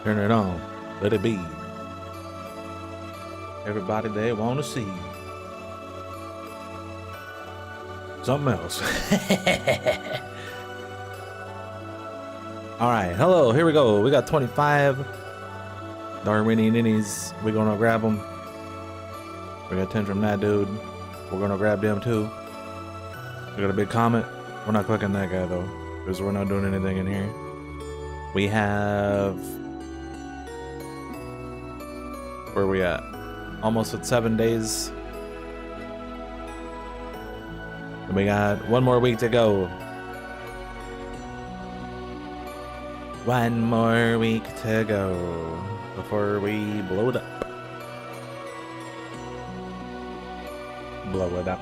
Turn it on. Let it be. Everybody they want to see something else. All right, hello. Here we go. We got 25 Darwinian innies. We're gonna grab them. We got 10 from that dude. We're gonna grab them too. We got a big comet. We're not clicking that guy though, because we're not doing anything in here. We have, where are we at? Almost at 7 days. And we got 1 more week to go. 1 more week to go before we blow it up. Blow it up.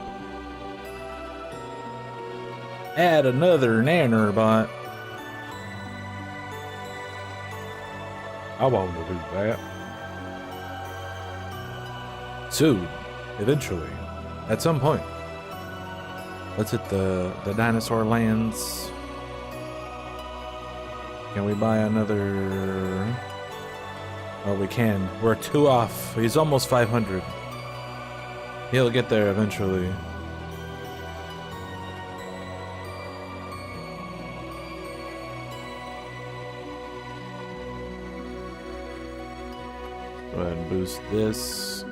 Add another nanobot. I want to do that. Soon, eventually, at some point. Let's hit the dinosaur lands. Can we buy another? Oh, we can. We're 2 off. He's almost 500. He'll get there eventually. Go ahead and boost this.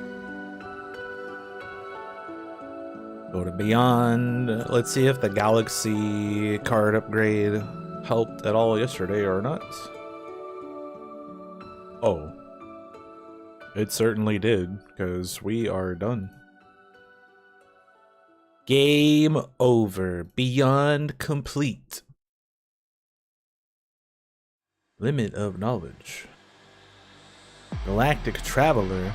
Go to Beyond. Let's see if the Galaxy card upgrade helped at all yesterday or not. Oh. It certainly did, because we are done. Game over. Beyond complete. Limit of knowledge. Galactic Traveler.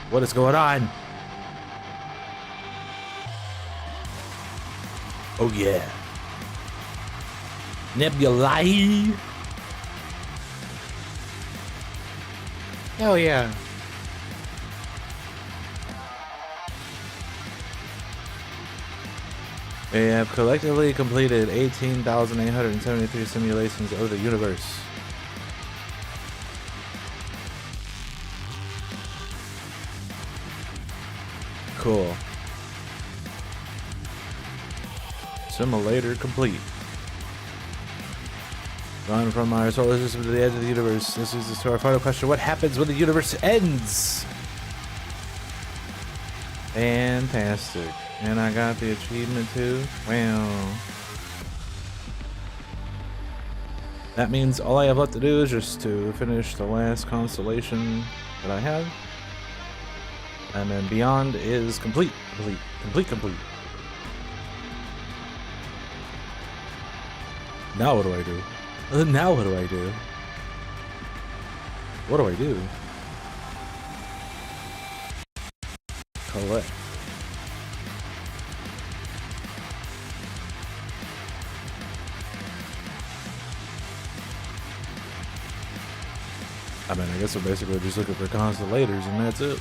What is going on? Oh yeah. Nebulae. Hell yeah. They have collectively completed 18,873 simulations of the universe. Cool. Simulator complete. Gone from our solar system to the edge of the universe. This is to our final question. What happens when the universe ends? Fantastic. And I got the achievement too. Wow. That means all I have left to do is just to finish the last constellation that I have. And then Beyond is complete. Complete. Now what do I do? Now what do I do? What do I do? Collect. I mean, I guess we're basically just looking for constellators and that's it.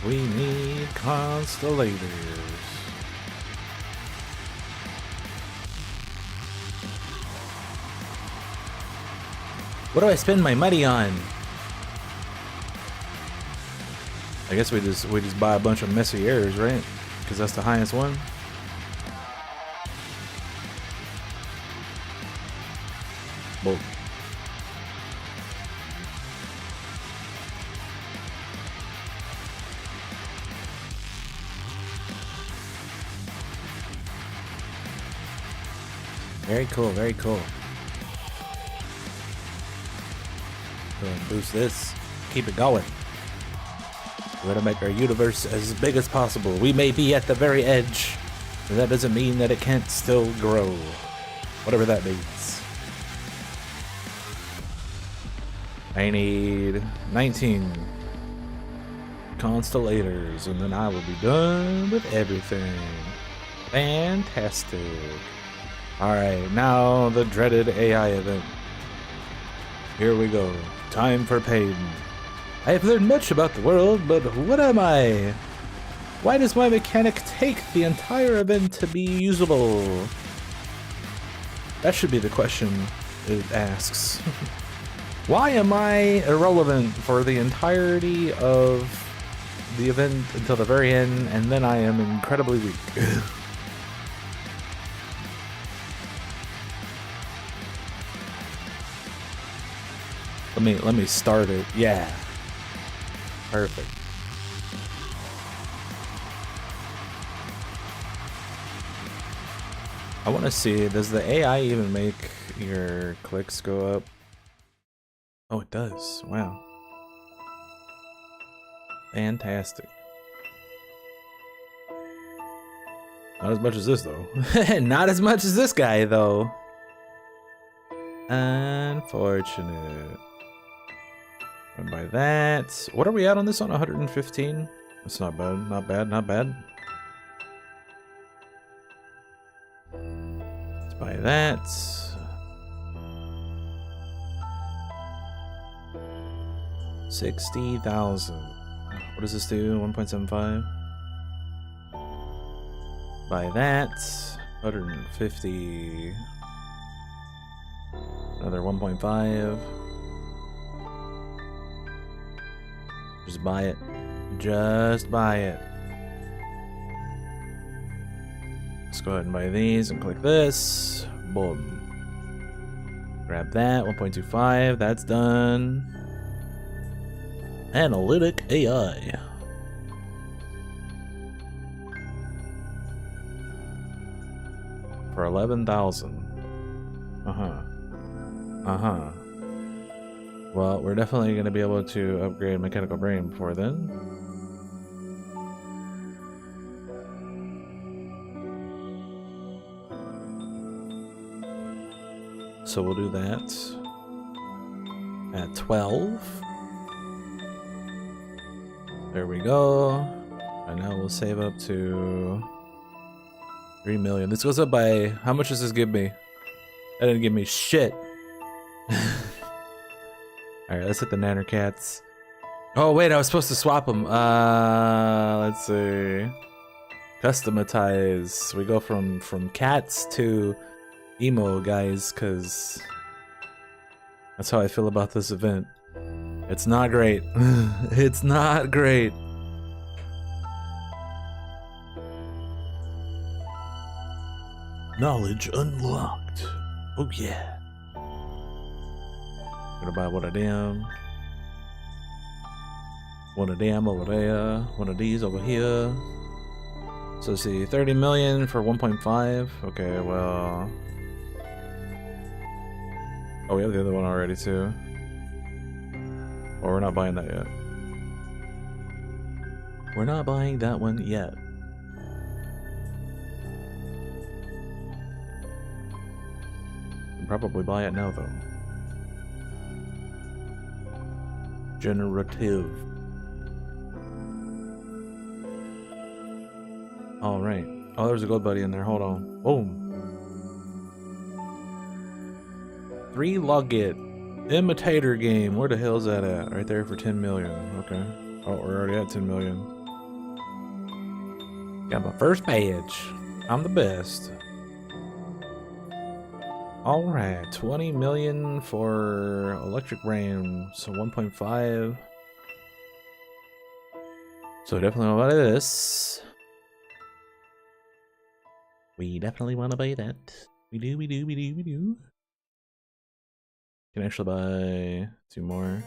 We need constellators. What do I spend my money on? I guess we just buy a bunch of messy errors, right? Because that's the highest one. Well, very cool, very cool. Go and boost this. Keep it going. We're gonna make our universe as big as possible. We may be at the very edge, but that doesn't mean that it can't still grow. Whatever that means. I need 19 constellators, and then I will be done with everything. Fantastic. Alright, now the dreaded AI event. Here we go. Time for pain. I have learned much about the world, but what am I? Why does my mechanic take the entire event to be usable? That should be the question it asks. Why am I irrelevant for the entirety of the event until the very end, and then I am incredibly weak? Let me start it. Yeah. Perfect. I want to see, does the AI even make your clicks go up? Oh, it does. Wow. Fantastic. Not as much as this, though. Not as much as this guy, though. Unfortunate. And by that, what are we at on this one? 115? That's not bad, not bad, not bad. Let's buy that. $60,000. What does this do? 1.75. Buy that. 150. Another 1.5. Just buy it. Just buy it. Let's go ahead and buy these and click this. Boom. Grab that. 1.25. That's done. Analytic AI. For 11,000. Well, we're definitely going to be able to upgrade mechanical brain before then. So we'll do that at 12. There we go. And now we'll save up to 3 million. This goes up by, how much does this give me? That didn't give me shit. Alright, let's hit the nanner cats. Oh wait, I was supposed to swap them. Let's see. Customize. We go from cats to emo guys, cause that's how I feel about this event. It's not great. It's not great. Knowledge unlocked. Oh yeah. Gonna buy one of them. One of them over there. One of these over here. So let's see, 30 million for 1.5. Okay, well. Oh, we have the other one already too. Or we're not buying that yet. We're not buying that one yet. Can probably buy it now though. Generative. All right. Oh, there's a gold buddy in there. Hold on. Boom. 3 logit. Imitator game. Where the hell's that at? Right there for 10 million. Okay. Oh, we're already at 10 million. Got my first badge. I'm the best. All right, 20 million for electric brain, so 1.5. So definitely want to buy this. We definitely want to buy that. We do. Can actually buy 2 more.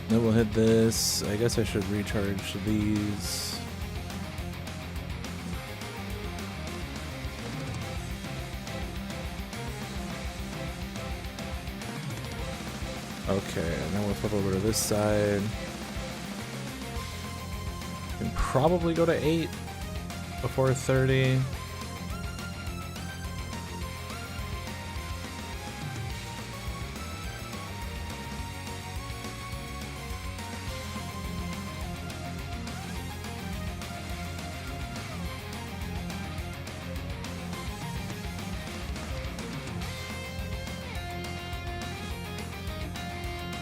Then we'll hit this. I guess I should recharge these. Okay, and then we'll flip over to this side. Can probably go to 8 before 30.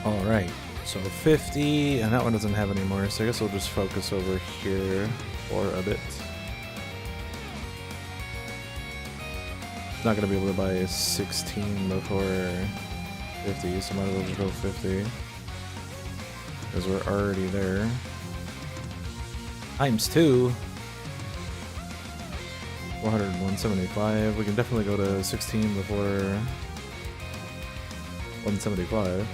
All right. So 50, and that one doesn't have any more, so I guess we'll just focus over here for a bit. Not gonna be able to buy 16 before 50, so might as well just go 50. Because we're already there. Times 2. 400, 175. We can definitely go to 16 before 175.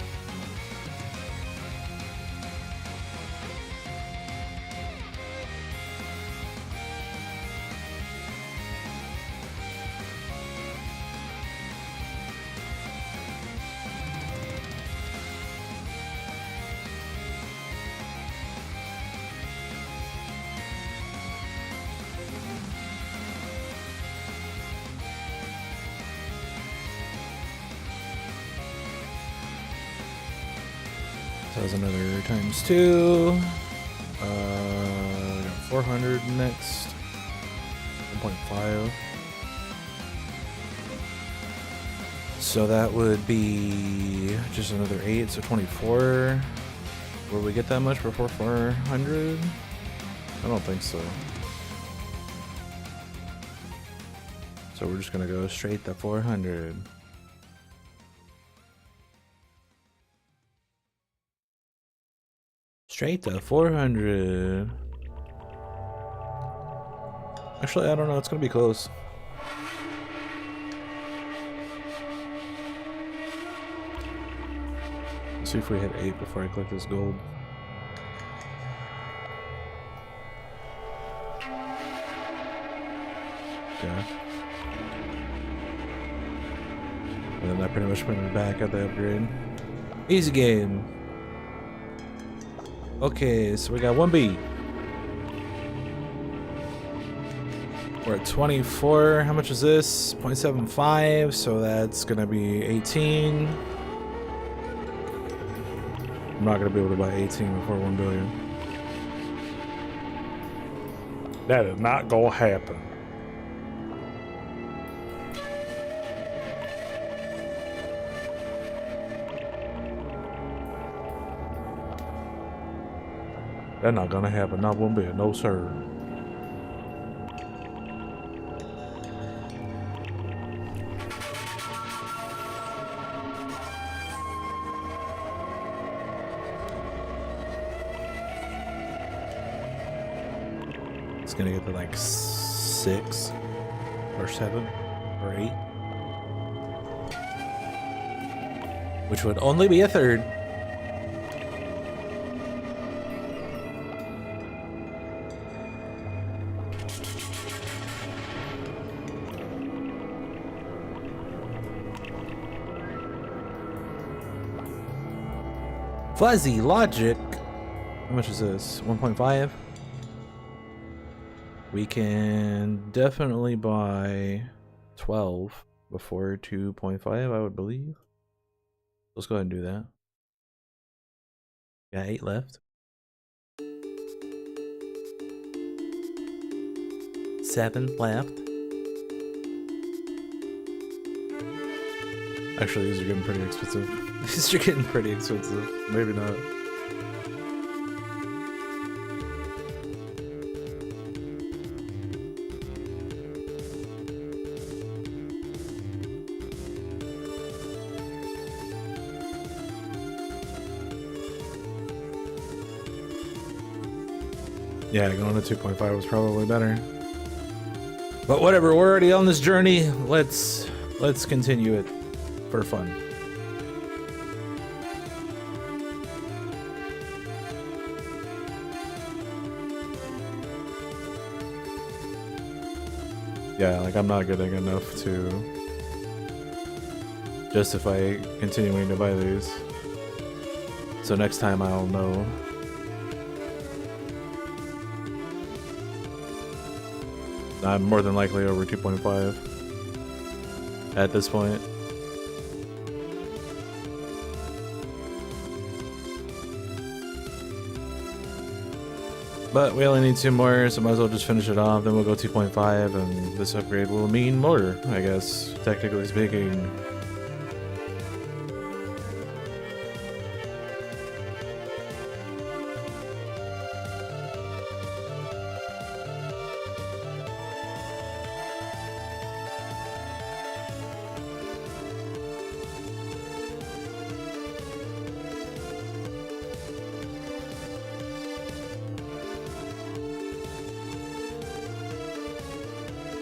So that's another times 2. We got 400 next. 1.5. So that would be just another 8, so 24. Will we get that much before 400? I don't think so. So we're just gonna go straight to 400. Straight to 400. Actually, I don't know. It's gonna be close. Let's see if we hit 8 before I click this gold. Okay. And then that pretty much put me back at the upgrade. Easy game. Okay, so we got 1B. We're at 24. How much is this? 0.75, so that's gonna be 18. I'm not gonna be able to buy 18 before 1 billion. That is not gonna happen. That's not gonna happen, not 1 bit, no sir. It's gonna get to like 6 or 7 or 8. Which would only be a third. Fuzzy logic. How much is this? 1.5? We can definitely buy 12 before 2.5, I would believe. Let's go ahead and do that. Got 8 left. 7 left. Actually, these are getting pretty expensive. These are getting pretty expensive. Maybe not. Yeah, going to 2.5 was probably better. But whatever, we're already on this journey. Let's continue it for fun. Yeah, like I'm not getting enough to justify continuing to buy these. So next time I'll know. I'm more than likely over 2.5 at this point. But we only need 2 more, so might as well just finish it off. Then we'll go 2.5, and this upgrade will mean more, I guess, technically speaking.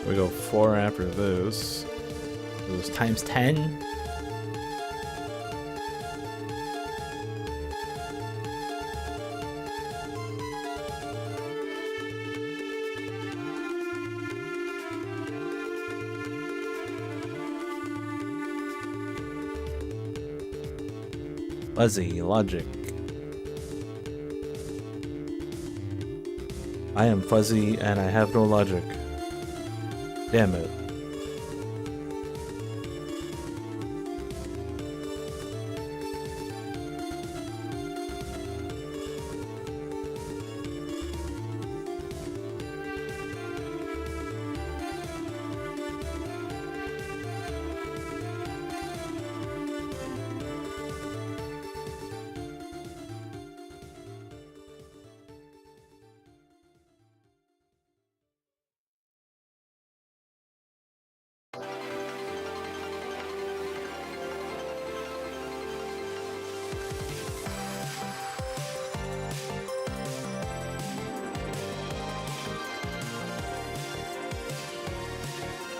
We go 4 after this. It was times 10. Fuzzy logic. I am fuzzy and I have no logic. Damn it.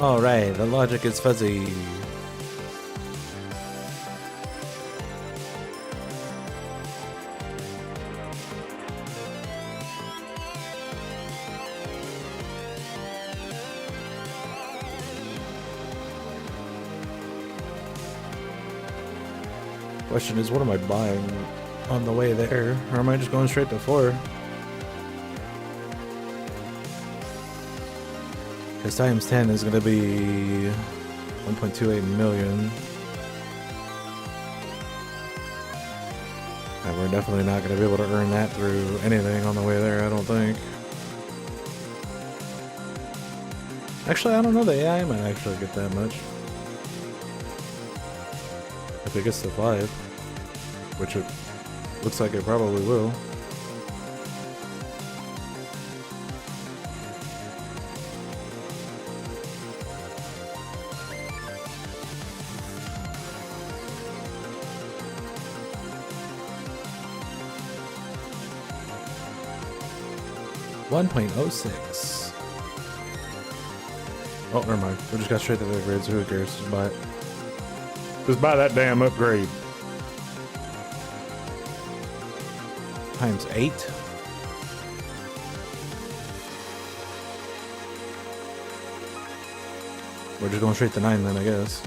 Alright, the logic is fuzzy. Question is, what am I buying on the way there? Or am I just going straight to 4? Because times 10 is going to be 1.28 million. And we're definitely not going to be able to earn that through anything on the way there, I don't think. Actually, I don't know, the AI might actually get that much. If it gets to 5. Which it looks like it probably will. $1.06. Oh, never mind. We just got straight to the upgrade, so who cares? Just buy it. Just buy that damn upgrade. Times 8. We're just going straight to 9 then, I guess.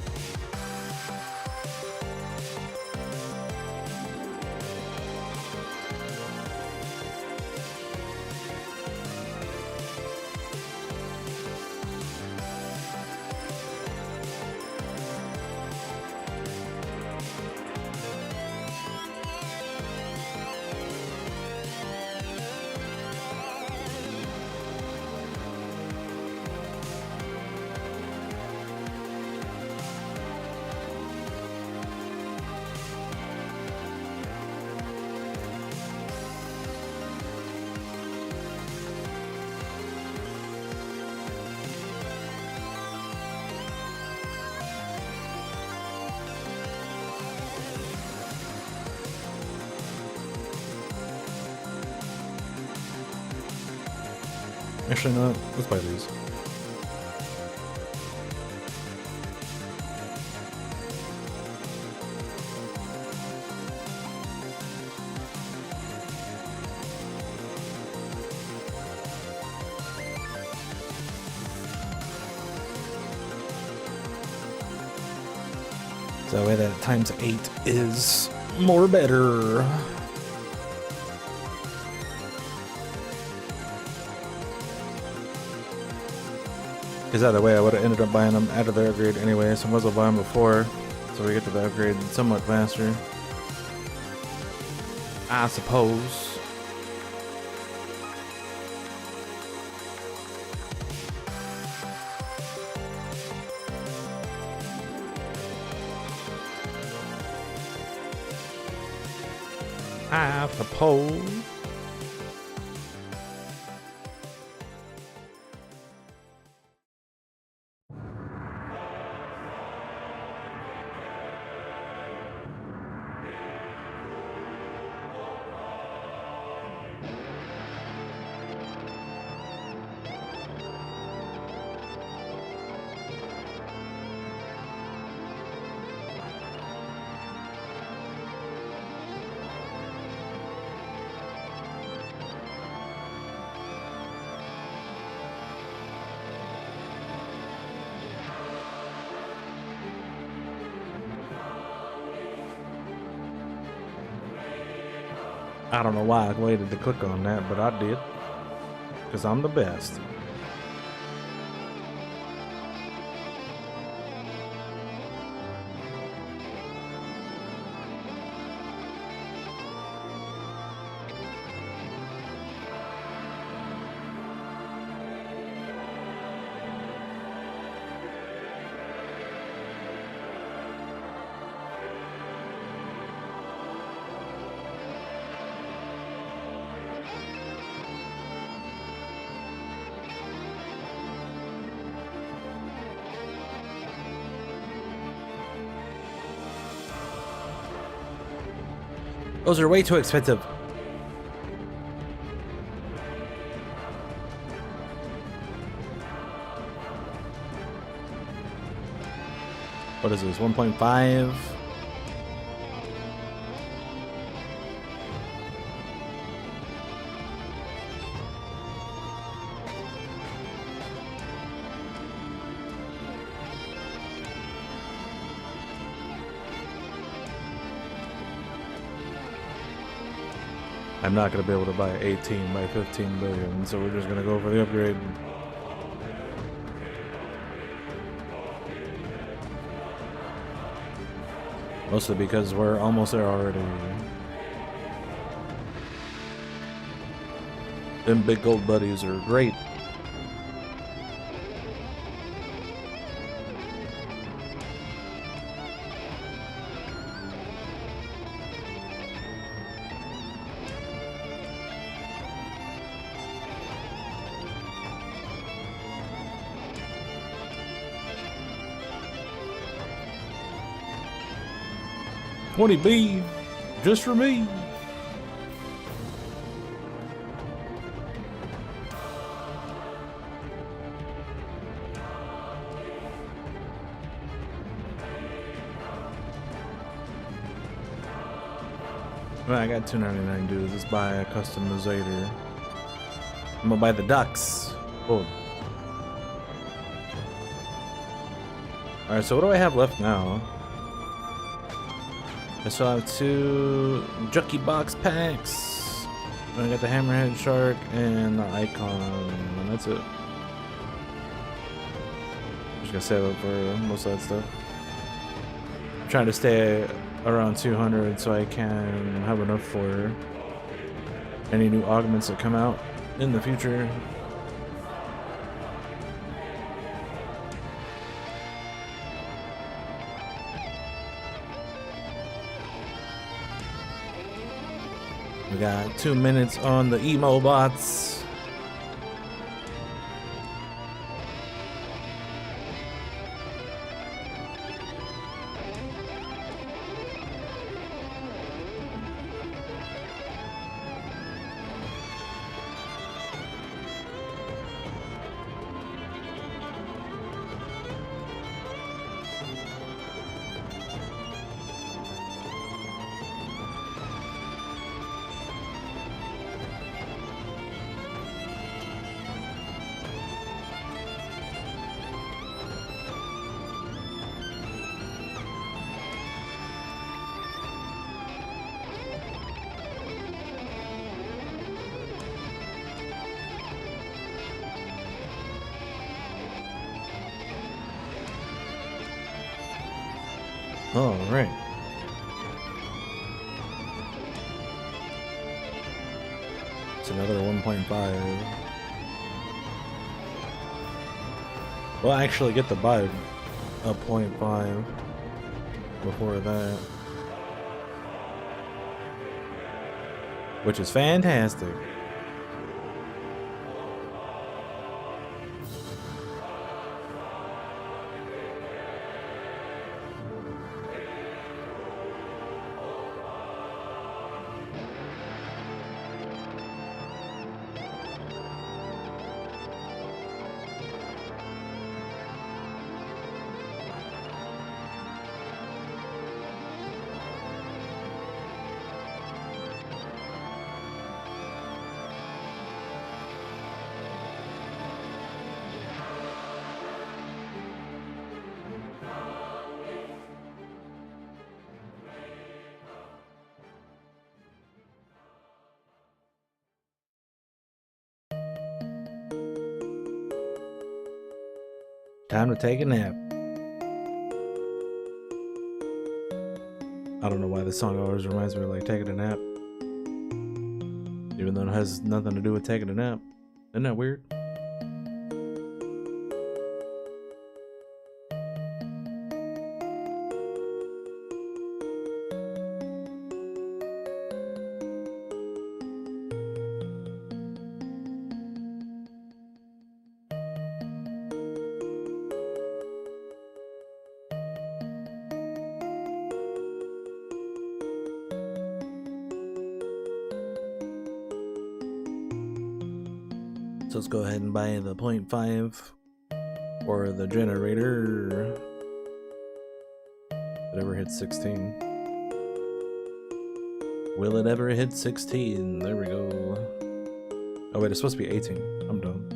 Actually, not. Let's buy these. So that way that times 8 is more better. Because either way, I would have ended up buying them out of the upgrade anyway, so I might as well buy them before, so we get to the upgrade somewhat faster. I suppose. I suppose. I don't know why I waited to click on that, but I did. Because I'm the best. Those are way too expensive. What is this, 1.5? I'm not going to be able to buy 18 by 15 billion, so we're just going to go for the upgrade. Mostly because we're almost there already. Them big gold buddies are great. $20B, just for me. Well, I got $2.99 dudes. Let's buy a customizator. I'm gonna buy the ducks. Oh. Alright, so what do I have left now? I still have 2 Jucky Box packs. I got the Hammerhead Shark and the Icon, and that's it. Just gonna save up for most of that stuff. I'm trying to stay around 200 so I can have enough for any new augments that come out in the future. We got 2 minutes on the emo bots. All right. It's another 1.5. We'll actually get the buy a 0.5 before that, which is fantastic. Time to take a nap. I don't know why this song always reminds me of like taking a nap. Even though it has nothing to do with taking a nap. Isn't that weird? So let's go ahead and buy the 0.5 or the generator. If it ever hits 16. Will it ever hit 16? There we go. Oh wait, it's supposed to be 18. I'm dumb.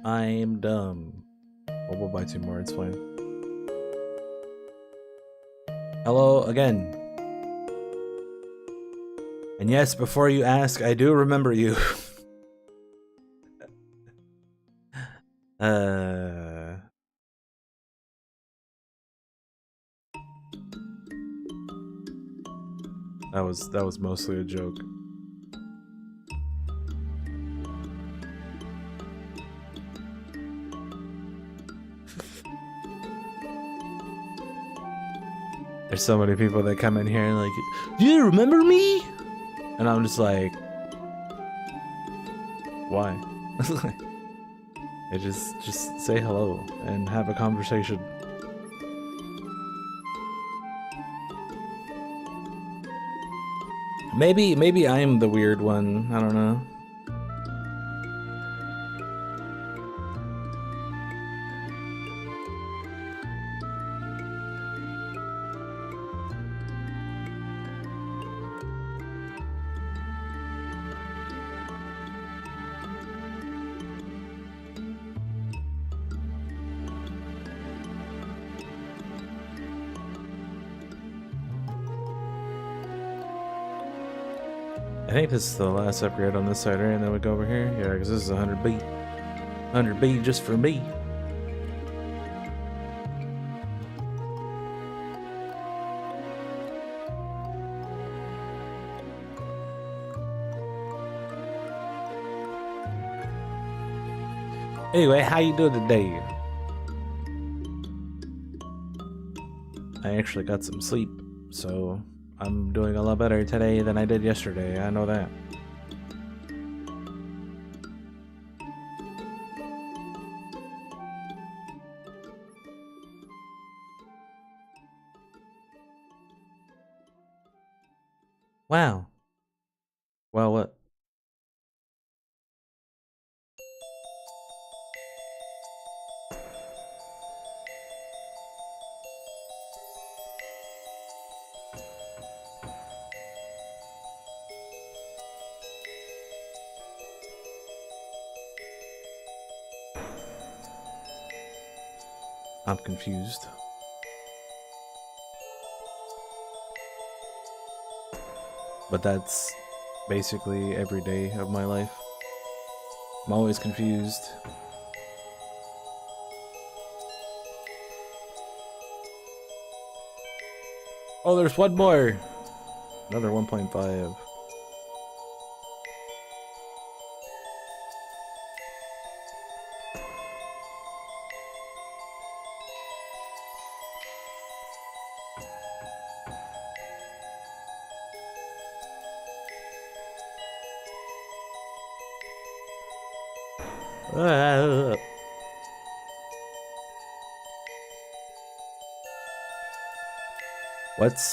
I'm dumb. Well, we'll buy 2 more, it's fine. Hello again. And yes, before you ask, I do remember you. That was mostly a joke. There's so many people that come in here and like, do you remember me? And I'm just like, why? They just say hello and have a conversation. Maybe I'm the weird one. I don't know. I think this is the last upgrade on this side, right? And then we go over here. Yeah, because this is 100B. 100B just for me. Anyway, how you doing today? I actually got some sleep, so I'm doing a lot better today than I did yesterday. I know that. Wow. Well, what? I'm confused. But that's basically every day of my life. I'm always confused. Oh, there's one more! Another 1.5.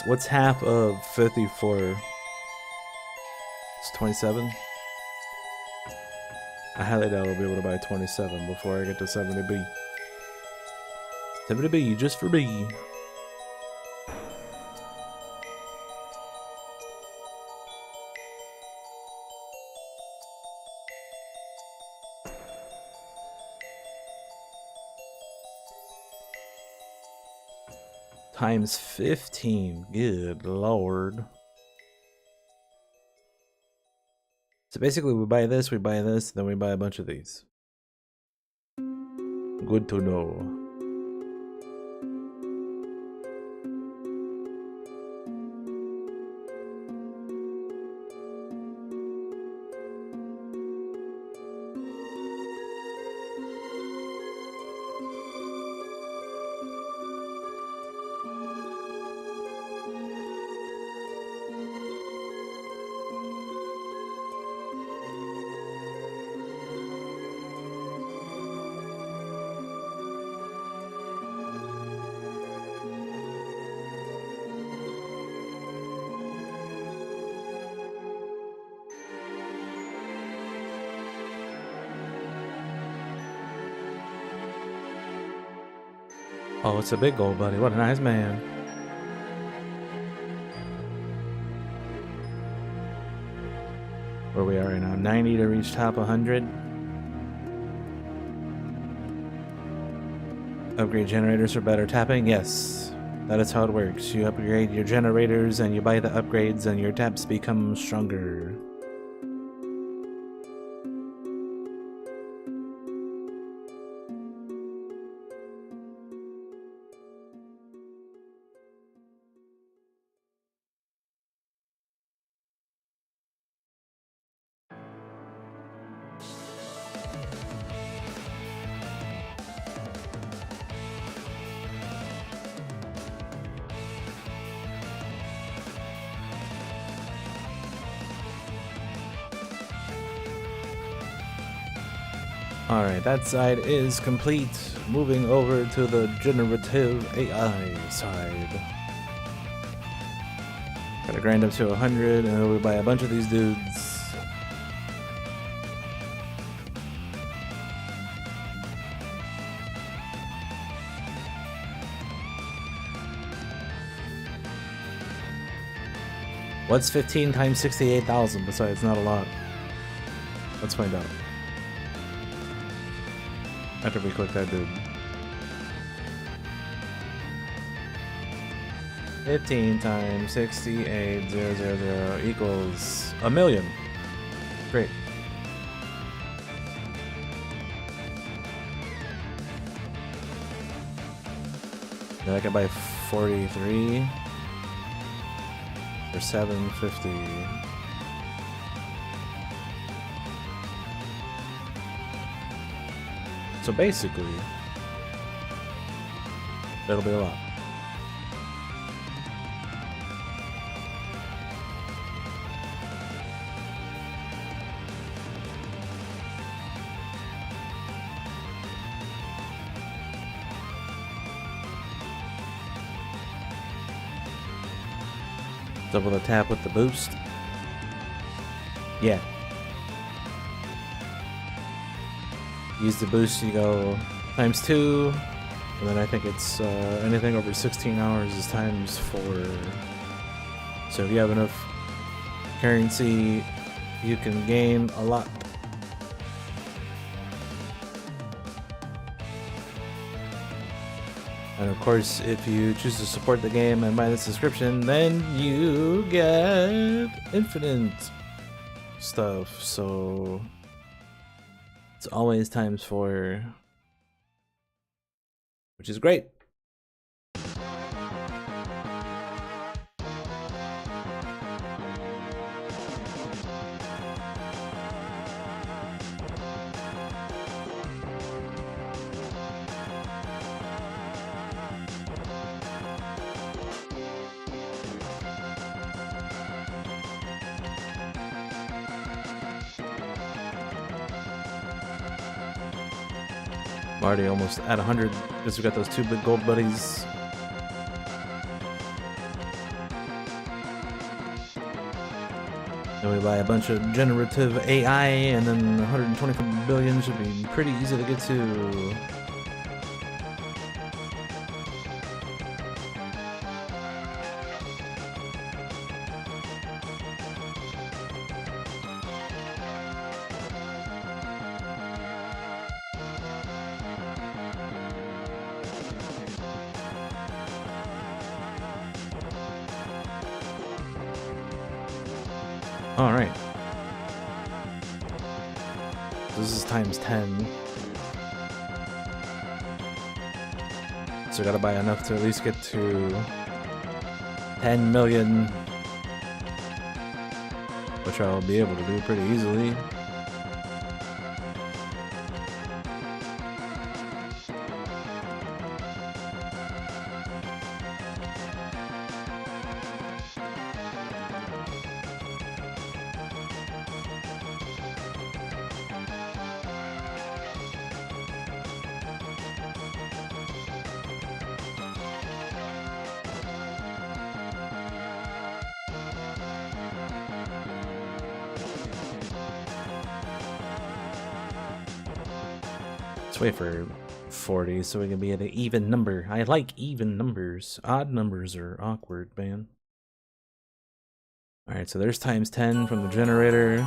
What's half of 54? It's 27? I highly doubt I'll be able to buy 27 before I get to 70B. 70B just for me. Times 15. Good lord. So basically we buy this, then we buy a bunch of these. Good to know. Oh, it's a big goal, buddy. What a nice man. Where we are right now, 90 to reach top 100. Upgrade generators for better tapping? Yes, that is how it works. You upgrade your generators and you buy the upgrades and your taps become stronger. Alright, that side is complete. Moving over to the generative AI side. Gotta grind up to 100 and we buy a bunch of these dudes. What's 15 times 68,000 besides not a lot? Let's find out. After we click that dude. 15 times 68,000 equals 1,000,000. Great. Then I can buy 43 for 750. So basically, that'll be a lot. Double the tap with the boost. Yeah. Use the boost, you go times 2, and then I think it's anything over 16 hours is times 4. So if you have enough currency, you can gain a lot. And of course, if you choose to support the game and buy the subscription, then you get infinite stuff. So it's always times 4, which is great. Already almost at 100 because we got those 2 big gold buddies. And we buy a bunch of generative AI, and then 125 billion should be pretty easy to get to. Alright. This is times 10. So I gotta buy enough to at least get to 10 million, which I'll be able to do pretty easily. Let's wait for 40 so we can be at an even number. I like even numbers. Odd numbers are awkward, man. Alright, so there's times 10 from the generator.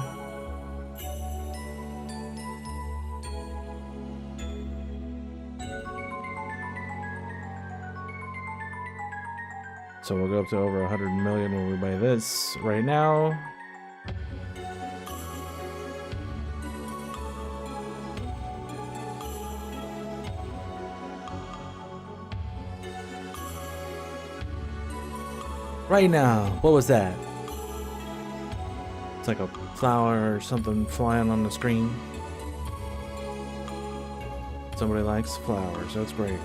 So we'll go up to over 100 million when we buy this right now. Right now, what was that? It's like a flower or something flying on the screen. Somebody likes flowers, that's great.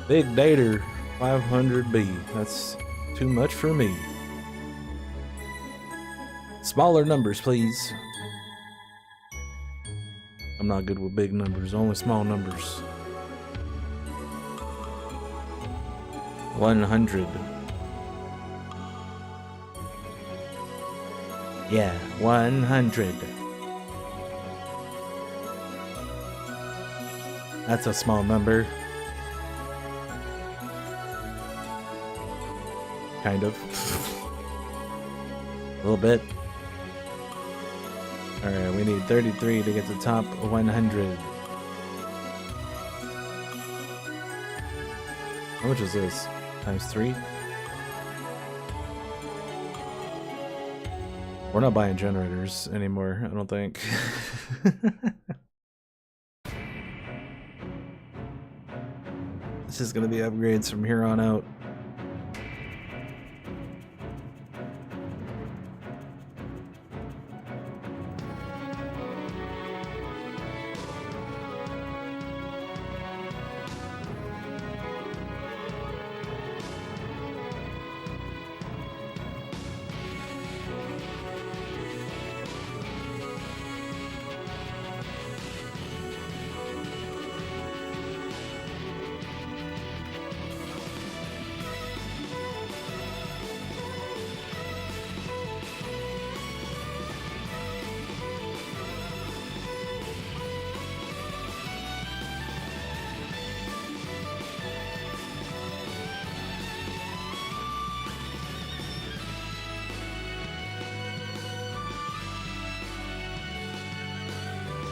Big Dater 500B. That's too much for me. Smaller numbers, please. I'm not good with big numbers, only small numbers. 100. Yeah, 100. That's a small number. Kind of. A little bit. Alright, we need 33 to get to top 100. How much is this? Times 3? We're not buying generators anymore, I don't think. This is gonna be upgrades from here on out.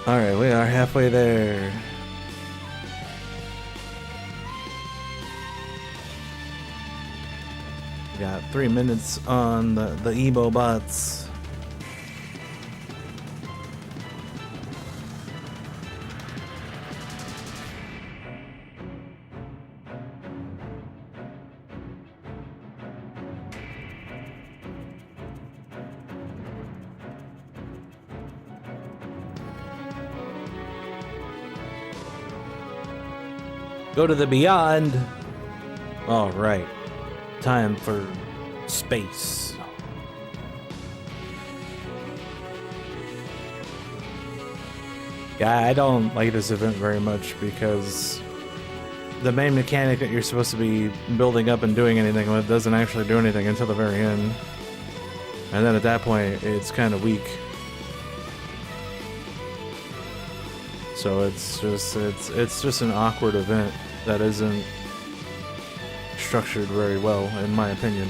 Alright, we are halfway there. We got 3 minutes on the Emo bots. Go to the beyond. All right, time for space. Yeah, I don't like this event very much because the main mechanic that you're supposed to be building up and doing anything with doesn't actually do anything until the very end. And then at that point, it's kind of weak. So it's just an awkward event that isn't structured very well, in my opinion.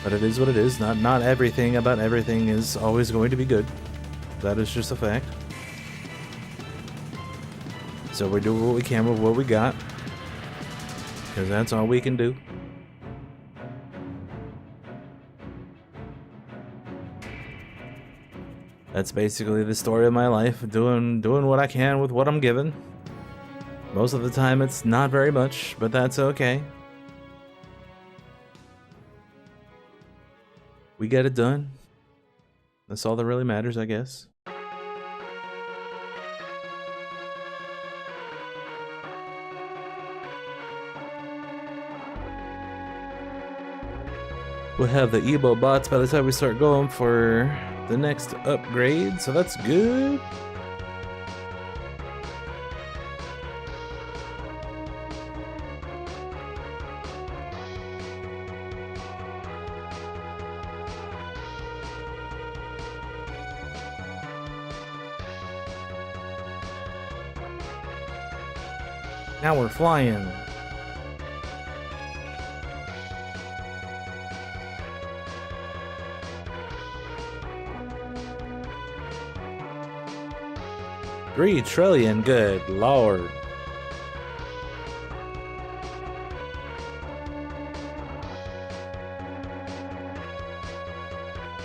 But it is what it is. Not everything about everything is always going to be good. That is just a fact. So we do what we can with what we got, because that's all we can do. That's basically the story of my life, doing what I can with what I'm given. Most of the time it's not very much, but that's okay. We get it done. That's all that really matters, I guess. We'll have the Ebo bots by the time we start going for the next upgrade, so that's good. Now we're flying. $3 trillion, good lord.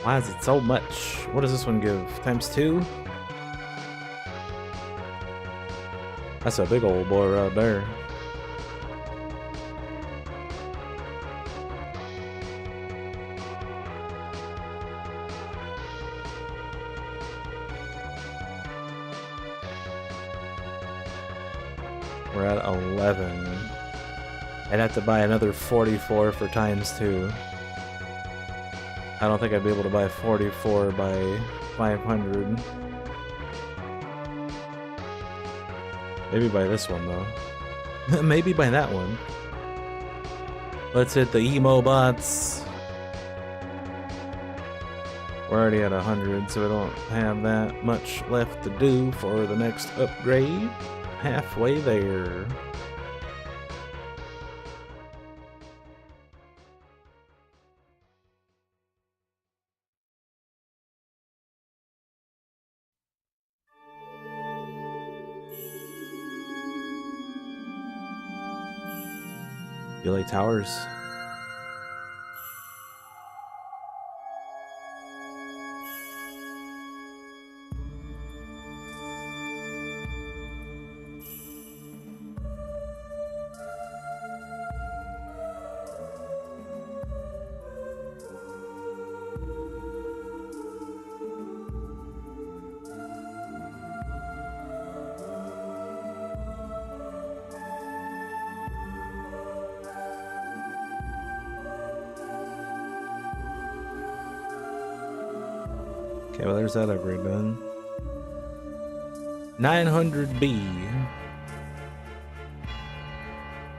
Why is it so much? What does this one give? Times 2? That's a big old boy right there. We're at 11. I'd have to buy another 44 for times 2. I don't think I'd be able to buy 44 by 500. Maybe by this one though. Maybe by that one. Let's hit the emo bots. We're already at 100, so we don't have that much left to do for the next upgrade. Halfway there. You like towers? Okay, well there's that upgrade done. 900B.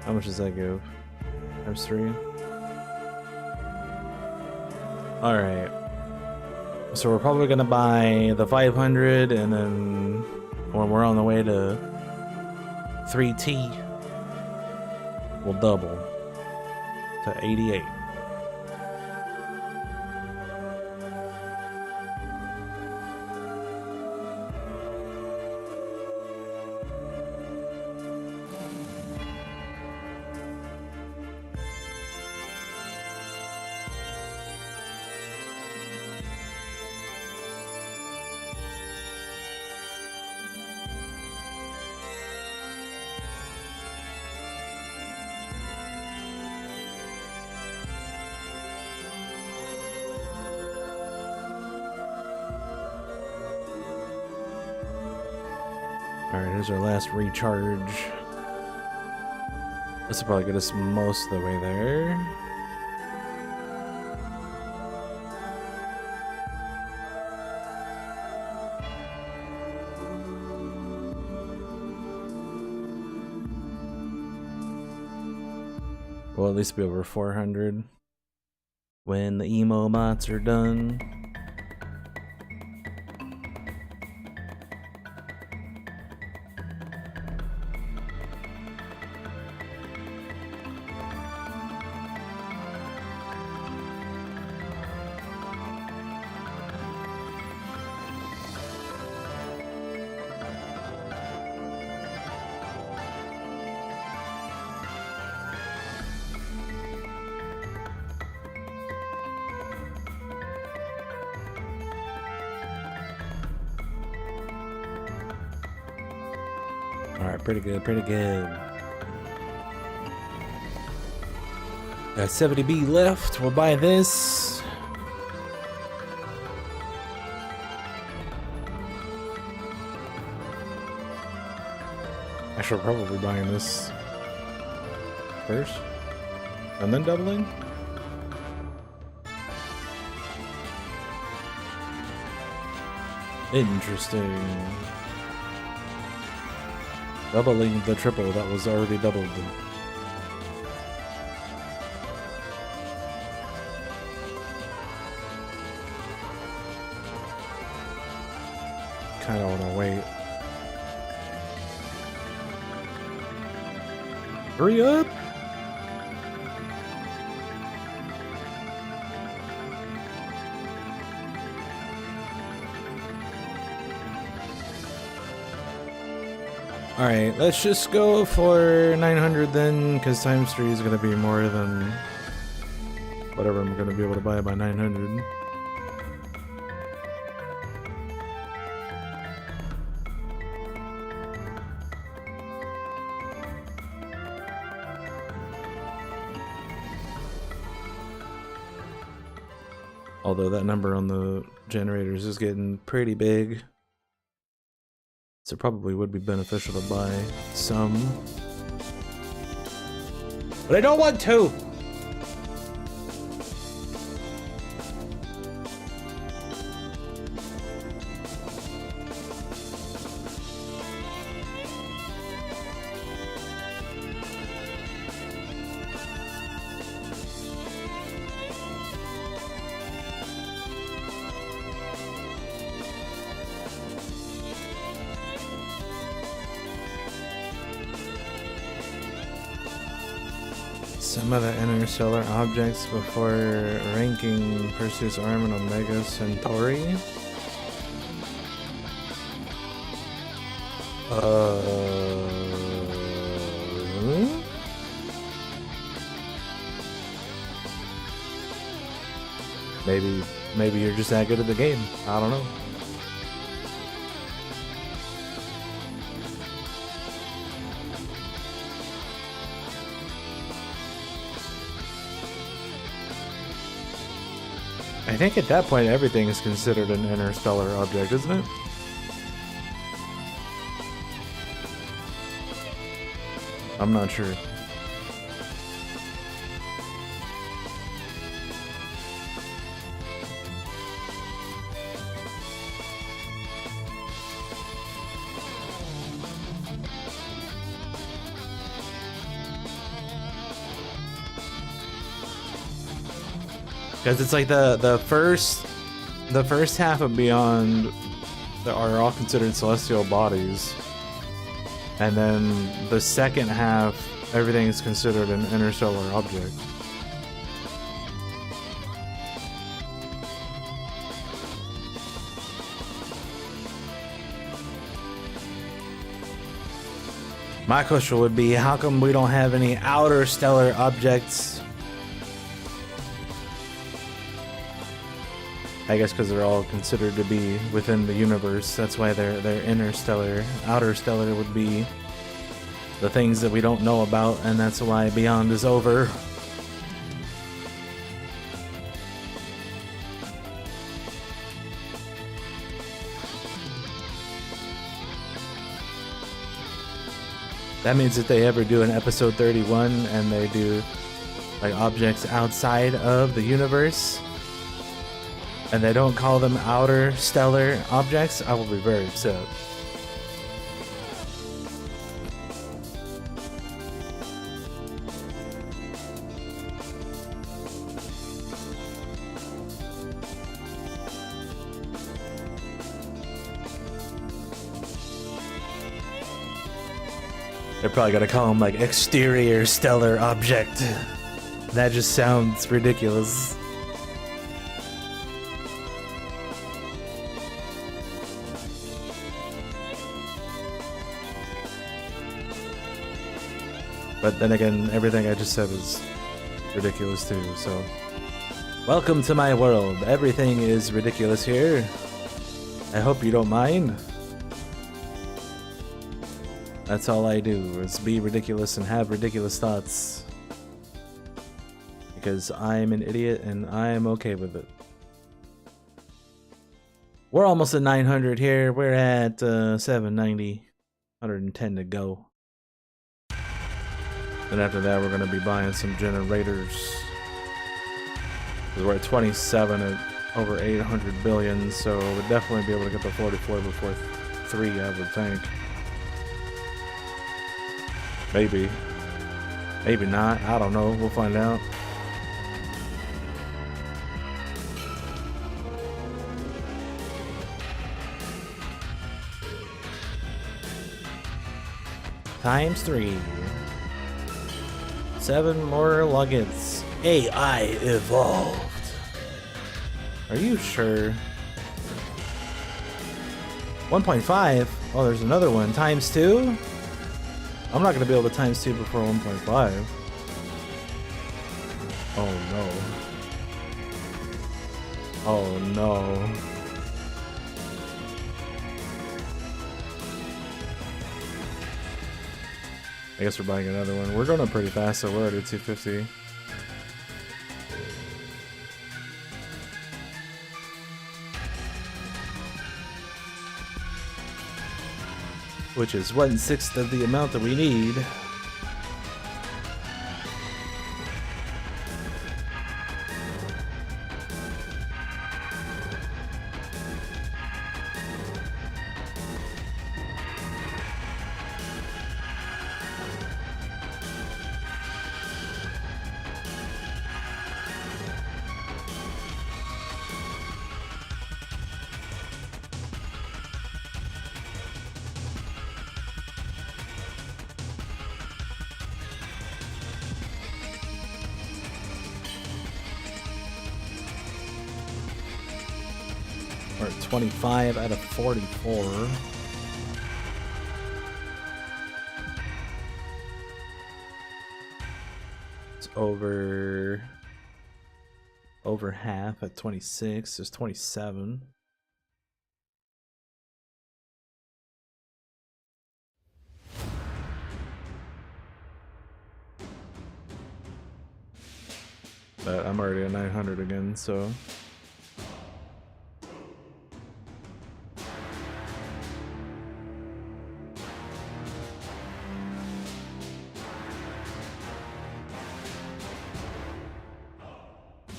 How much does that give? Times 3. Alright. So we're probably gonna buy the 500, and then when we're on the way to 3T, we'll double to 88. Alright, here's our last recharge. This will probably get us most of the way there. We'll at least be over 400 when the emo bots are done. Alright, pretty good, pretty good. Got 70B left. We'll buy this. Actually, we're probably buying this first and then doubling. Interesting. Doubling the triple that was already doubled. Kinda wanna wait. Hurry up! Alright, let's just go for 900 then, because times 3 is going to be more than whatever I'm going to be able to buy by 900. Although that number on the generators is getting pretty big. So it probably would be beneficial to buy some. But I don't want to! Some of the interstellar objects before ranking Perseus Arm and Omega Centauri. Maybe you're just that good at the game. I don't know. I think at that point everything is considered an interstellar object, isn't it? I'm not sure. Because it's like the first half of Beyond are all considered celestial bodies, and then the second half everything is considered an interstellar object. My question would be, how come we don't have any outer stellar objects? I guess because they're all considered to be within the universe. That's why they're interstellar. Outer stellar would be the things that we don't know about, and that's why Beyond is over. That means if they ever do an episode 31 and they do like objects outside of the universe, and they don't call them outer stellar objects, I will be very upset. They're probably gonna call them like exterior stellar object. That just sounds ridiculous. But then again, everything I just said is ridiculous too, so... Welcome to my world. Everything is ridiculous here. I hope you don't mind. That's all I do, is be ridiculous and have ridiculous thoughts. Because I'm an idiot and I'm okay with it. We're almost at 900 here. We're at 790. 110 to go. And after that, we're going to be buying some generators. Because we're at 27 at over 800 billion, so we'll definitely be able to get the 44 before 3, I would think. Maybe. Maybe not. I don't know. We'll find out. Times 3. 7 more logits. AI evolved. Are you sure? 1.5? Oh, there's another one. Times 2? I'm not going to be able to times 2 before 1.5. Oh no. Oh no. I guess we're buying another one. We're going up pretty fast, so we're already at 250. Which is 1/6 of the amount that we need. We're at 25 out of 44. It's over half at 26. There's 27. But I'm already at 900 again, so.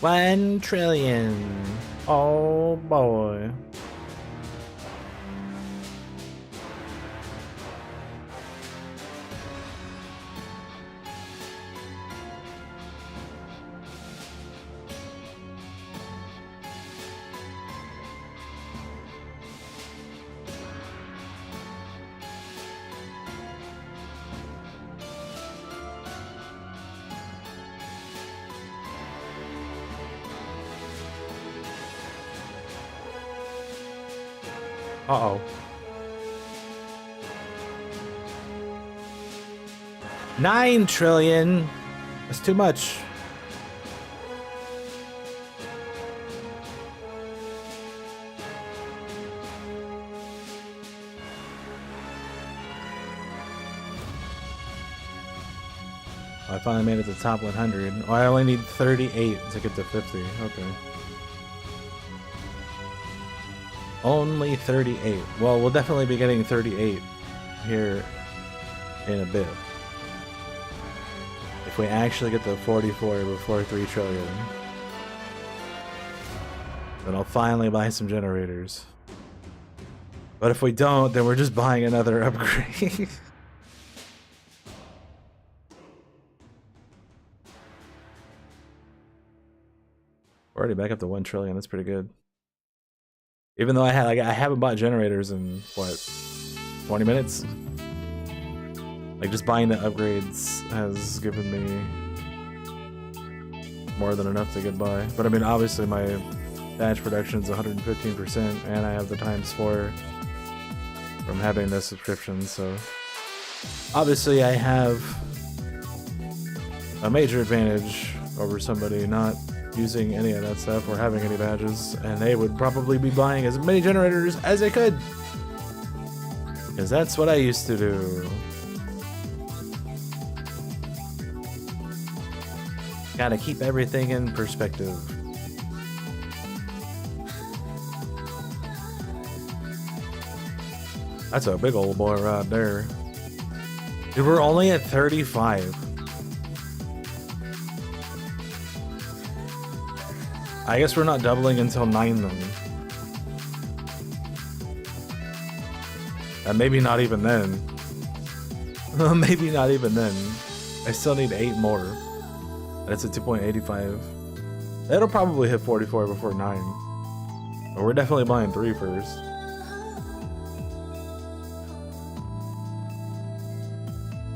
$1 trillion. Oh boy. Uh-oh. 9 trillion. That's too much. I finally made it to the top 100. Oh, I only need 38 to get to 50. Okay. Only 38. Well, we'll definitely be getting 38 here in a bit. If we actually get to 44 before 3 trillion, then I'll finally buy some generators. But if we don't, then we're just buying another upgrade. We're already back up to 1 trillion. That's pretty good. Even though I haven't bought generators in what, 20 minutes? Like just buying the upgrades has given me more than enough to get by. But I mean, obviously my batch production is 115%, and I have the ×4 from having the subscription. So obviously I have a major advantage over somebody not using any of that stuff or having any badges, and they would probably be buying as many generators as they could, because that's what I used to do. Gotta keep everything in perspective. That's a big old boy right there. Dude, we're only at 35. I guess we're not doubling until 9 then. And maybe not even then. Maybe not even then. I still need 8 more. And it's a 2.85. It'll probably hit 44 before 9. But we're definitely buying 3 first.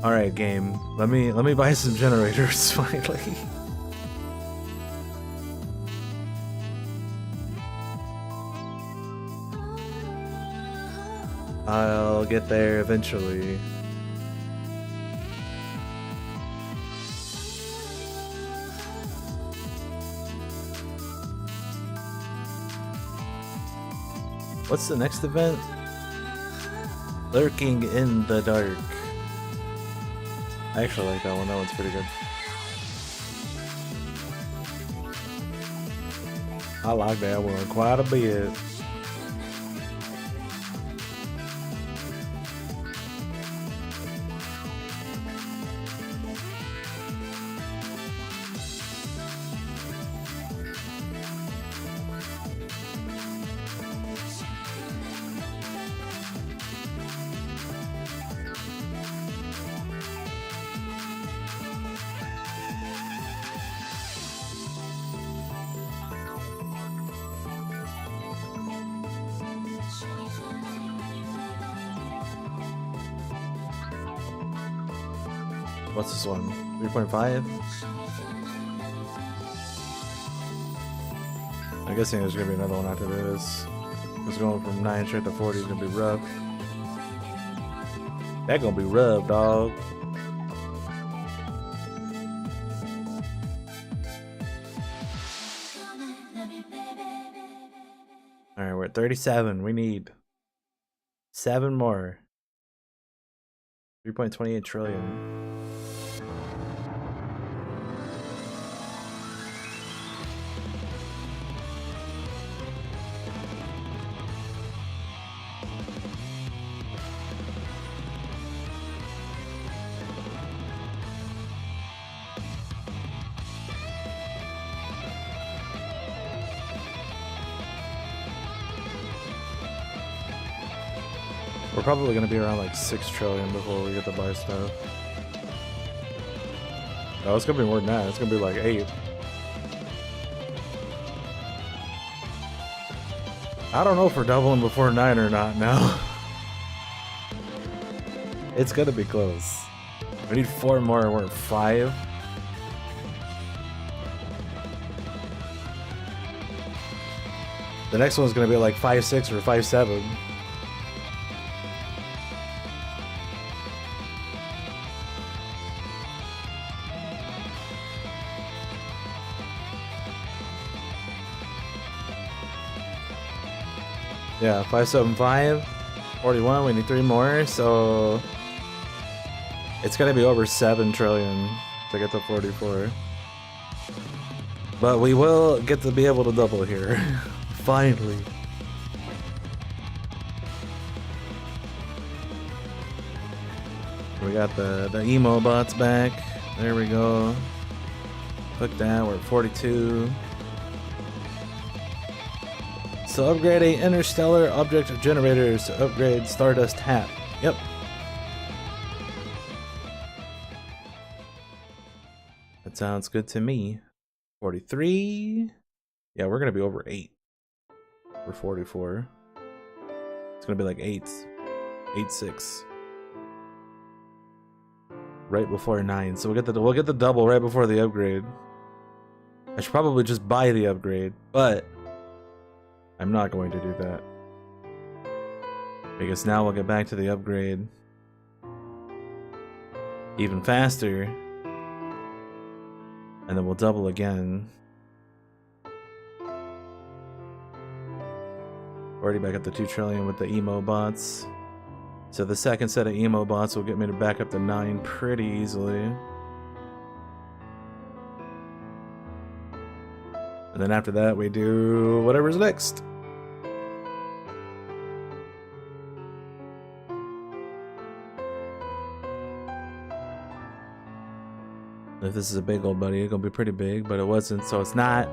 Alright, game. Let me buy some generators finally. I'll get there eventually. What's the next event? Lurking in the dark. I actually like that one. That one's pretty good. I like that one quite a bit. What's this one? 3.5? I'm guessing there's gonna be another one after this. It's going from 9 straight to 40 is gonna be rough. That gonna be rough, dog. Alright, we're at 37. We need 7 more. 3.28 trillion. We're probably gonna be around like 6 trillion before we get to buy stuff. Oh, it's gonna be more than that. It's gonna be like 8. I don't know if we're doubling before 9 or not now. It's gonna be close. We need 4 more. We're at 5. The next one's gonna be like 5.6 or 5.7. Yeah, 575, 41, we need 3 more, so it's gonna be over 7 trillion to get to 44. But we will get to be able to double here. Finally. We got the emo bots back. There we go. Click that, we're at 42. So upgrading interstellar object generators to upgrade Stardust hat. Yep. That sounds good to me. 43. Yeah, we're gonna be over 8. We're 44. It's gonna be like 8. 8.6. Right before 9. So we'll get the double right before the upgrade. I should probably just buy the upgrade, but I'm not going to do that. Because now we'll get back to the upgrade even faster. And then we'll double again. Already back up to 2 trillion with the emo bots. So the second set of emo bots will get me to back up to 9 pretty easily. And then after that, we do whatever's next. If this is a big old buddy, it's gonna be pretty big, but it wasn't, so it's not.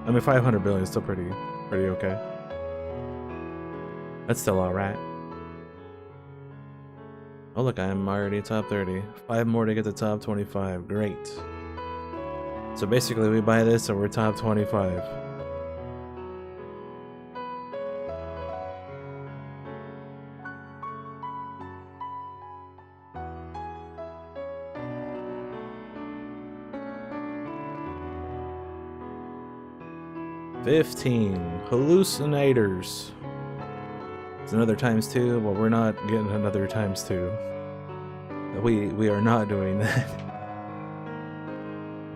I mean, 500 billion is still pretty okay. That's still alright. Oh look, I'm already top 30. 5 more to get to top 25. Great. So basically we buy this and we're top 25. $15 hallucinators. It's another ×2. Well, we're not getting another ×2. We are not doing that.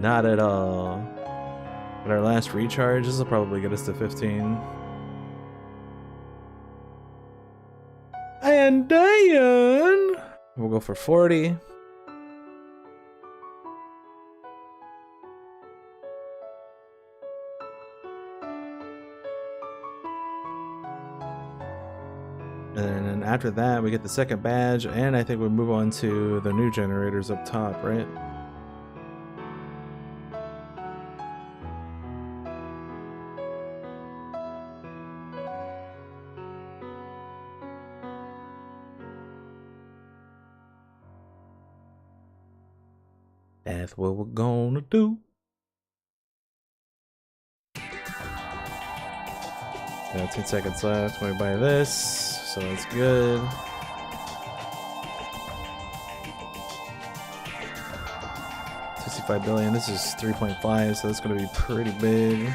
Not at all. But our last recharge, this will probably get us to 15. And then we'll go for 40. And then after that, we get the second badge, and I think we move on to the new generators up top, right? That's what we're gonna do. Got 10 seconds left when we buy this. So that's good. $65 billion. This is 3.5, so that's going to be pretty big.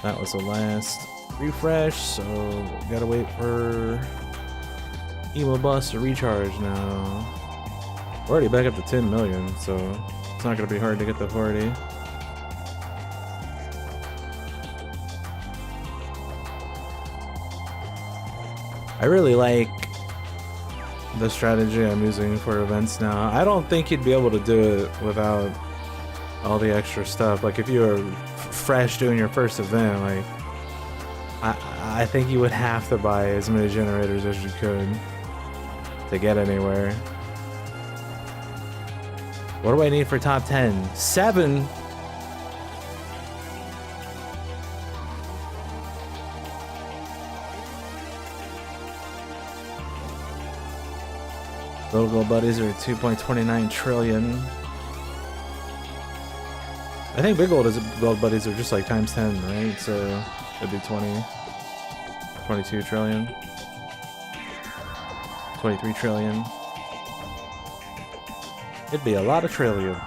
That was the last refresh, so gotta wait for Emo Bus to recharge now. We're already back up to 10 million, so it's not going to be hard to get the 40. I really like the strategy I'm using for events now. I don't think you'd be able to do it without all the extra stuff. Like if you were fresh doing your first event, like I think you would have to buy as many generators as you could to get anywhere. What do I need for top 10? 7. Little gold buddies are 2.29 trillion. I think big gold buddies are just like ×10, right? So it'd be 22 trillion, 23 trillion. It'd be a lot of trillions.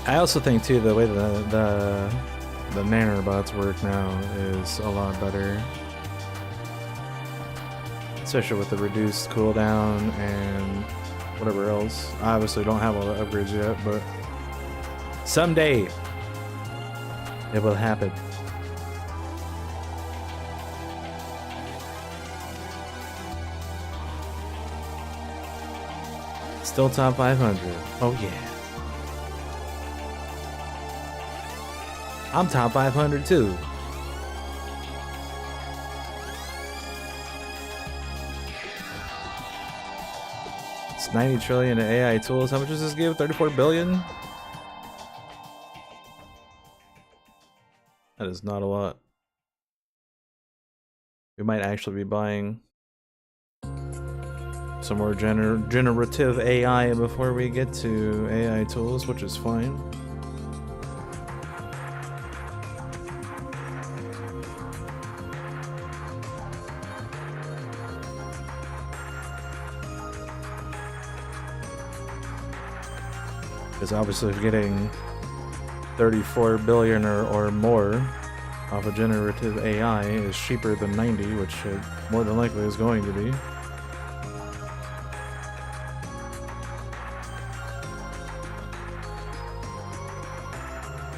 I also think too the way the nanobots work now is a lot better, especially with the reduced cooldown and whatever else. I obviously don't have all the upgrades yet, but someday it will happen. Still top 500. Oh yeah. I'm top 500 too. It's 90 trillion in AI tools. How much does this give? 34 billion? That is not a lot. We might actually be buying some more generative AI before we get to AI tools, which is fine. Because obviously getting 34 billion or more off a generative AI is cheaper than 90, which it more than likely is going to be.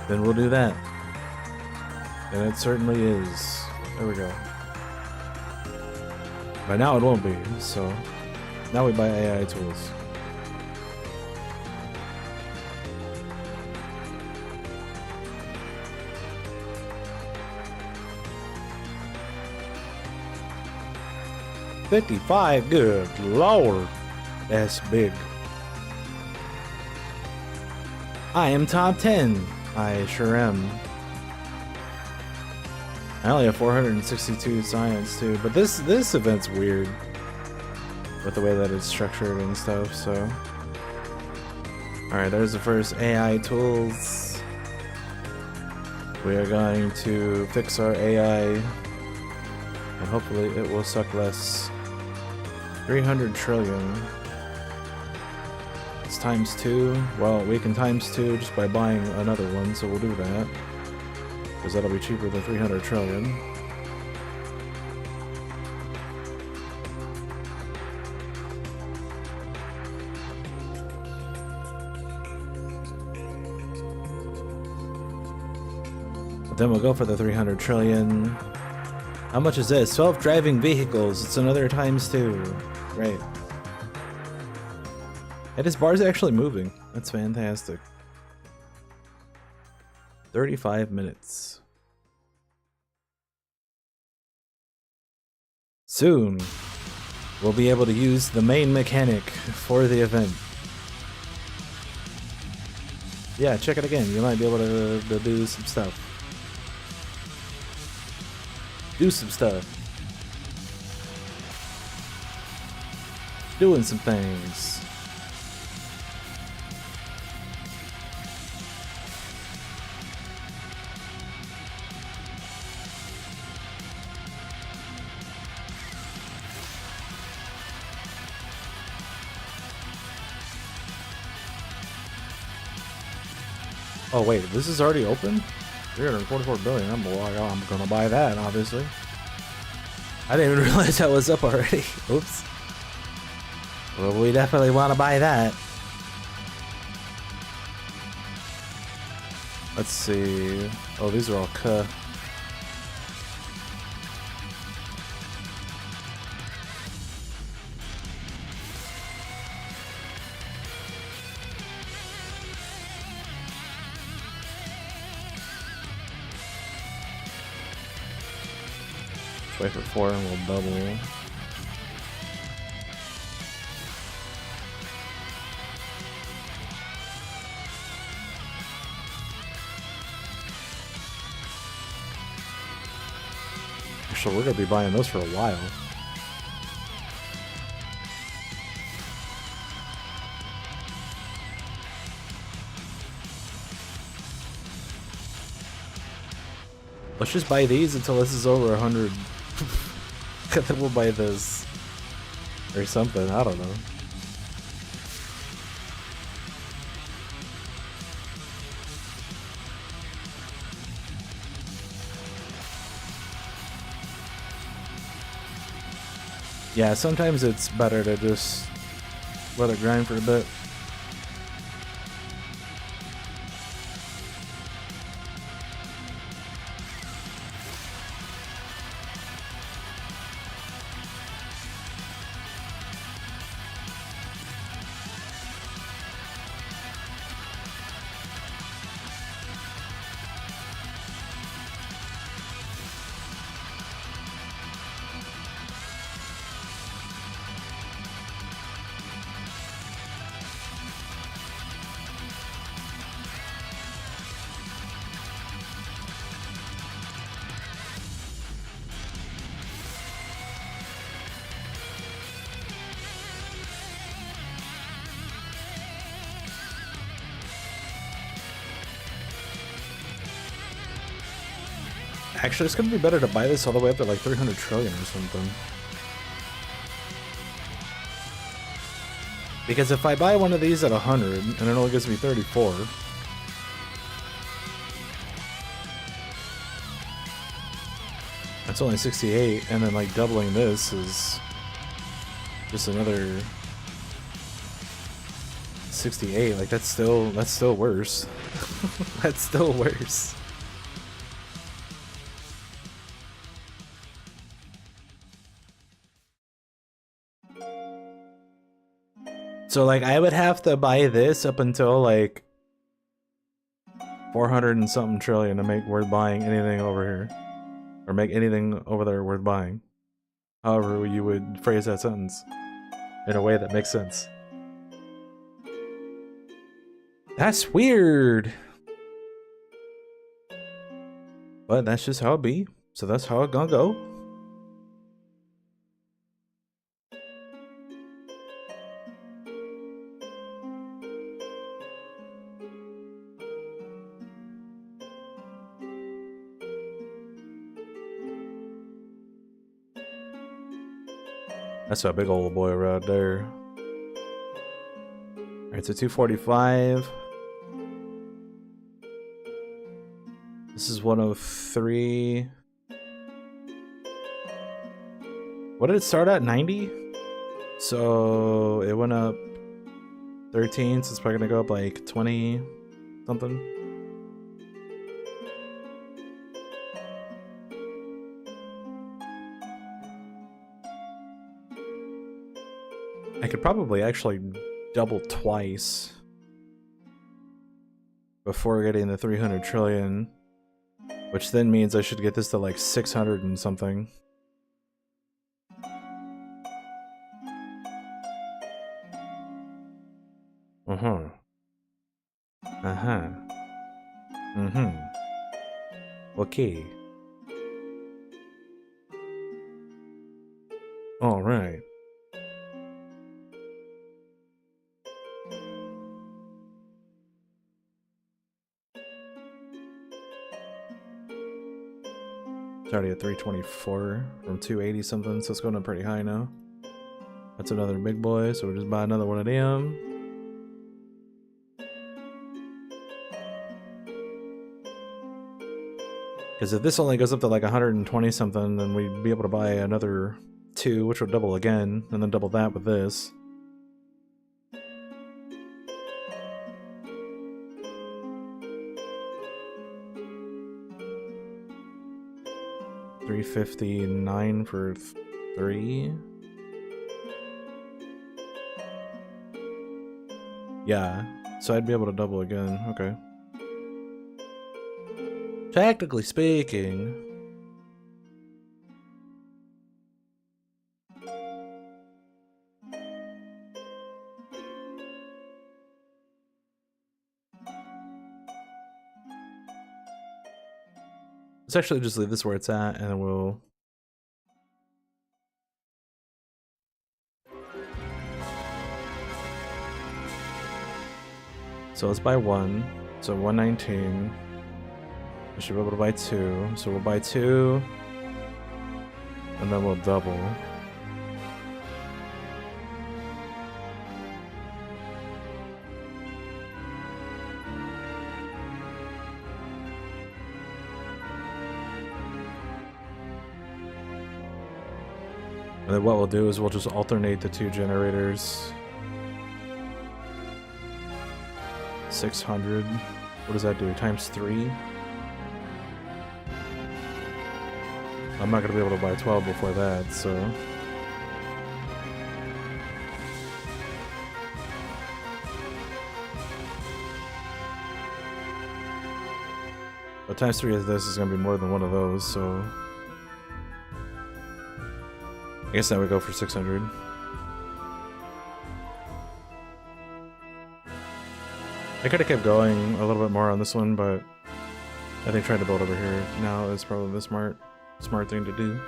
Then we'll do that. And it certainly is. There we go. By now it won't be, so now we buy AI tools. $55, good lord, that's big. I am top 10. I sure am. I only have 462 science too, but this event's weird with the way that it's structured and stuff, so. Alright, there's the first AI tools. We are going to fix our AI, and hopefully it will suck less. 300 trillion. It's times 2. Well, we can times 2 just by buying another one, so we'll do that. Because that'll be cheaper than 300 trillion. But then we'll go for the 300 trillion. How much is this? 12 driving vehicles. It's another times 2. Right. And his bar's actually moving. That's fantastic. 35 minutes. Soon, we'll be able to use the main mechanic for the event. Yeah, check it again. You might be able to do some stuff. Do some stuff. Doing some things. Oh wait, this is already open? 344 billion. I'm gonna buy that, obviously. I didn't even realize that was up already. Oops. Well, we definitely want to buy that. Let's see. Oh, these are all K. Wait for 4 and we'll double. Actually, we're gonna be buying those for a while. Let's just buy these until this is over 100. Then we'll buy this. Or something, I don't know. Yeah, sometimes it's better to just let it grind for a bit. Actually, it's gonna be better to buy this all the way up to like 300 trillion or something. Because if I buy one of these at 100 and it only gives me 34, That's only 68, and then like doubling this is just another 68. Like that's still worse. That's still worse. So like I would have to buy this up until like 400 and something trillion to make worth buying anything over here. Or make anything over there worth buying. However you would phrase that sentence in a way that makes sense. That's weird. But that's just how it be. So that's how it gonna go. That's a big old boy right there. Alright, so 245. This is 103. What did it start at? 90? So it went up 13, so it's probably gonna go up like 20 something. I could probably actually double twice before getting the 300 trillion, which then means I should get this to like 600 and something. Uh-huh. Uh-huh. Mm-hmm. Okay. All right. It's already at 324 from 280 something, so it's going up pretty high now. That's another big boy, so we'll just buy another one of them. Because if this only goes up to like 120 something, then we'd be able to buy another 2, which would double again, and then double that with this. $359 for 3. Yeah, so I'd be able to double again. Okay. Technically speaking, let's actually just leave this where it's at, and then we'll... So let's buy 1. So 119. We should be able to buy 2. So we'll buy 2. And then we'll double. And then what we'll do is we'll just alternate the 2 generators. 600. What does that do? Times 3? I'm not going to be able to buy 12 before that, so... But times 3 of this is going to be more than one of those, so... I guess that would go for 600. I could have kept going a little bit more on this one, but I think trying to build over here now is probably the smart thing to do.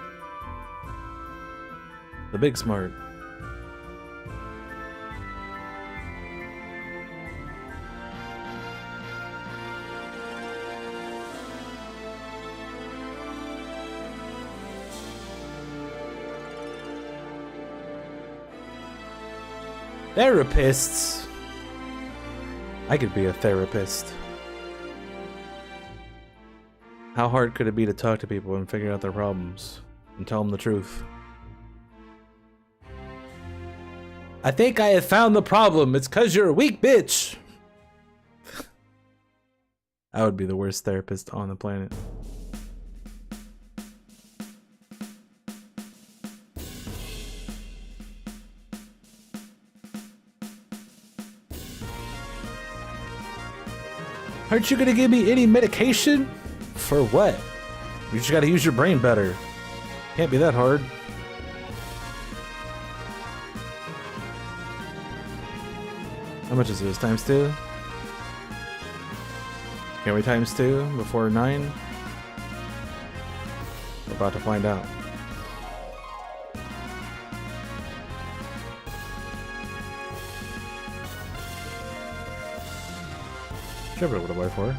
The big smart. Therapists. I could be a therapist. How hard could it be to talk to people and figure out their problems and tell them the truth? I think I have found the problem. It's 'cause you're a weak bitch. I would be the worst therapist on the planet. Aren't you gonna give me any medication? For what? You just gotta use your brain better. Can't be that hard. How much is this? Times 2? Can we times 2 before 9? We're about to find out. Should be able to buy 4.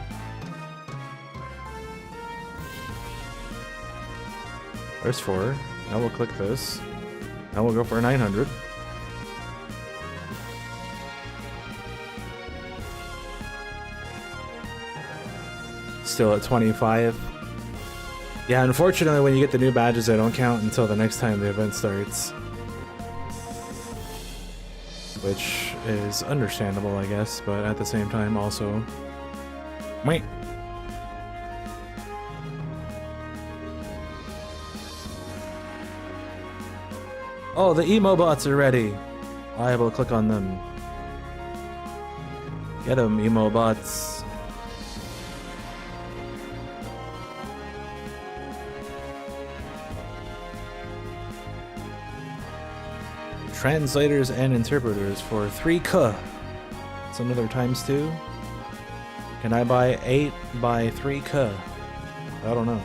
There's 4. Now we'll click this. Now we'll go for 900. Still at 25. Yeah, unfortunately when you get the new badges they don't count until the next time the event starts. Which is understandable, I guess, but at the same time also... Wait. Oh, the emo bots are ready. I'll be able to click on them. Get them, emo bots. Translators and interpreters for 3K. It's another times 2. Can I buy 8 by 3K? I don't know.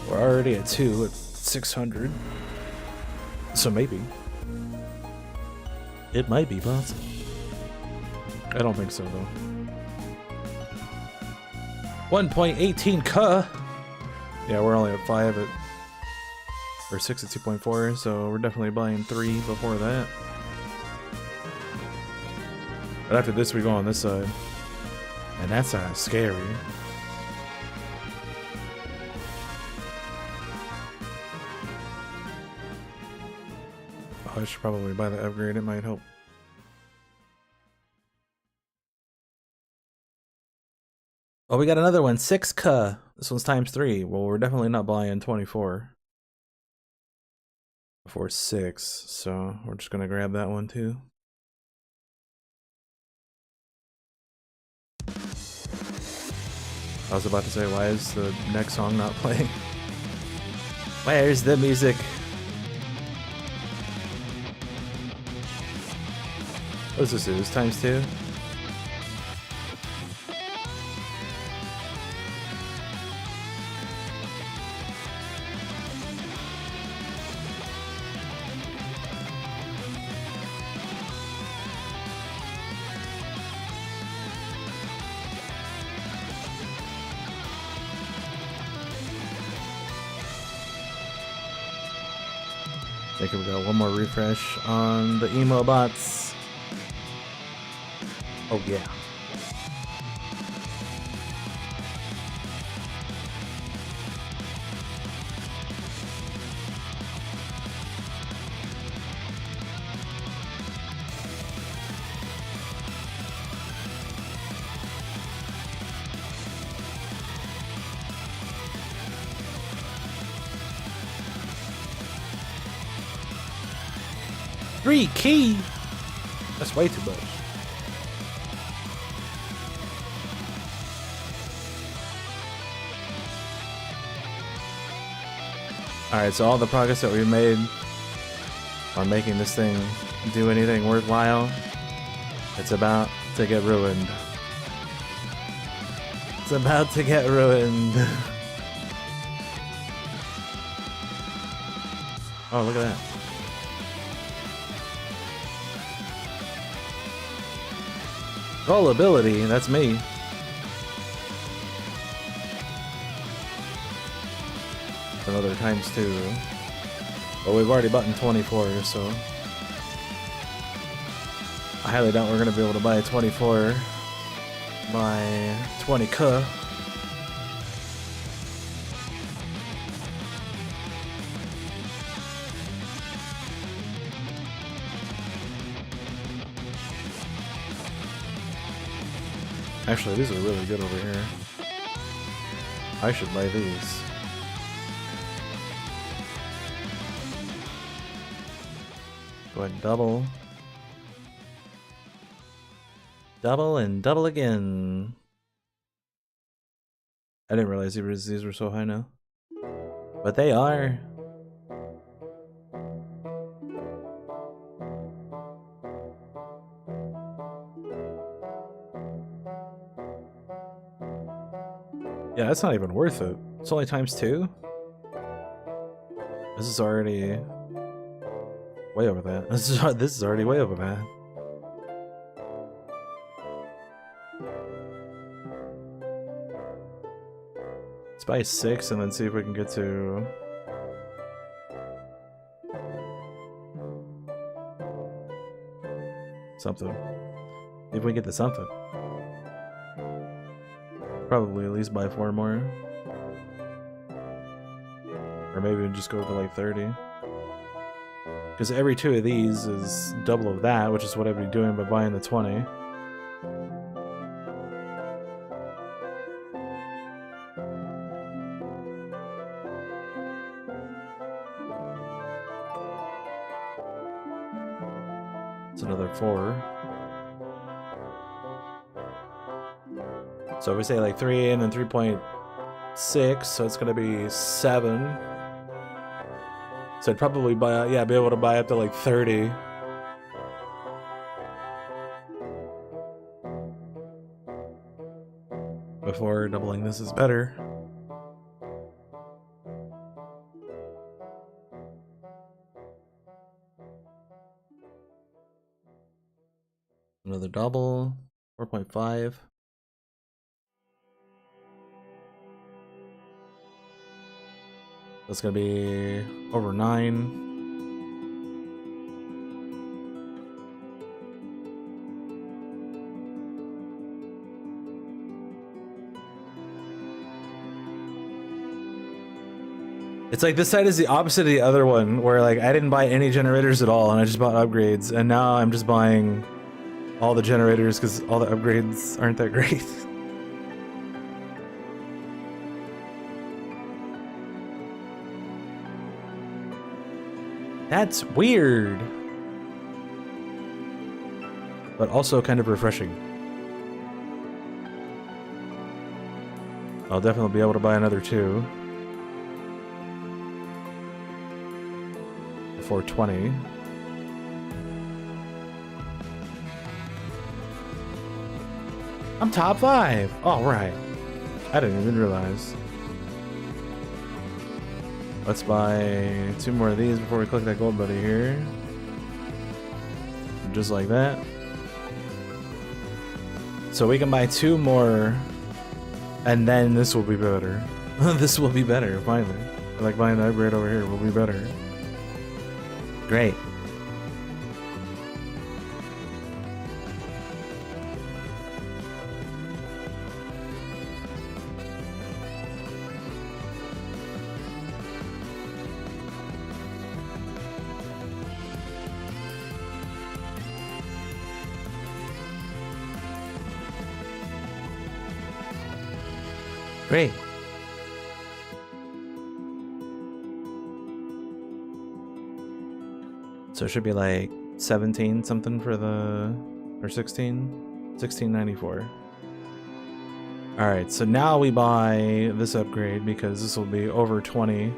We're already at 2 at 600. So maybe. It might be possible. I don't think so though. 1.18K. Yeah, we're only at 5 at... Or 6 at 2.4, so we're definitely buying 3 before that. But after this, we go on this side. And that sounds scary. Oh, I should probably buy the upgrade, it might help. Oh, we got another one, 6K. This one's times 3. Well, we're definitely not buying 24. Before 6, so we're just gonna grab that one too. I was about to say, why is the next song not playing? Where's the music? What does this do? It's times 2? I think we got one more refresh on the emo bots. Oh yeah. Three key? That's way too much. Alright, so all the progress that we made on making this thing do anything worthwhile, it's about to get ruined. It's about to get ruined. Oh, look at that. Rollability, that's me. Another times 2. But we've already bought in 24, so I highly doubt we're gonna be able to buy a 24 by 20K. Actually, these are really good over here. I should buy these. Go ahead and double. Double and double again. I didn't realize these were so high now. But they are. Yeah, that's not even worth it. It's only ×2. This is already way over that. This is already way over that. Let's buy 6 and then see if we can get to something. If we get to something. Probably at least buy 4 more. Or maybe just go to like 30. Because every 2 of these is double of that, which is what I'd be doing by buying the 20. It's another 4. So we say like 3 and then 3.6, so it's gonna be 7. So I'd probably buy, yeah, be able to buy up to like 30. Before doubling this is better. Another double, 4.5. That's gonna be over 9. It's like this side is the opposite of the other one, where like I didn't buy any generators at all and I just bought upgrades, and now I'm just buying all the generators because all the upgrades aren't that great. That's weird. But also kind of refreshing. I'll definitely be able to buy another 2. For 20. I'm top 5! Alright. I didn't even realize. Let's buy 2 more of these before we click that gold buddy here. Just like that. So we can buy 2 more, and then this will be better. This will be better, finally. Like buying the upgrade over here will be better. Great. Great. So it should be like 17 something for the, or 16? 1694. Alright, so now we buy this upgrade because this will be over 20.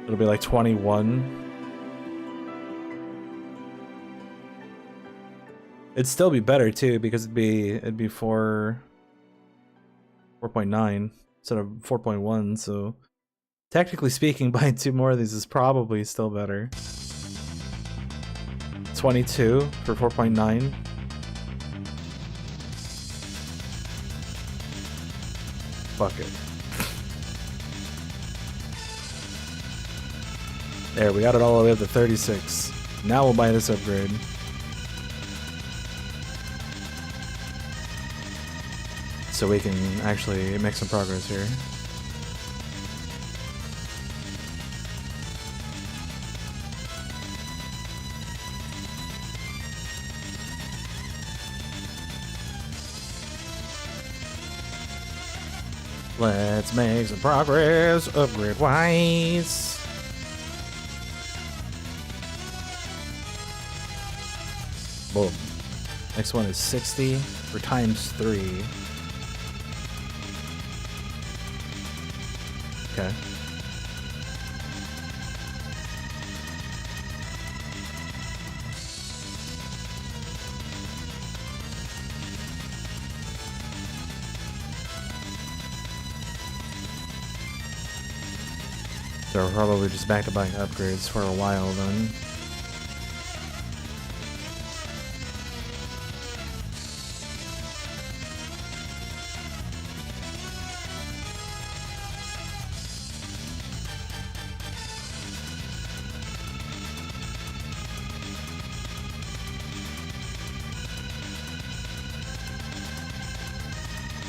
It'll be like 21. It'd still be better too because it'd be 4.9 instead of 4.1, so technically speaking, buying 2 more of these is probably still better. 22 for 4.9. Fuck it. There, we got it all the way up to 36. Now we'll buy this upgrade. So we can actually make some progress here. Let's make some progress upgrade wise. Boom. Next one is 60 for times 3. Okay. So we're probably just back to buying upgrades for a while then.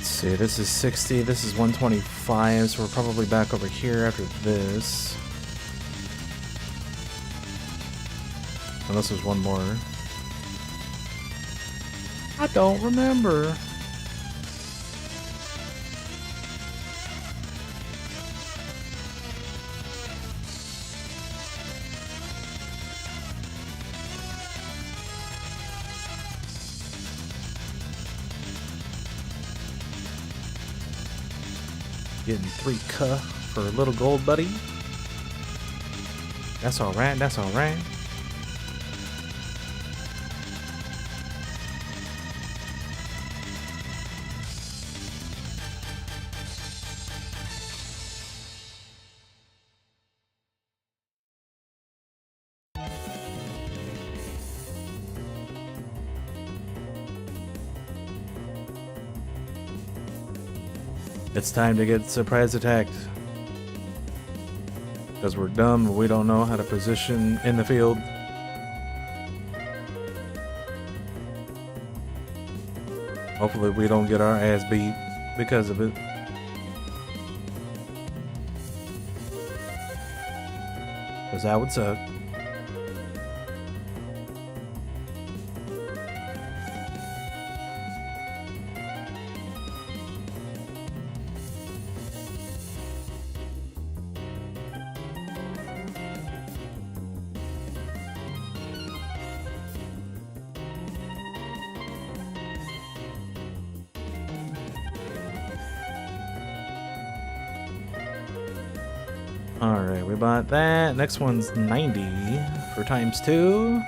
See, this is 60, this is 125, so we're probably back over here after this. Unless there's one more. I don't remember. Getting 3K for a little gold buddy. That's alright, that's alright. It's time to get surprise attacked. Because we're dumb, we don't know how to position in the field. Hopefully we don't get our ass beat because of it. Because that would suck. Alright, we bought that. Next one's 90 for times 2.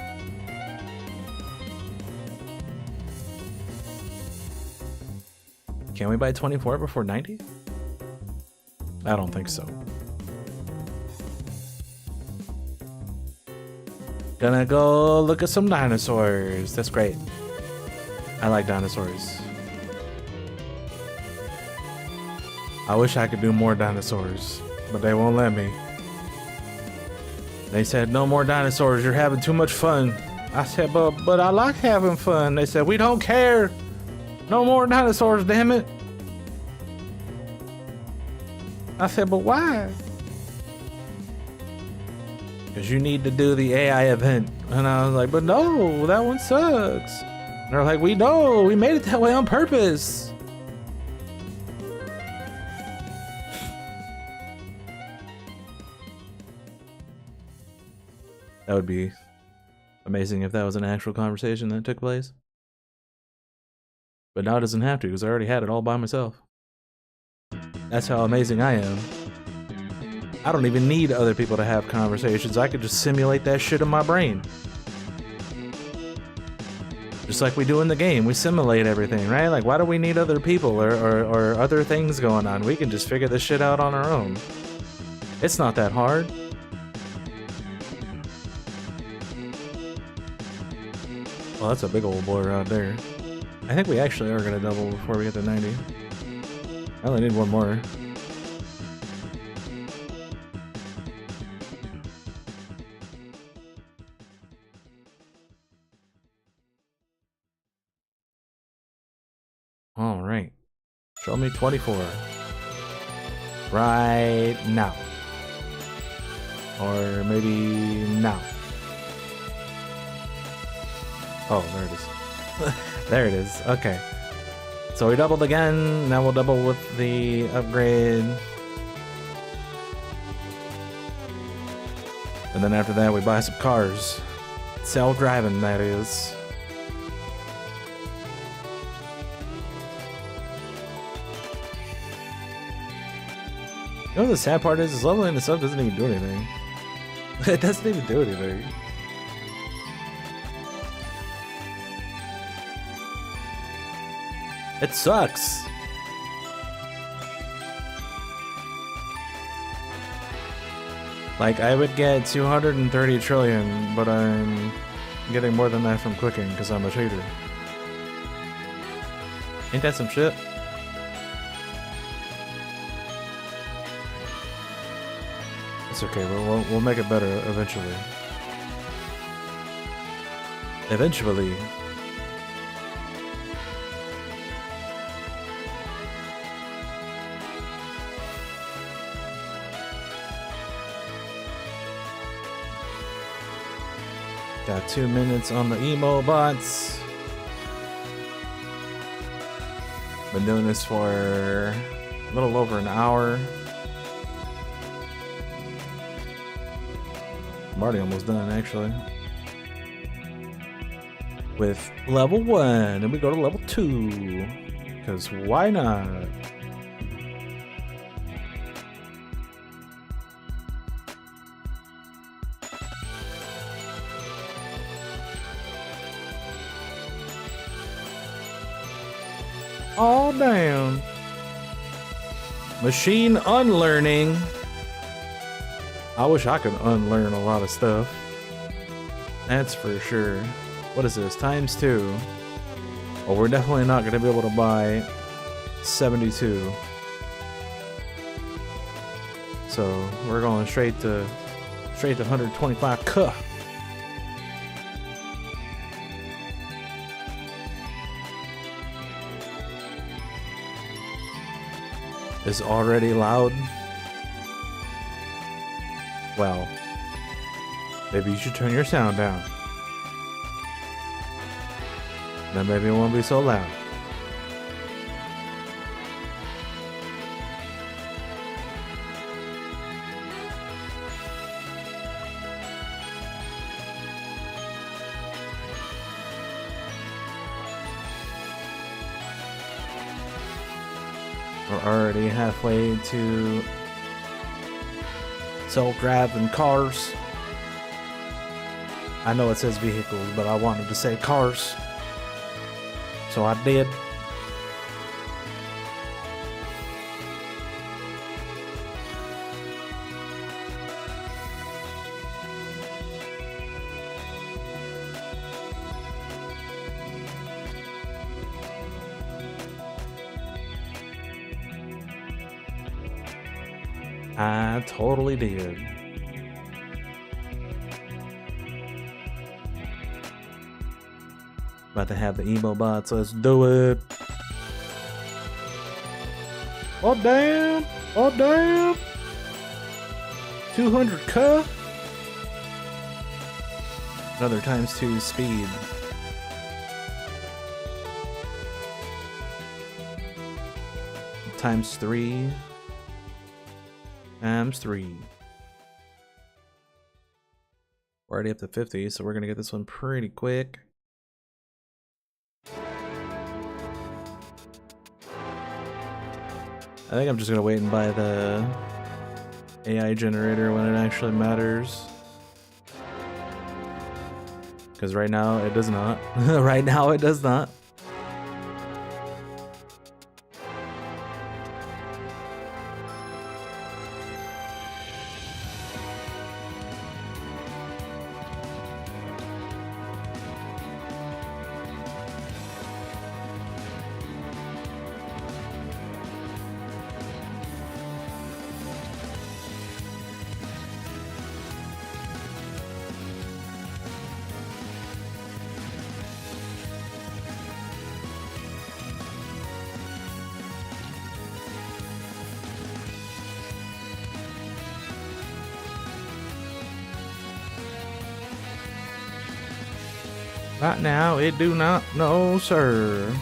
Can we buy 24 before 90? I don't think so. Gonna go look at some dinosaurs. That's great. I like dinosaurs. I wish I could do more dinosaurs, but they won't let me. They said, no more dinosaurs, you're having too much fun. I said, but I like having fun. They said, we don't care. No more dinosaurs, damn it. I said, but why? Because you need to do the AI event. And I was like, but no, that one sucks. And they're like, we know, we made it that way on purpose. That would be amazing if that was an actual conversation that took place. But now it doesn't have to, because I already had it all by myself. That's how amazing I am. I don't even need other people to have conversations. I could just simulate that shit in my brain. Just like we do in the game, we simulate everything, right? Like, why do we need other people or other things going on? We can just figure this shit out on our own. It's not that hard. Well, that's a big old boy right there. I think we actually are gonna double before we get to 90. I only need one more. All right. Show me 24. Right now. Or maybe now. Oh, there it is. There it is. Okay. So we doubled again. Now we'll double with the upgrade. And then after that, we buy some cars. Self-driving, that is. You know what the sad part is leveling this up doesn't even do anything. It doesn't even do anything. It sucks. Like, I would get 230 trillion, but I'm getting more than that from clicking because I'm a cheater. Ain't that some shit? It's okay, we'll make it better eventually. Eventually. Got 2 minutes on the emo bots. Been doing this for a little over an hour. I'm already almost done, actually. With level 1, and we go to level 2. Because why not? All down. Machine unlearning. I wish I could unlearn a lot of stuff. That's for sure. What is this? Times 2. Well, we're definitely not going to be able to buy 72. So we're going straight to 125k. Is already loud. Well, maybe you should turn your sound down. Then maybe it won't be so loud. We're already halfway to self-driving cars. I know it says vehicles, but I wanted to say cars. So I did. I totally did. About to have the emo bots. Let's do it. Oh damn! Oh damn! 200k. Another times 2 speed. Times 3. Times 3. We're already up to 50, so we're gonna get this one pretty quick. I think I'm just gonna wait and buy the AI generator when it actually matters. Because right now it does not. Right now it does not. Right now, it do not, no sir.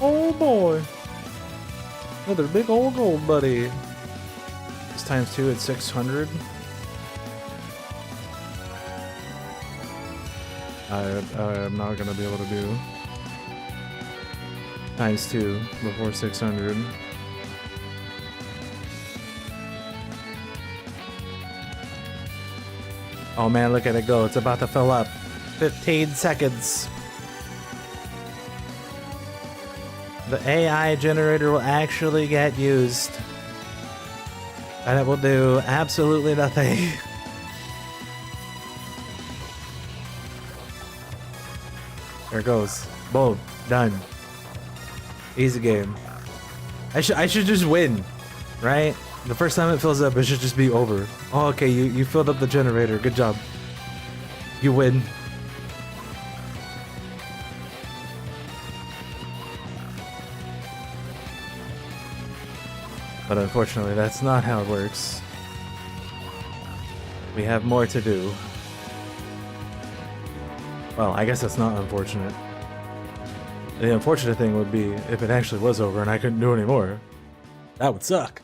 Oh boy. Another big old gold buddy. This times 2 at 600. I'm not gonna be able to do times 2 before 600. Oh man, look at it go. It's about to fill up. 15 seconds. The AI generator will actually get used. And it will do absolutely nothing. There it goes. Boom. Done. Easy game. I should just win, right? The first time it fills up, it should just be over. Oh, okay, you filled up the generator. Good job. You win. But unfortunately, that's not how it works. We have more to do. Well, I guess that's not unfortunate. The unfortunate thing would be if it actually was over and I couldn't do anymore. That would suck.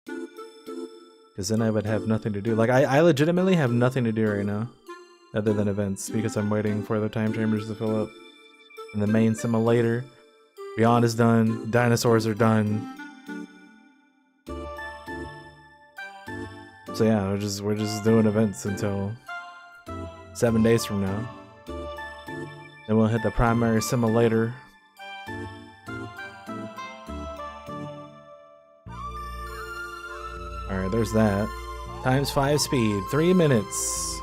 Because then I would have nothing to do. Like, I legitimately have nothing to do right now. Other than events. Because I'm waiting for the time chambers to fill up. And the main simulator. Beyond is done. Dinosaurs are done. So yeah, we're just doing events until 7 days from now. Then we'll hit the primary simulator. Alright, there's that. Times 5 speed, 3 minutes.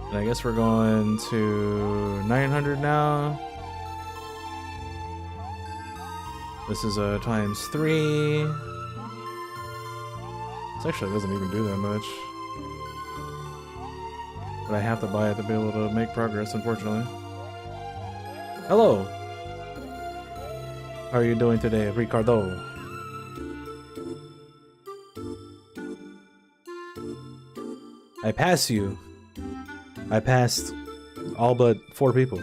And I guess we're going to 900 now. This is times 3. This actually doesn't even do that much. But I have to buy it to be able to make progress, unfortunately. Hello! How are you doing today, Ricardo? I passed you. I passed all but 4 people.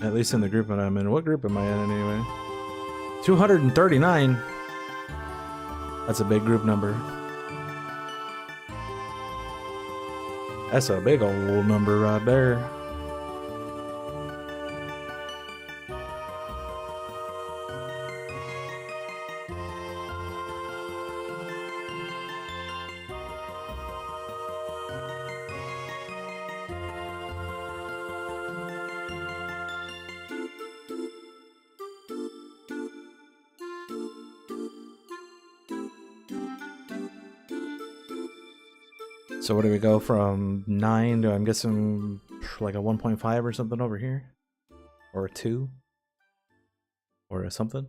At least in the group that I'm in. What group am I in anyway? 239? That's a big group number. That's a big old number right there. So where do we go from 9 to, I'm guessing, like a 1.5 or something over here? Or a 2? Or a something?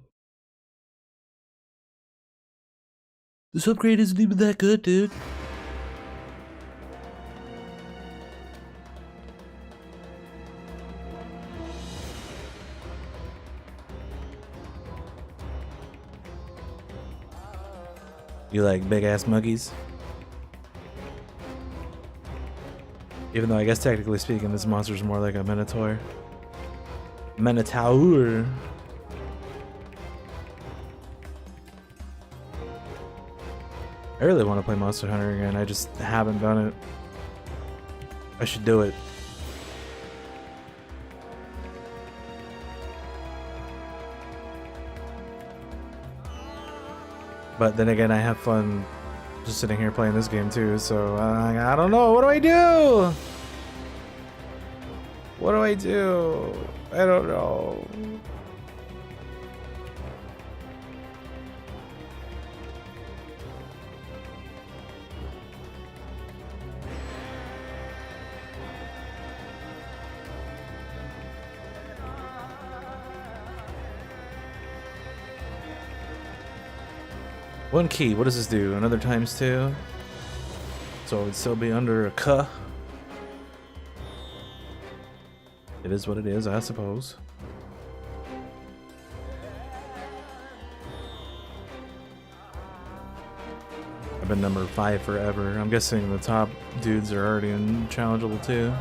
This upgrade isn't even that good, dude. You like big ass muggies? Even though I guess technically speaking, this monster's more like a Minotaur. Minotaur. I really want to play Monster Hunter again. I just haven't done it. I should do it. But then again, I have fun just sitting here playing this game too, so I don't know. What do I do? What do I do? I don't know. One key, what does this do? Another times 2? So it would still be under a K. It is what it is, I suppose. I've been number 5 forever. I'm guessing the top dudes are already unchallengeable too.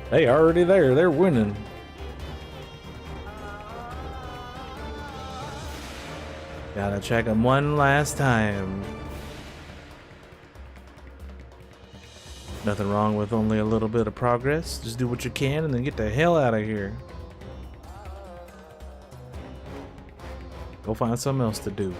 They already there. They're winning. Gotta check them one last time. Nothing wrong with only a little bit of progress. Just do what you can and then get the hell out of here. Go find something else to do.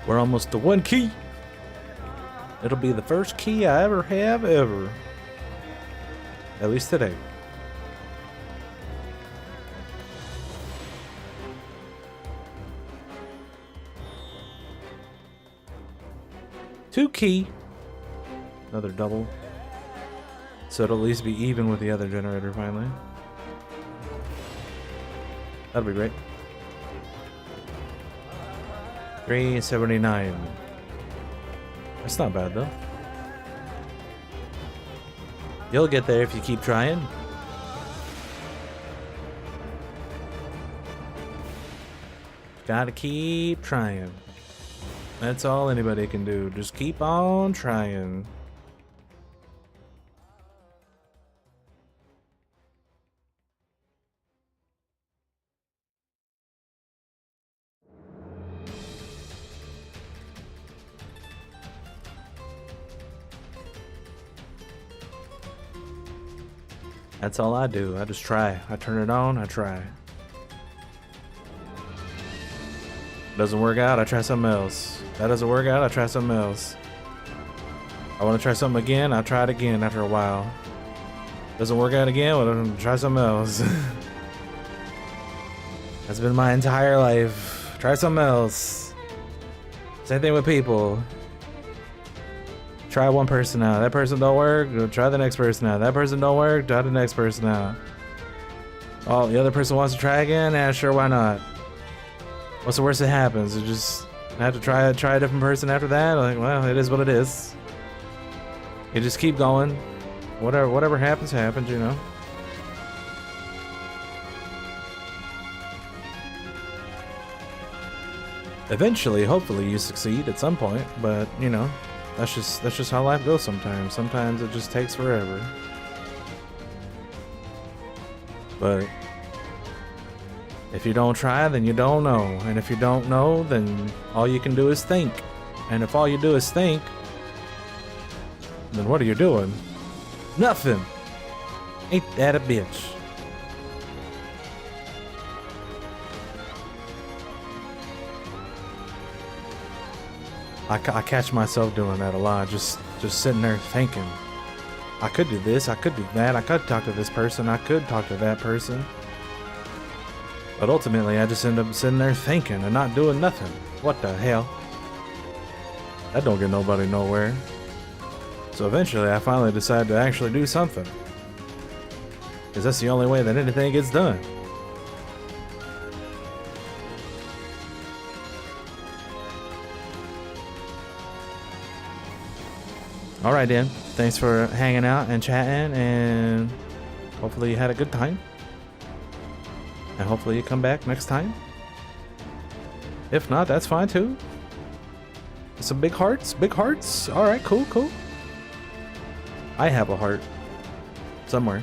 We're almost to 1 key. It'll be the first key I ever have ever. At least today. Two key. Another double. So it'll at least be even with the other generator finally. That'll be great. 379. That's not bad though. You'll get there if you keep trying. Gotta keep trying. That's all anybody can do. Just keep on trying. That's all I do. I just try. I turn it on, I try. Doesn't work out, I try something else. That doesn't work out, I try something else. I want to try something again, I'll try it again after a while. Doesn't work out again, well, try something else. That's been my entire life. Try something else. Same thing with people. Try one person out. That person don't work, try the next person out. That person don't work, try the next person out. Oh, the other person wants to try again? Yeah, sure, why not? What's the worst that happens? You just have to try a different person after that? Like, well, it is what it is. You just keep going. Whatever happens, happens, you know. Eventually, hopefully, you succeed at some point, but you know. That's just how life goes sometimes. Sometimes it just takes forever. But if you don't try, then you don't know. And if you don't know, then all you can do is think. And if all you do is think, then what are you doing? Nothing. Ain't that a bitch? I catch myself doing that a lot, just sitting there thinking, I could do this, I could do that, I could talk to this person, I could talk to that person. But ultimately, I just end up sitting there thinking and not doing nothing. What the hell? That don't get nobody nowhere. So eventually, I finally decide to actually do something. Because that's the only way that anything gets done. Alright Dan, thanks for hanging out and chatting, and hopefully you had a good time. And hopefully you come back next time. If not, that's fine too. Some big hearts, Alright, cool, cool. I have a heart. Somewhere.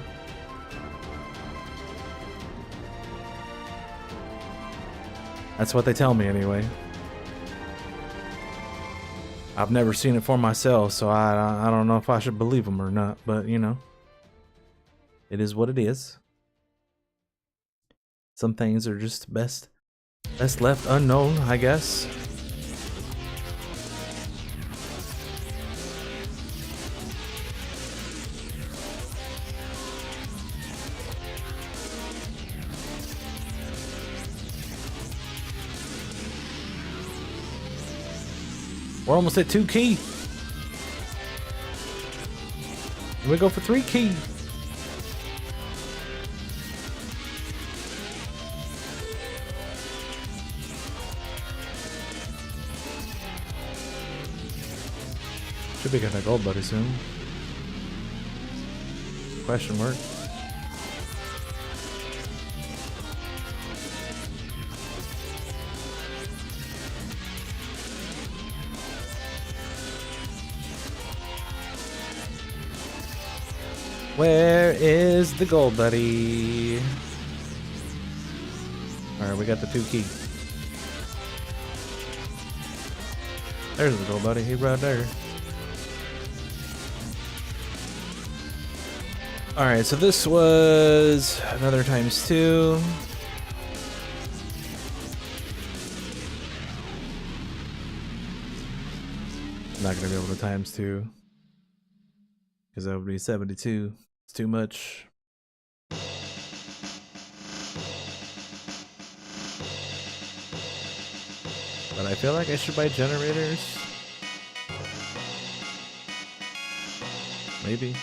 That's what they tell me anyway. I've never seen it for myself, so I don't know if I should believe them or not, but you know, it is what it is. Some things are just best left unknown, I guess. We're almost at 2 key. We go for 3 key. Should be getting a gold buddy soon. Question mark. Where is the gold buddy? Alright, we got the 2 key. There's the gold buddy, he right there. Alright, so this was another ×2. I'm not gonna be able to ×2 because that would be 72. It's too much. But I feel like I should buy generators. Maybe.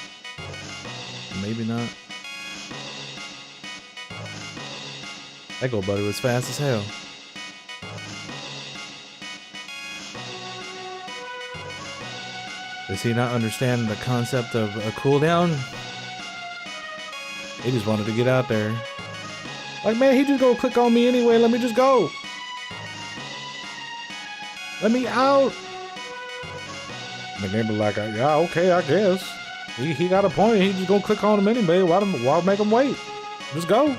Maybe not. That gold buddy was fast as hell. Does he not understand the concept of a cooldown? He just wanted to get out there. Like, man, he just gonna click on me anyway. Let me just go. Let me out. The game be like, yeah, okay, I guess. He got a point. He just gonna click on him anyway. Why make him wait? Just go.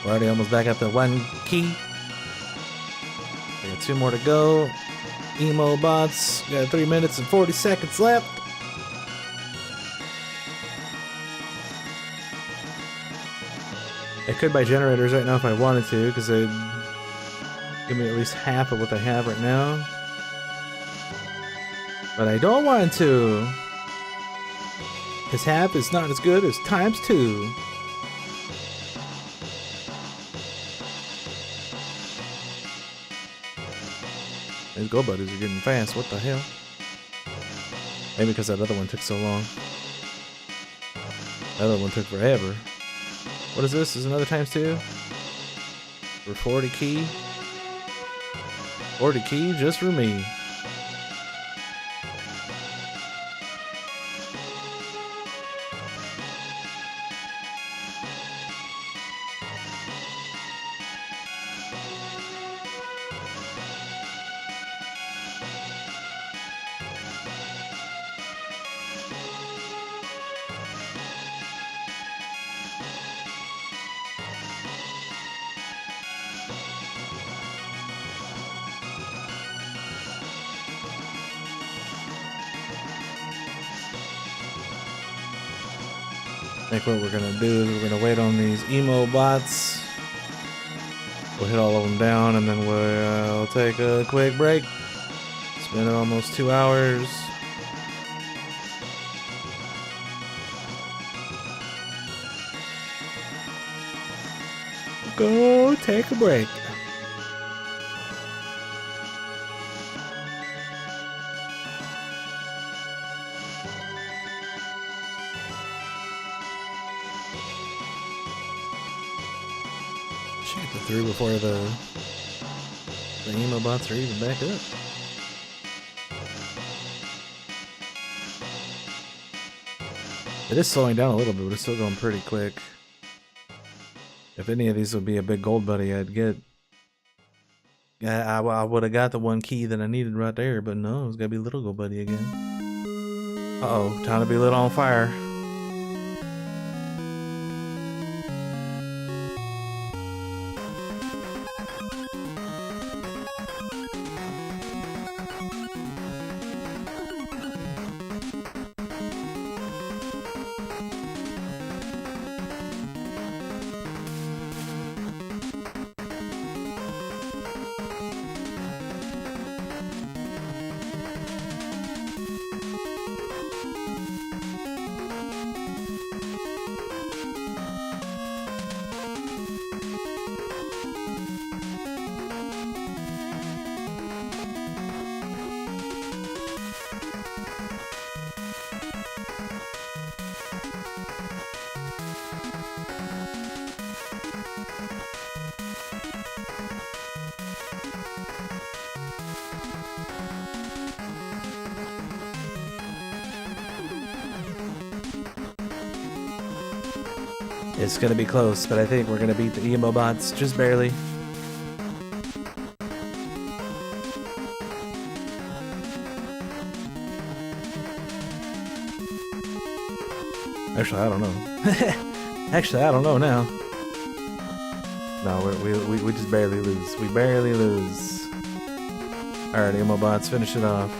We're already almost back at the 1 key. We got 2 more to go. Emo bots. We got 3 minutes and 40 seconds left. I could buy generators right now if I wanted to, because they'd give me at least half of what they have right now. But I don't want to, because half is not as good as ×2. These gold buddies are getting fast. What the hell? Maybe because that other one took so long. That other one took forever. What is this? Is another ×2? For 40 key? 40 key just for me. I think what we're gonna do is we're gonna wait on these emo bots. We'll hit all of them down and then we'll take a quick break. It's been almost 2 hours. Go take a break. Should get the 3 before the emo bots are even back up. It is slowing down a little bit, but it's still going pretty quick. If any of these would be a big gold buddy, I'd get. I would have got the 1 key that I needed right there, but no, it's gotta be a little gold buddy again. Uh-oh, time to be lit on fire. It's gonna be close, but I think we're gonna beat the emo bots just barely. Actually, I don't know. Actually, I don't know now. No, we just barely lose. We barely lose. Alright, emo bots, finish it off.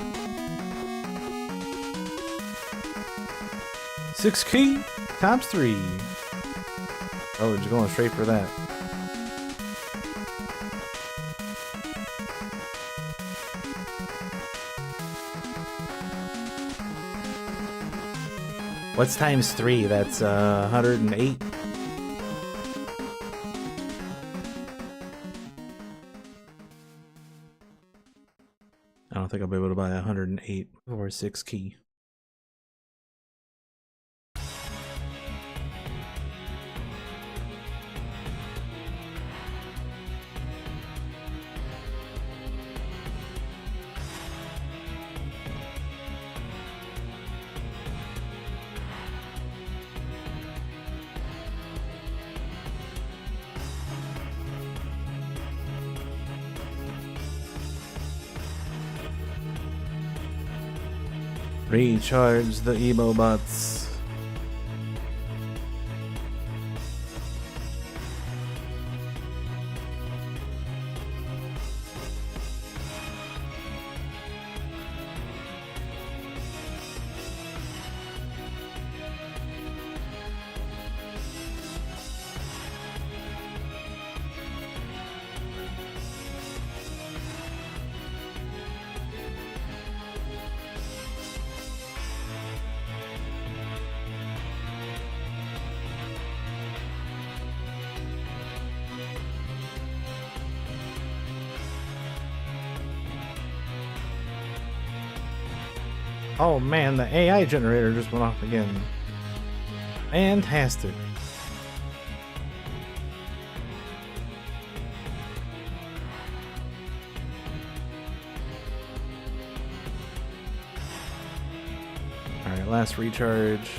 6 key times 3. Oh, just going straight for that. What's times 3? That's 108. I don't think I'll be able to buy 108 or 6 key. Recharge the emo bots. Oh man, the AI generator just went off again. Fantastic. Alright, last recharge.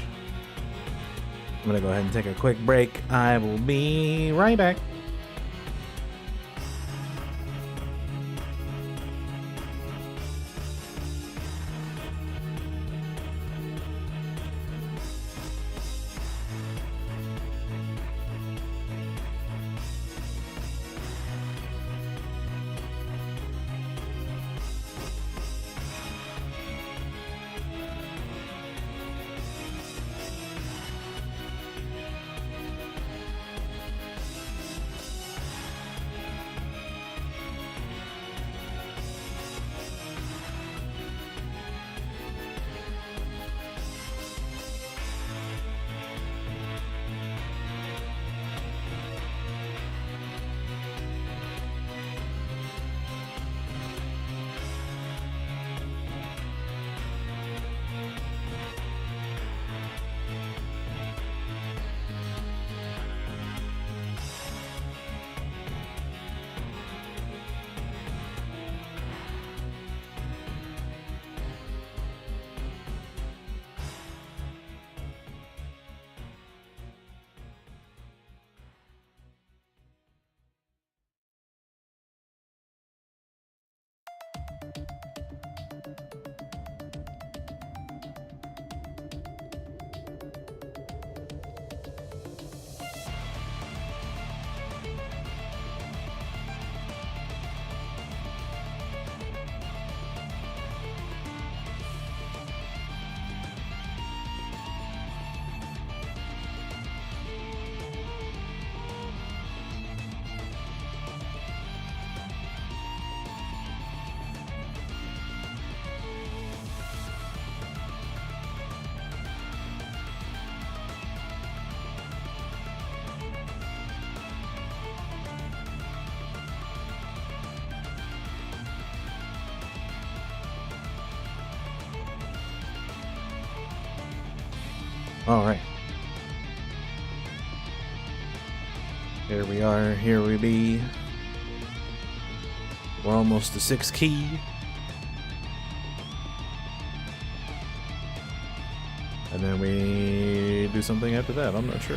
I'm gonna go ahead and take a quick break. I will be right back. All right. Here we are. Here we be. We're almost to 6 key. And then we do something after that. I'm not sure.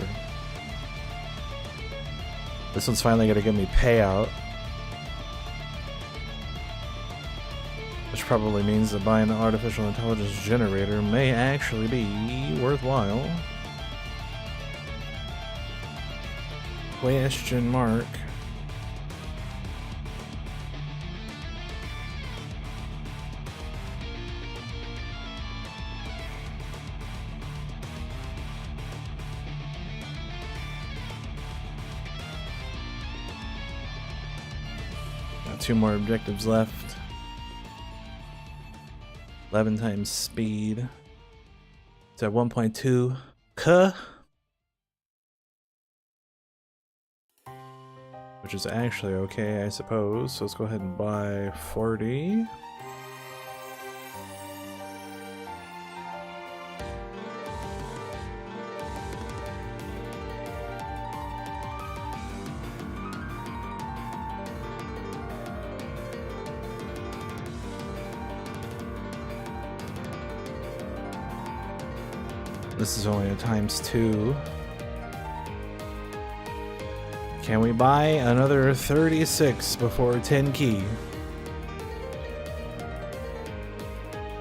This one's finally going to give me payout. Which probably means that buying an artificial intelligence generator may actually be worthwhile. Question mark. Got 2 more objectives left. 11 times speed. It's at 1.2 k, which is actually okay, I suppose. So let's go ahead and buy 40. This is only a ×2. Can we buy another 36 before 10 key?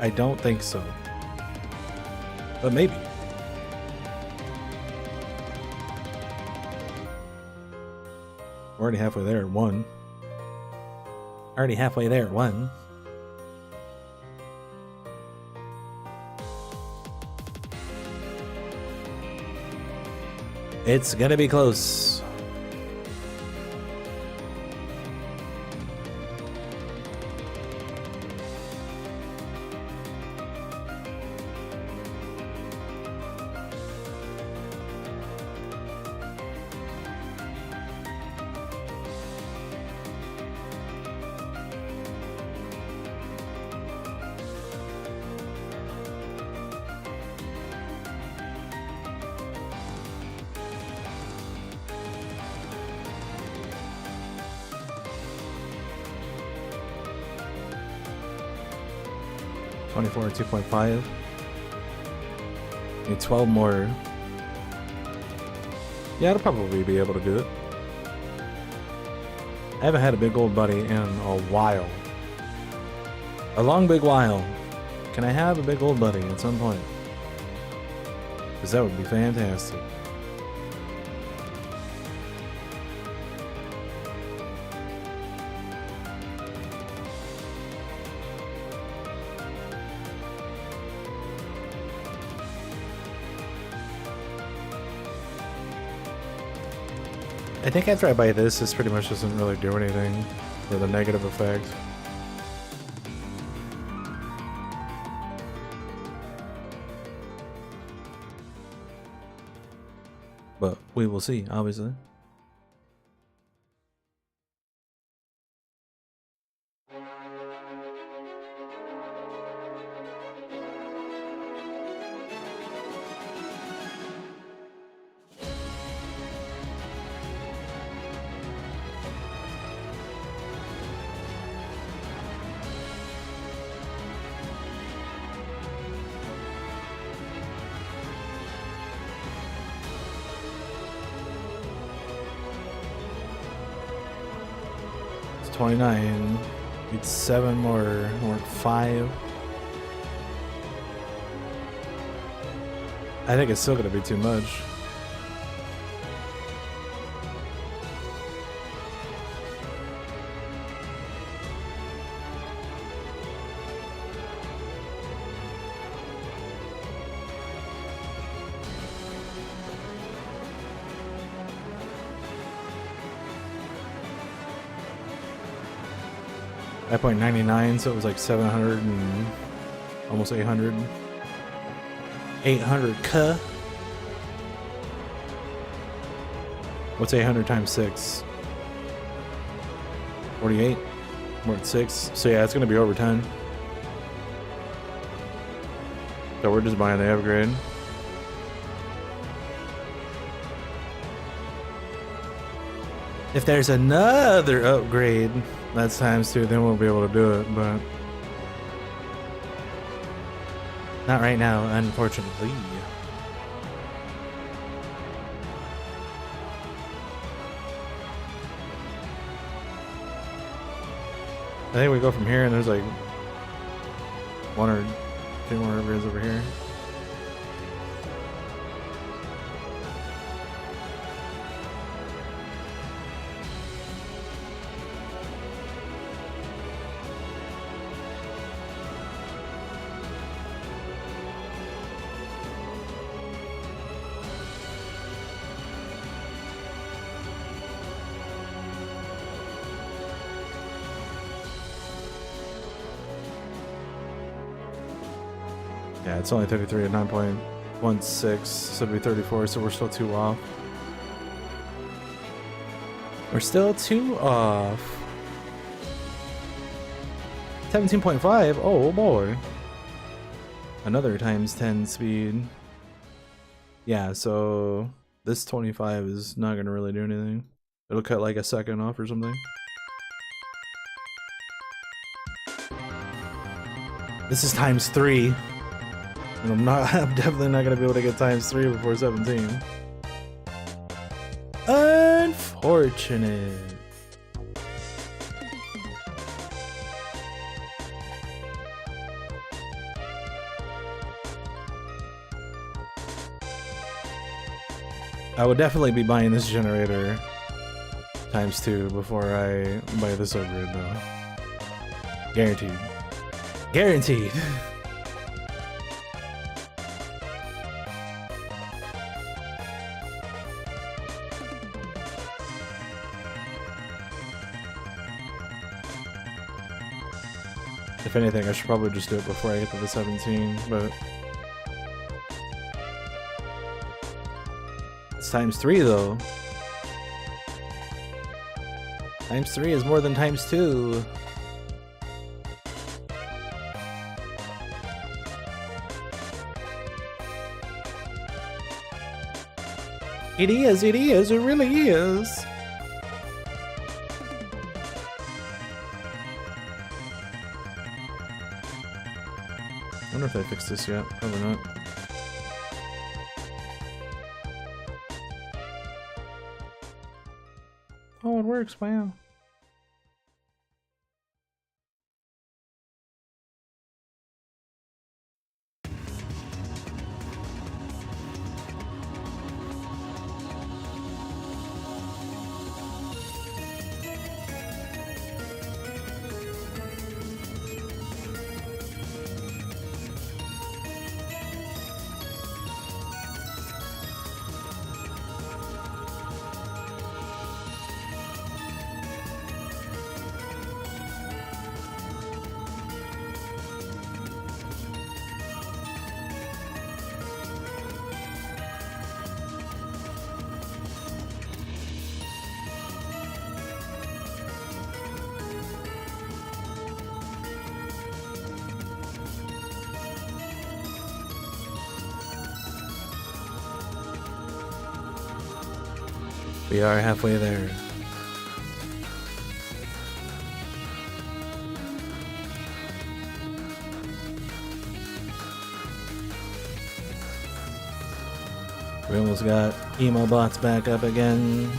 I don't think so. But maybe. We're already halfway there at 1. Already halfway there at 1. It's gonna be close. $24 2.5. Need 12 more. Yeah, I'll probably be able to do it. I haven't had a big old buddy in a while. A long big while. Can I have a big old buddy at some point? Because that would be fantastic. I think after I buy this pretty much doesn't really do anything for the negative effect. But we will see, obviously. It's 29. Need 7 more, or 5. I think it's still gonna be too much. .99, so it was like 700 and almost 800. 800k. What's 800 times 6? 48. We're at 6. So yeah, it's gonna be over 10. So we're just buying the upgrade. If there's another upgrade that's ×2, then we'll be able to do it, but not right now, unfortunately. I think we go from here and there's like 1 or 2 more upgrades over here. Yeah, it's only 33 at 9.16, so it'd be 34, so we're still 2 off. We're still 2 off. 17.5, oh boy. Another ×10 speed. Yeah, so this 25 is not gonna really do anything. It'll cut like a second off or something. This is ×3. And I'm definitely not gonna be able to get ×3 before 17. Unfortunate. I would definitely be buying this generator ×2 before I buy this upgrade though. Guaranteed. Guaranteed. If anything, I should probably just do it before I get to the 17, but it's ×3 though. ×3 is more than ×2. It is, it really is. I wonder if they fixed this yet. Probably not. Oh, it works. Wow. We are halfway there. We almost got emo bots back up again.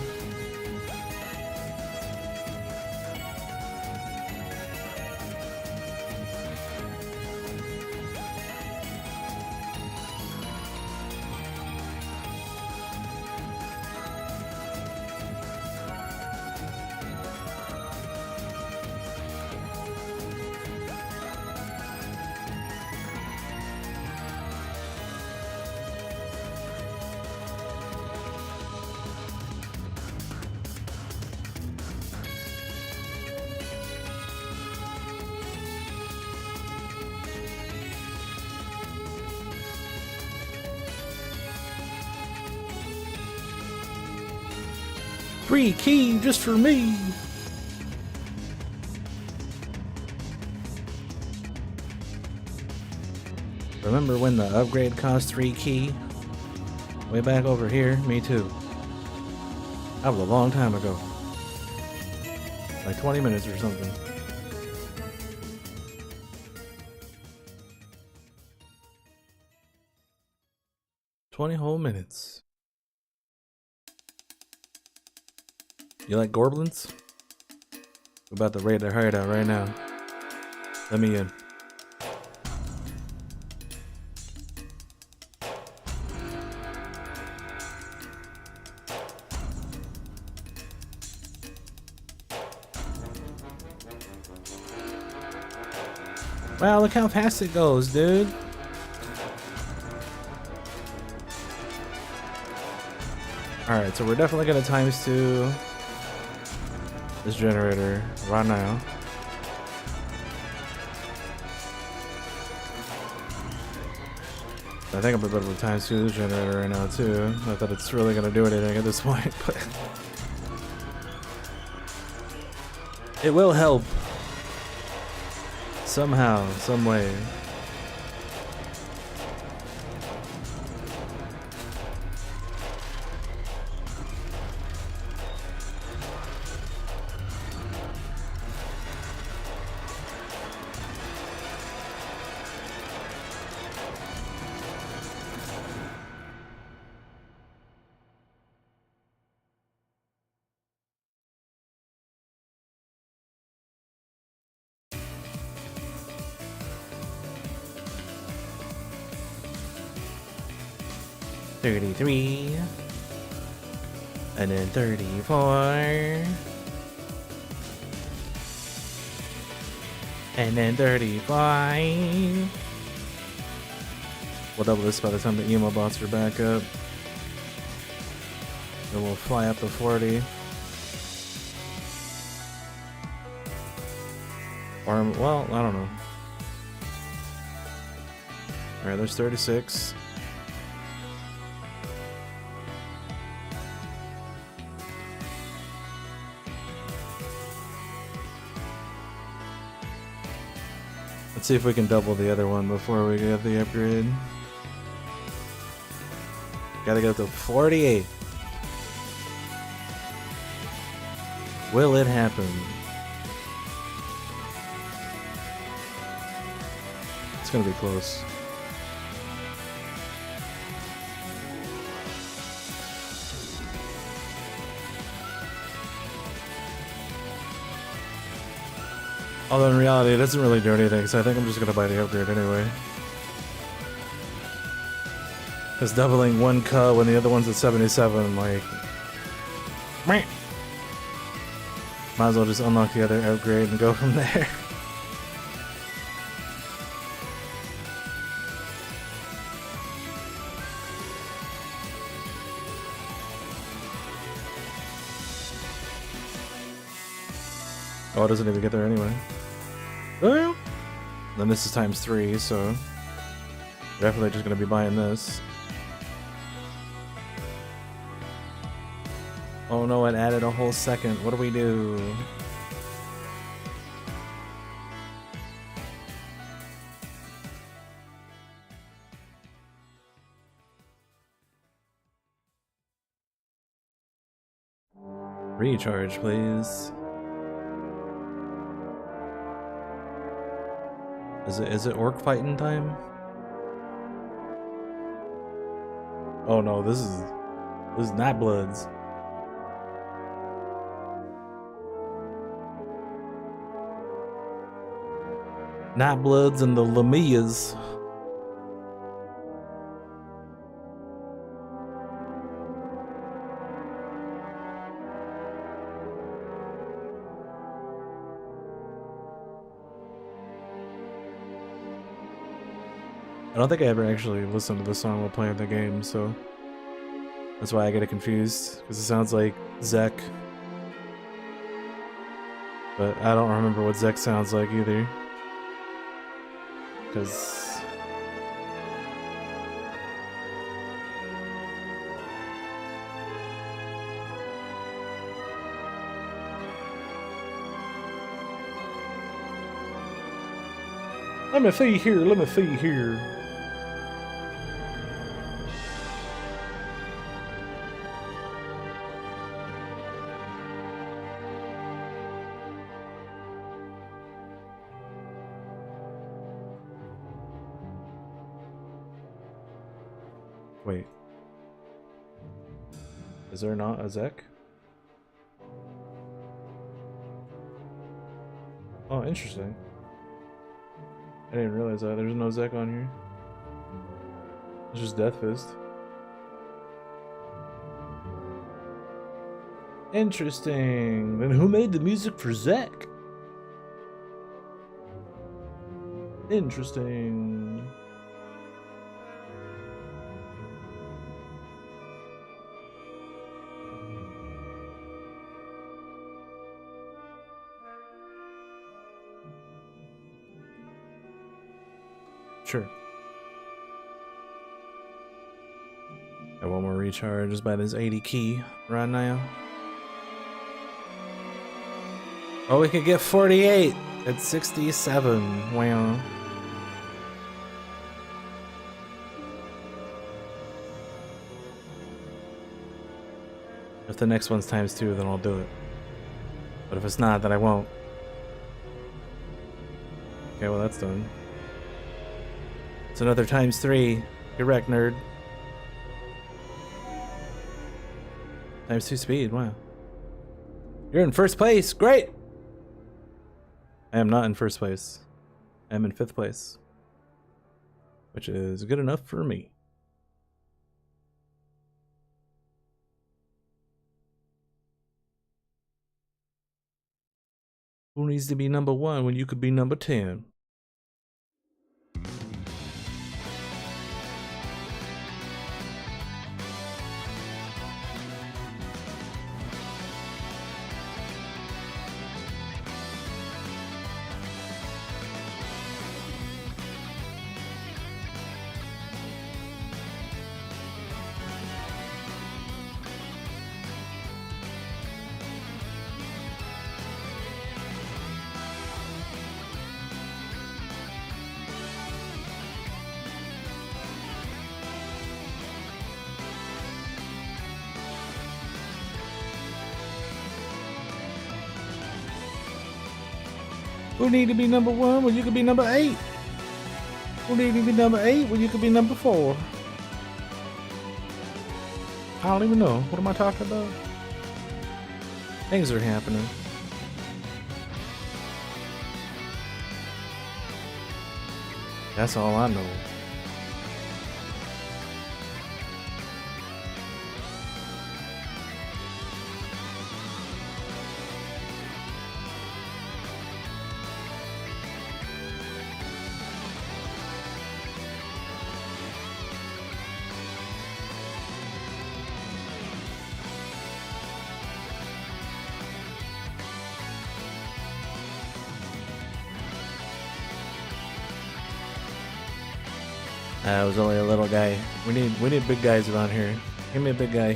Free key just for me. Remember when the upgrade cost 3 key? Way back over here? Me too. That was a long time ago. Like 20 minutes or something. $20 whole minutes. You like goblins? We're about to raid their hideout right now. Let me in. Wow, look how fast it goes, dude. Alright, so we're definitely gonna ×2 this generator right now. I think I'm about to ×2 this generator right now too. Not that it's really gonna do anything at this point, but it will help. Somehow, some way. $33, and then $34, and then $35. We'll double this by the time the emo bots are back up. Then we'll fly up to 40. Or, well, I don't know. Alright, there's 36. Let's see if we can double the other one before we get the upgrade. Gotta get to 48. Will it happen? It's gonna be close. Although in reality, it doesn't really do anything, so I think I'm just gonna buy the upgrade anyway. Because doubling one K when the other one's at 77, like... Might as well just unlock the other upgrade and go from there. Oh, it doesn't even get there anyway. Oh, then this is ×3, so definitely just gonna be buying this. Oh no, it added a whole second. What do we do? Recharge, please. Is it orc fighting time? Oh no, this is Night Bloods. Night Bloods and the Lamias. I don't think I ever actually listened to the song while playing the game, so that's why I get it confused, because it sounds like Zek. But I don't remember what Zek sounds like either. Because... Let me see here. Wait. Is there not a Zek? Oh, interesting. I didn't realize that. There's no Zek on here. It's just Death Fist. Interesting. Then who made the music for Zek? Interesting. Sure. Got one more recharge just by this 80 key right now. Oh, we could get 48 at 67. Wow. If the next one's ×2, then I'll do it. But if it's not, then I won't. Okay, well that's done. It's another ×3. You're wrecked, nerd. ×2 speed, wow. You're in first place, great! I am not in first place. I am in 5th place. Which is good enough for me. Who needs to be number 1 when you could be number 10? Who need to be number 1 when you could be number 8? Who need to be number 8 when you could be number 4? I don't even know. What am I talking about? Things are happening. That's all I know. I was only a little guy. We need big guys around here. Give me a big guy.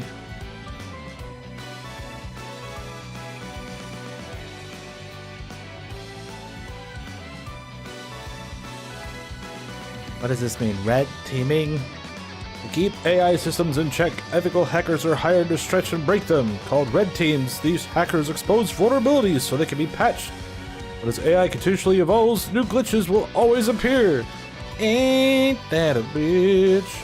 What does this mean? Red teaming? To keep AI systems in check, ethical hackers are hired to stretch and break them. Called red teams, these hackers expose vulnerabilities so they can be patched. But as AI continually evolves, new glitches will always appear. Ain't that a bitch?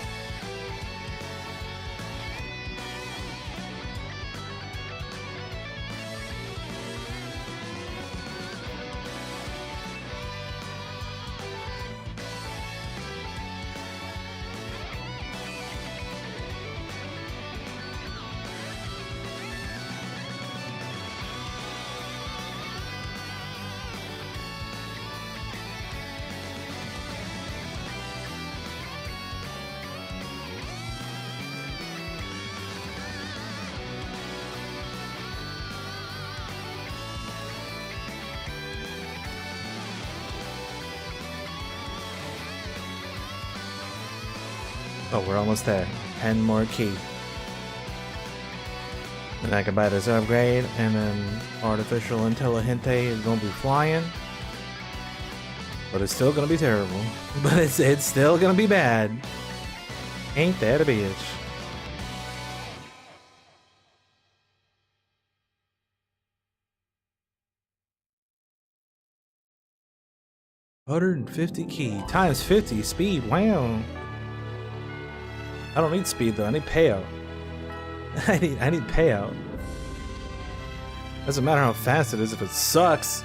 Oh, we're almost there. 10 more key. Then I can buy this upgrade, and then Artificial Intelligence is gonna be flying. But it's still gonna be terrible. But it's still gonna be bad. Ain't that a bitch? $150 key times 50 speed. Wow. I don't need speed though. I need payout. I need payout. Doesn't matter how fast it is if it sucks.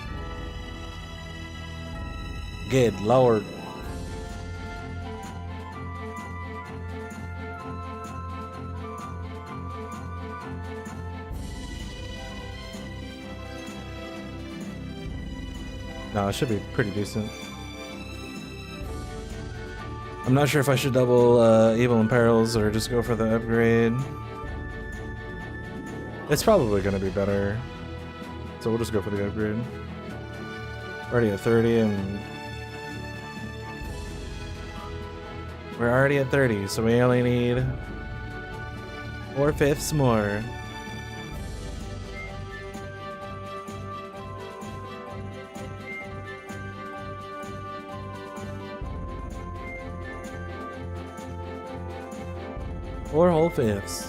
Good lord. No, it should be pretty decent. I'm not sure if I should double Evil Imperils or just go for the upgrade. It's probably gonna be better. So we'll just go for the upgrade. Already at 30 and... We're already at 30, so we only need 4/5 more. Four whole fifths.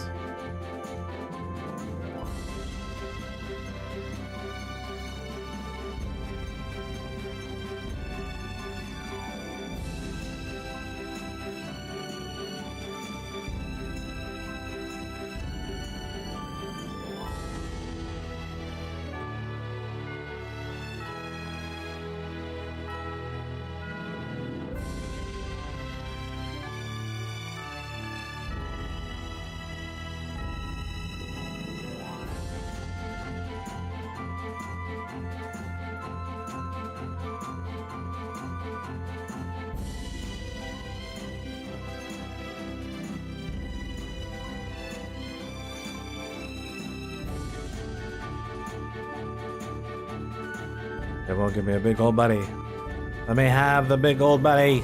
It won't give me a big old buddy. Let me have the big old buddy.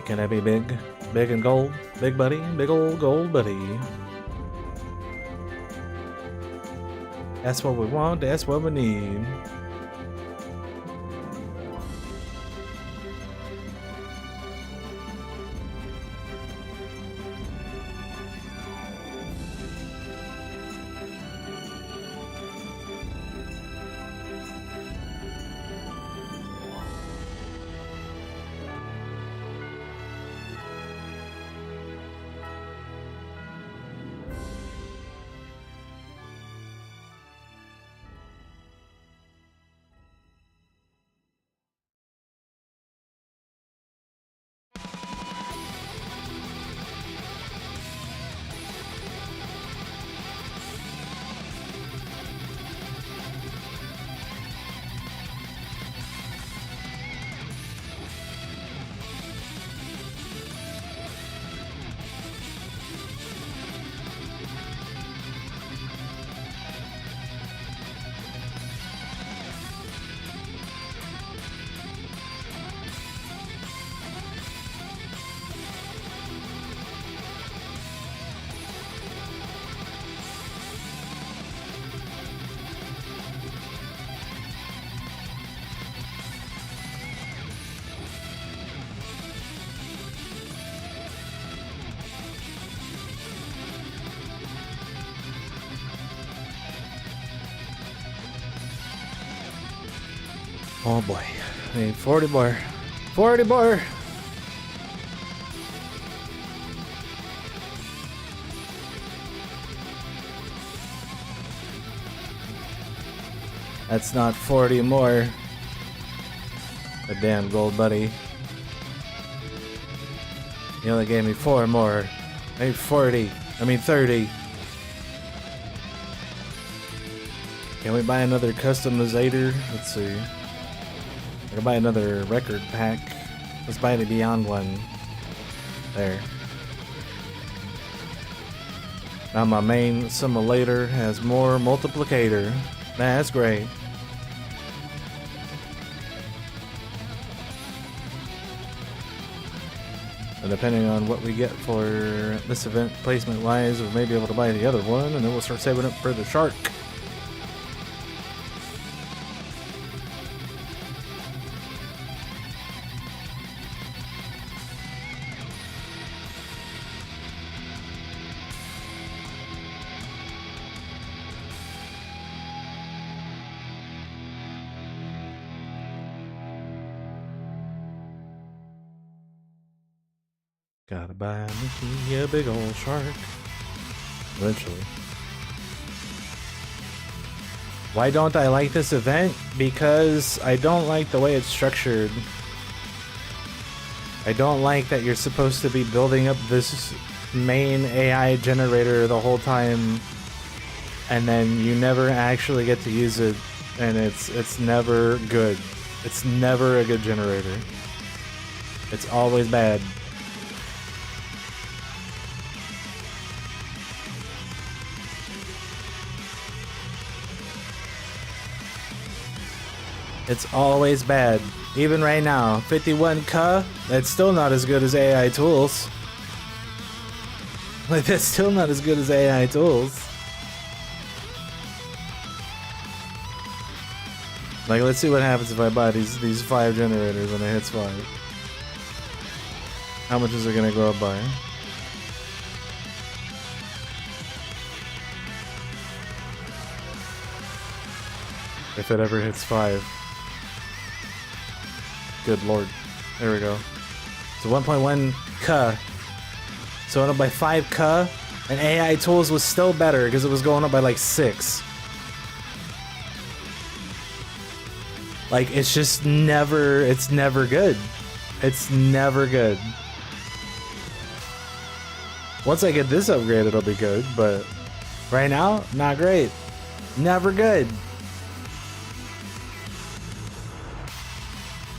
Can I be big? Big and gold? Big buddy? Big old gold buddy. That's what we want, that's what we need. Oh boy, I need 40 more. 40 more! That's not 40 more. A damn gold buddy. He only gave me 4 more. I need 40. I mean 30. Can we buy another customizator? Let's see. I can buy another record pack. Let's buy the Beyond one. There. Now my main simulator has more multiplicator. That's great. And depending on what we get for this event placement wise, we may be able to buy the other one, and then we'll start saving up for the shark. Gotta buy me a big old shark. Eventually. Why don't I like this event? Because I don't like the way it's structured. I don't like that you're supposed to be building up this main AI generator the whole time, and then you never actually get to use it, and it's never good. It's never a good generator. It's always bad. It's always bad. Even right now, 51k, that's still not as good as AI tools. Like, that's still not as good as AI tools. Like, let's see what happens if I buy these 5 generators when it hits 5. How much is it gonna go up by? If it ever hits 5. Good lord. There we go. So 1.1k. So it went up by 5k, and AI tools was still better because it was going up by like 6. Like, it's just never, it's never good. It's never good. Once I get this upgrade, it'll be good, but right now, not great. Never good.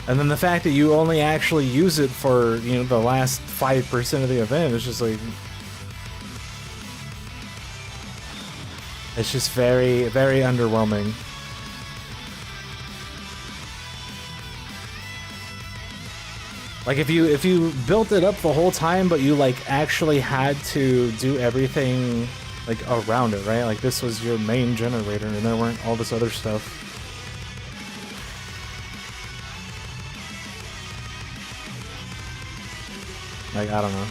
And then the fact that you only actually use it for, you know, the last 5% of the event is just like... It's just very, very underwhelming. Like, if you built it up the whole time, but you, like, actually had to do everything, like, around it, right? Like, this was your main generator, and there weren't all this other stuff. Like, I don't know.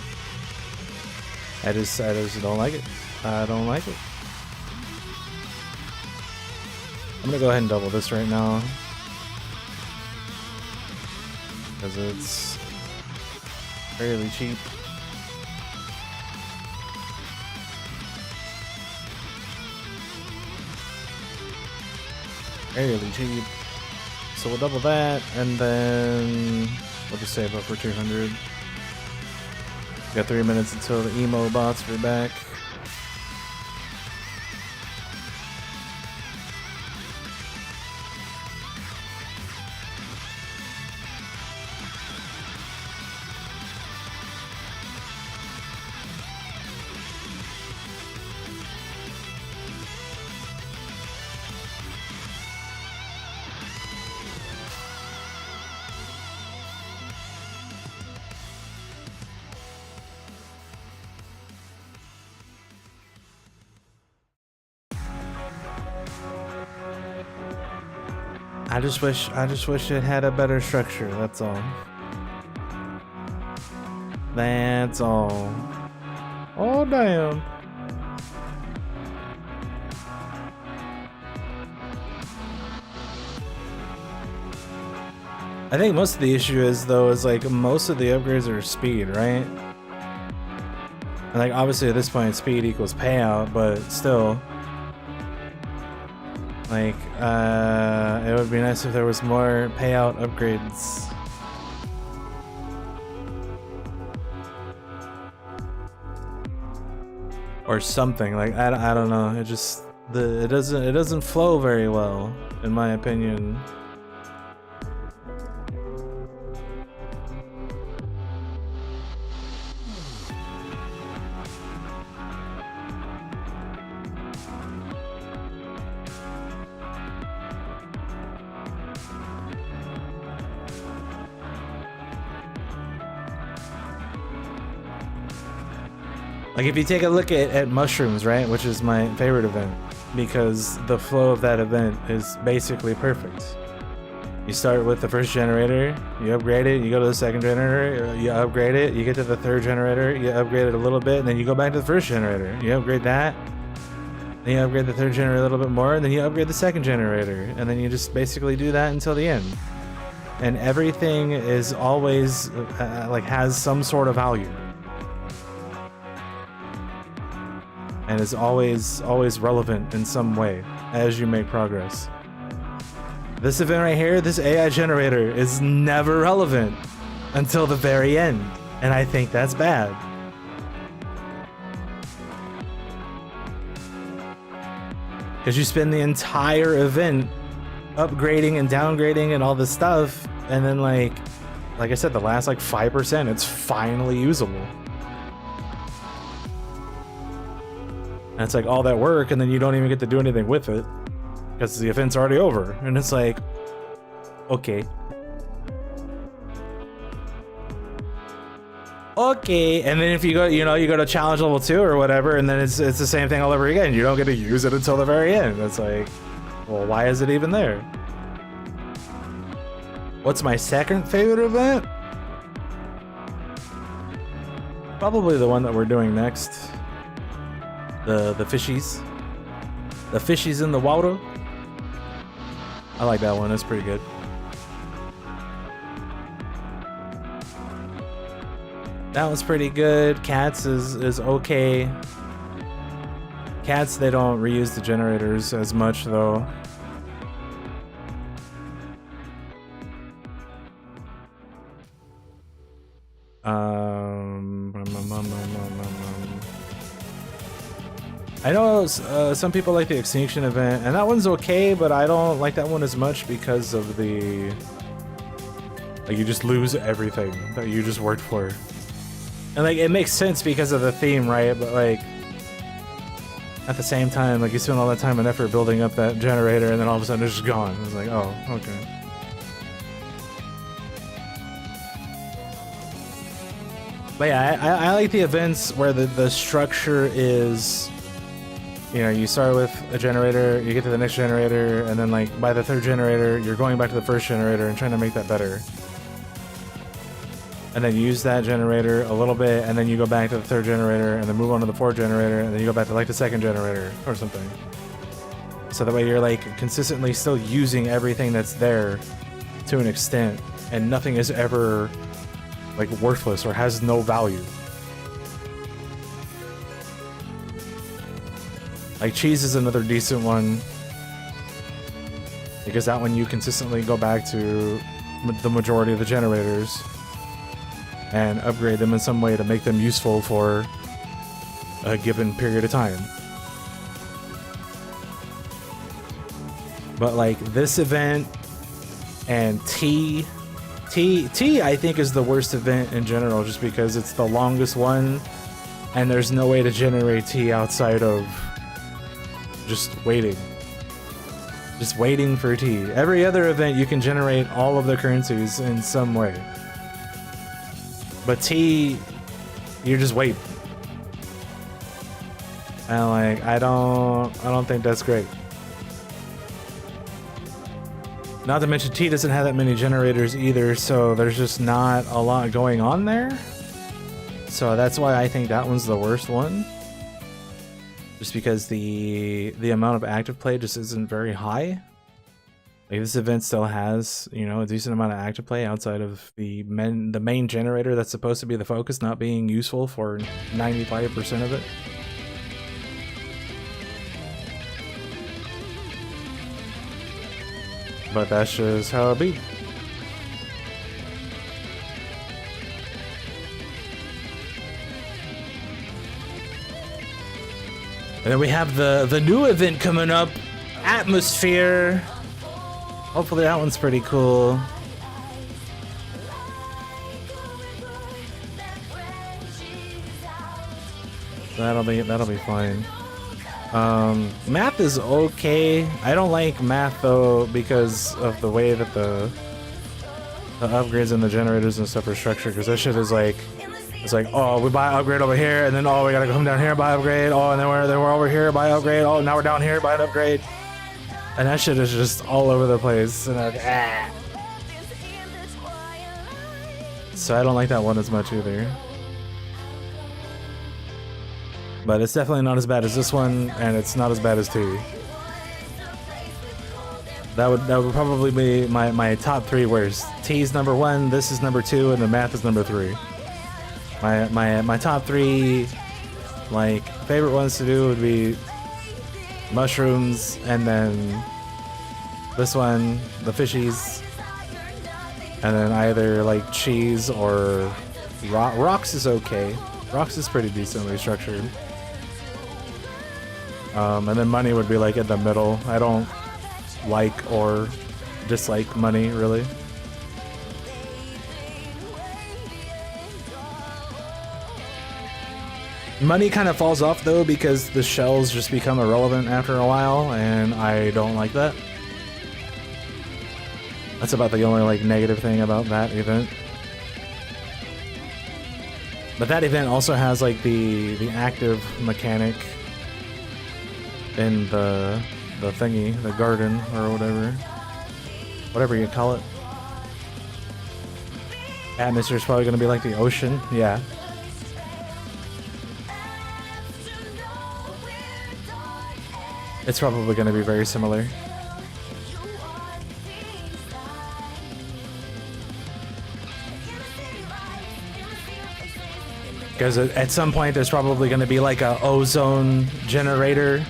I just don't like it. I don't like it. I'm gonna go ahead and double this right now. Because it's fairly cheap. Fairly cheap. So we'll double that, and then we'll just save up for 200. Got 3 minutes until the emo bots are back. I just wish it had a better structure, that's all. That's all. Oh damn. I think most of the issue is though is like most of the upgrades are speed, right? And like obviously at this point speed equals payout, but still. Like, it would be nice if there was more payout upgrades. Or something, like, I don't know, it just, it doesn't flow very well, in my opinion. Like if you take a look at mushrooms, right, which is my favorite event, because the flow of that event is basically perfect. You start with the first generator, you upgrade it, you go to the second generator, you upgrade it, you get to the third generator, you upgrade it a little bit, and then you go back to the first generator, you upgrade that, then you upgrade the third generator a little bit more, and then you upgrade the second generator, and then you just basically do that until the end. And everything is always, like, has some sort of value. and is always relevant in some way as you make progress. This event right here, this AI generator, is never relevant until the very end, and I think that's bad. Because you spend the entire event upgrading and downgrading and all this stuff, and then like I said, the last like 5%, it's finally usable. And it's like all that work, and then you don't even get to do anything with it because the event's already over. And it's like, okay. Okay, and then if you go, you go to challenge level 2 or whatever, and then it's the same thing all over again. You don't get to use it until the very end. It's like, well, why is it even there? What's my second favorite event? Probably the one that we're doing next. The fishies. The fishies in the water. I like that one, that's pretty good. That one's pretty good. Cats is okay. Cats, they don't reuse the generators as much though. I know some people like the extinction event, and that one's okay, but I don't like that one as much because of the, like, you just lose everything that you just worked for. And like, it makes sense because of the theme, right? But like, at the same time, like, you spend all that time and effort building up that generator, and then all of a sudden it's just gone. It's like, oh, okay. But yeah, I like the events where the structure is, you start with a generator, you get to the next generator, and then like by the third generator, you're going back to the first generator and trying to make that better. And then use that generator a little bit, and then you go back to the third generator, and then move on to the fourth generator, and then you go back to like the second generator or something. So that way you're like consistently still using everything that's there to an extent, and nothing is ever like worthless or has no value. Like cheese is another decent one, because that one you consistently go back to the majority of the generators and upgrade them in some way to make them useful for a given period of time. But like this event and T I think is the worst event in general, just because it's the longest one and there's no way to generate T outside of just waiting for T. Every other event you can generate all of the currencies in some way, but T, you just wait. And like, I don't think that's great. Not to mention T doesn't have that many generators either, so there's just not a lot going on there. So that's why I think that one's the worst one. Just because the amount of active play just isn't very high. Like, this event still has, a decent amount of active play outside of the main generator that's supposed to be the focus not being useful for 95% of it. But that's just how it be. And then we have the new event coming up, Atmosphere. Hopefully that one's pretty cool. That'll be fine. Math is okay. I don't like math though because of the way that the upgrades and the generators and stuff are structured, because that shit is like, it's like, oh, we buy upgrade over here, and then oh, we gotta come down here, buy upgrade, oh, and then we're over here, buy upgrade, oh, now we're down here, buy an upgrade. And that shit is just all over the place, and so I don't like that one as much either. But it's definitely not as bad as this one, and it's not as bad as T. That would probably be my top 3 worst. T's number 1, this is number 2, and the math is number 3. My top 3 Like, favorite ones to do would be mushrooms, and then this one, the fishies, and then either like cheese or rocks is okay. Rocks is pretty decently structured. And then money would be like in the middle. I don't like or dislike money really. Money kind of falls off though because the shells just become irrelevant after a while, and I don't like that. That's about the only like negative thing about that event. But that event also has like the active mechanic in the thingy, the garden or whatever you call it. Atmosphere is probably going to be like the ocean, yeah. It's probably going to be very similar. Because at some point there's probably going to be like a ozone generator,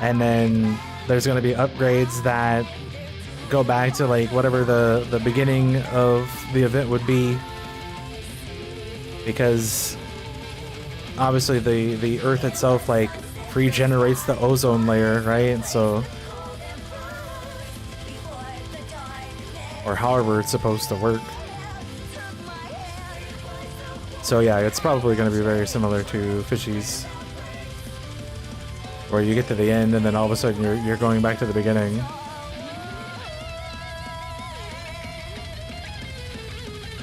and then there's going to be upgrades that go back to like whatever the beginning of the event would be, because obviously the Earth itself like regenerates the ozone layer, right? So, or however it's supposed to work. So yeah, it's probably going to be very similar to Fishies, where you get to the end and then all of a sudden you're going back to the beginning.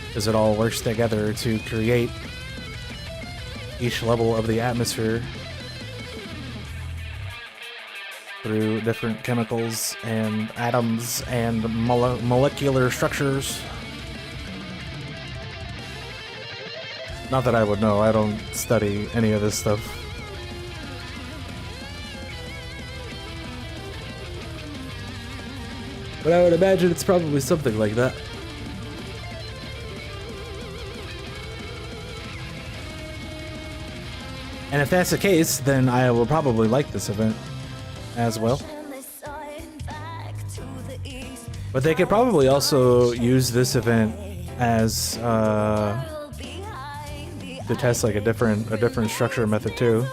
Because it all works together to create each level of the atmosphere through different chemicals and atoms and molecular structures. Not that I would know, I don't study any of this stuff. But I would imagine it's probably something like that. And if that's the case, then I will probably like this event as well. But they could probably also use this event as to test like a different structure method too.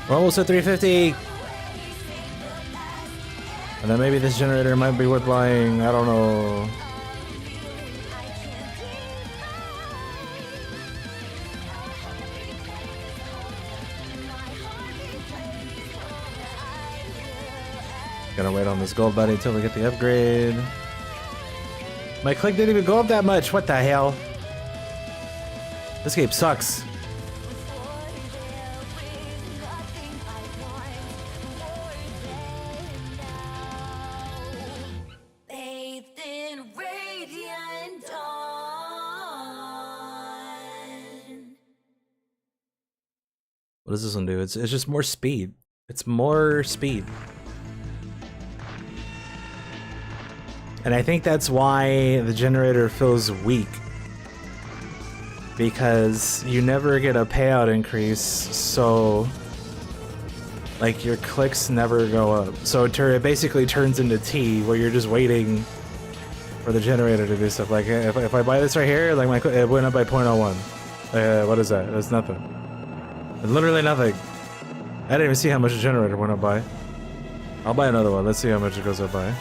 We're almost at 350! And then maybe this generator might be worth buying, I don't know. Gonna wait on this gold buddy until we get the upgrade. My click didn't even go up that much, what the hell? This game sucks. What does this one do? It's just more speed. It's more speed. And I think that's why the generator feels weak. Because you never get a payout increase, so like your clicks never go up. So it basically turns into T, where you're just waiting for the generator to do stuff. Like if I buy this right here, like it went up by 0.01. What is that? That's nothing. Literally nothing. I didn't even see how much the generator went up by. I'll buy another one. Let's see how much it goes up by.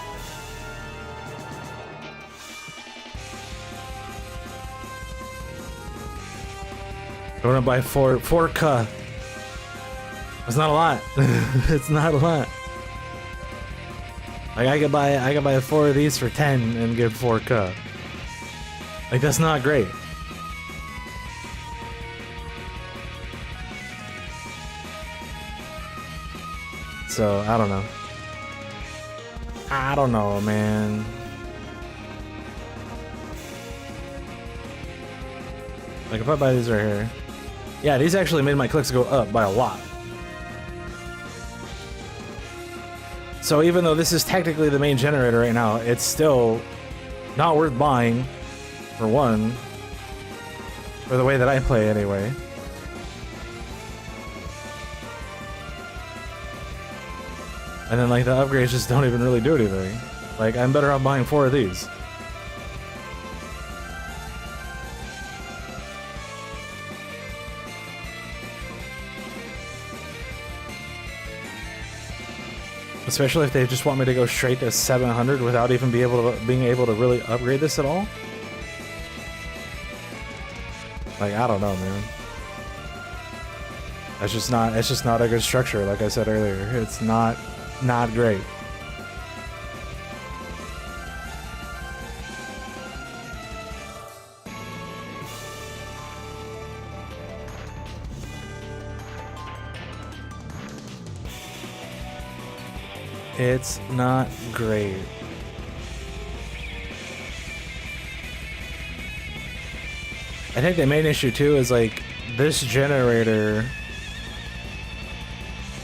It went up by 4K. It's not a lot. It's not a lot. Like I could buy 4 of these for 10 and get 4K. Like, that's not great. So, I don't know. I don't know, man. Like, if I buy these right here. Yeah, these actually made my clicks go up by a lot. So even though this is technically the main generator right now, it's still not worth buying, for one. For the way that I play, anyway. And then, like, the upgrades just don't even really do anything. Like, I'm better off buying 4 of these. Especially if they just want me to go straight to 700 without even being able to really upgrade this at all. Like, I don't know, man. It's just not a good structure, like I said earlier. It's not great. It's not great. I think the main issue too is like this generator,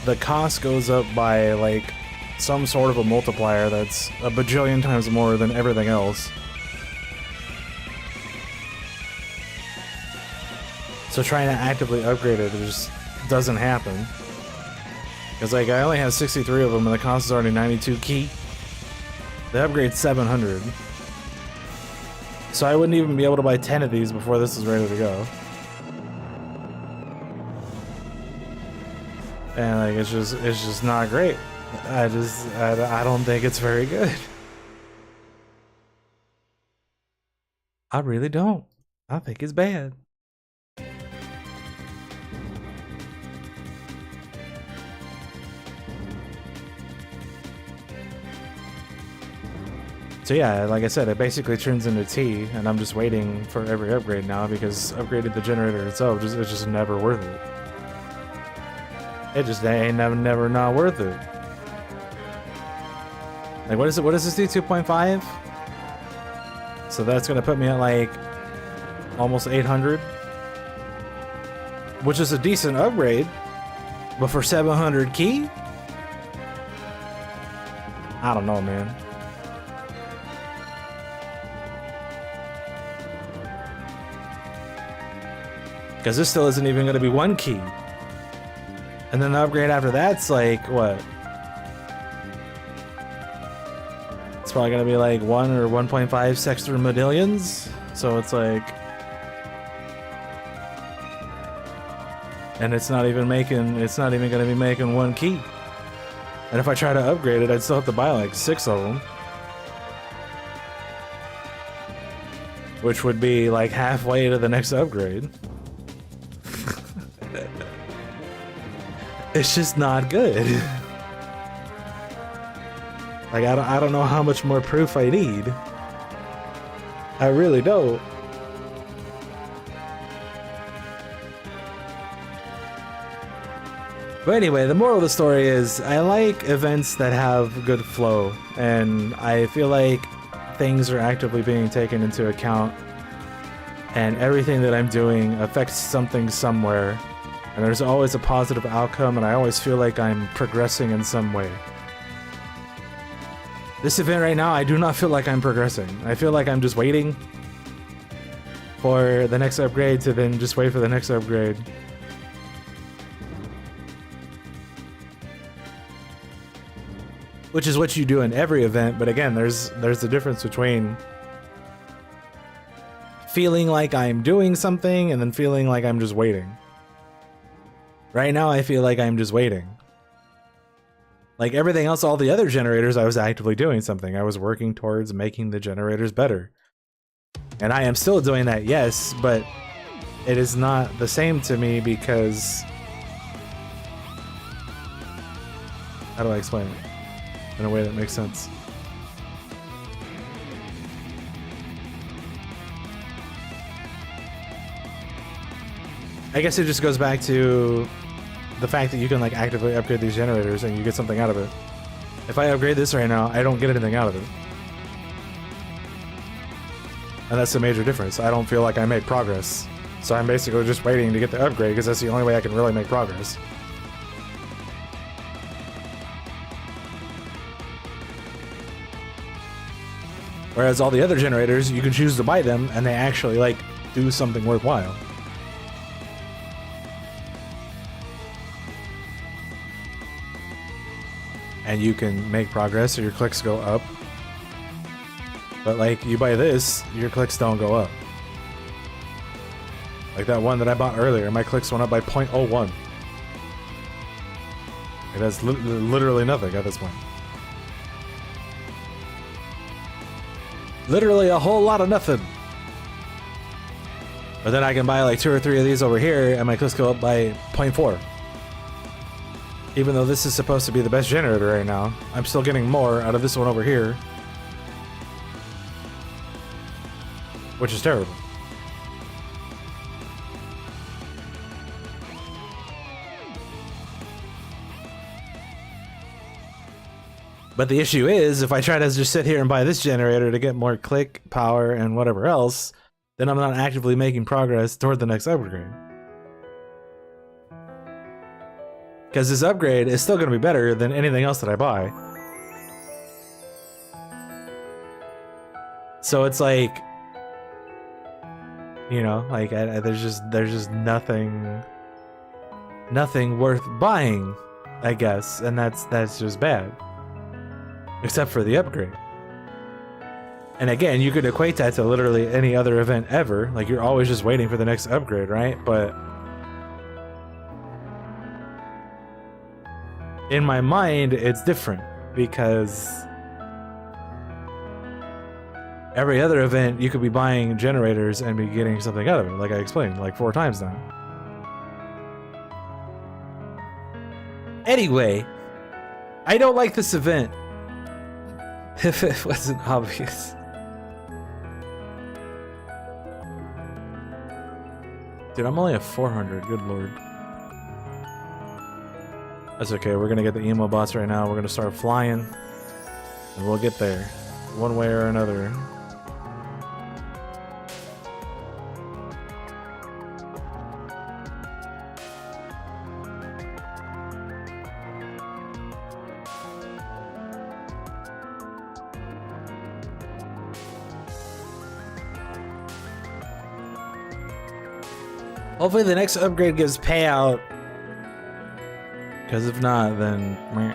the cost goes up by like some sort of a multiplier that's a bajillion times more than everything else. So trying to actively upgrade it just doesn't happen. Because like I only have 63 of them and the cost is already 92 key. The upgrade's 700. So I wouldn't even be able to buy 10 of these before this is ready to go. And like it's just not great. I don't think it's very good. I really don't. I think it's bad. So yeah, like I said, it basically turns into T, and I'm just waiting for every upgrade now because upgrading the generator itself it's just never worth it. It just ain't never not worth it. Like what is it? What does this do? 2.5? So that's gonna put me at like almost 800, which is a decent upgrade, but for 700 key, I don't know, man. Because this still isn't even going to be 1 key. And then the upgrade after that's like, what? It's probably going to be like 1 or 1.5 sexter medallions. So it's like... And it's not even going to be making 1 key. And if I try to upgrade it, I'd still have to buy like 6 of them. Which would be like halfway to the next upgrade. It's just not good. Like I don't know how much more proof I need. I really don't. But anyway, the moral of the story is I like events that have good flow, and I feel like things are actively being taken into account, and everything that I'm doing affects something somewhere. And there's always a positive outcome, and I always feel like I'm progressing in some way. This event right now, I do not feel like I'm progressing. I feel like I'm just waiting for the next upgrade to then just wait for the next upgrade. Which is what you do in every event, but again, there's a difference between feeling like I'm doing something and then feeling like I'm just waiting. Right now, I feel like I'm just waiting. Like everything else, all the other generators, I was actively doing something. I was working towards making the generators better. And I am still doing that, yes, but it is not the same to me because... How do I explain it in a way that makes sense? I guess it just goes back to the fact that you can like actively upgrade these generators and you get something out of it. If I upgrade this right now, I don't get anything out of it. And that's the major difference. I don't feel like I made progress. So I'm basically just waiting to get the upgrade because that's the only way I can really make progress. Whereas all the other generators, you can choose to buy them and they actually like do something worthwhile. And you can make progress so your clicks go up. But like you buy this, your clicks don't go up. Like that one that I bought earlier, my clicks went up by 0.01. It has literally nothing at this point. Literally a whole lot of nothing. But then I can buy like 2 or 3 of these over here and my clicks go up by 0.4. Even though this is supposed to be the best generator right now, I'm still getting more out of this one over here. Which is terrible. But the issue is, if I try to just sit here and buy this generator to get more click, power, and whatever else, then I'm not actively making progress toward the next upgrade. Because this upgrade is still going to be better than anything else that I buy. So it's like, you know, like there's just nothing worth buying, I guess, and that's just bad. Except for the upgrade. And again, you could equate that to literally any other event ever. Like you're always just waiting for the next upgrade, right? But in my mind, it's different because every other event you could be buying generators and be getting something out of it, like I explained like 4 times now. Anyway, I don't like this event. If it wasn't obvious. Dude, I'm only at 400, good lord. That's okay, we're gonna get the emo bots right now, we're gonna start flying, and we'll get there, one way or another. Hopefully the next upgrade gives payout. Because if not, then meh.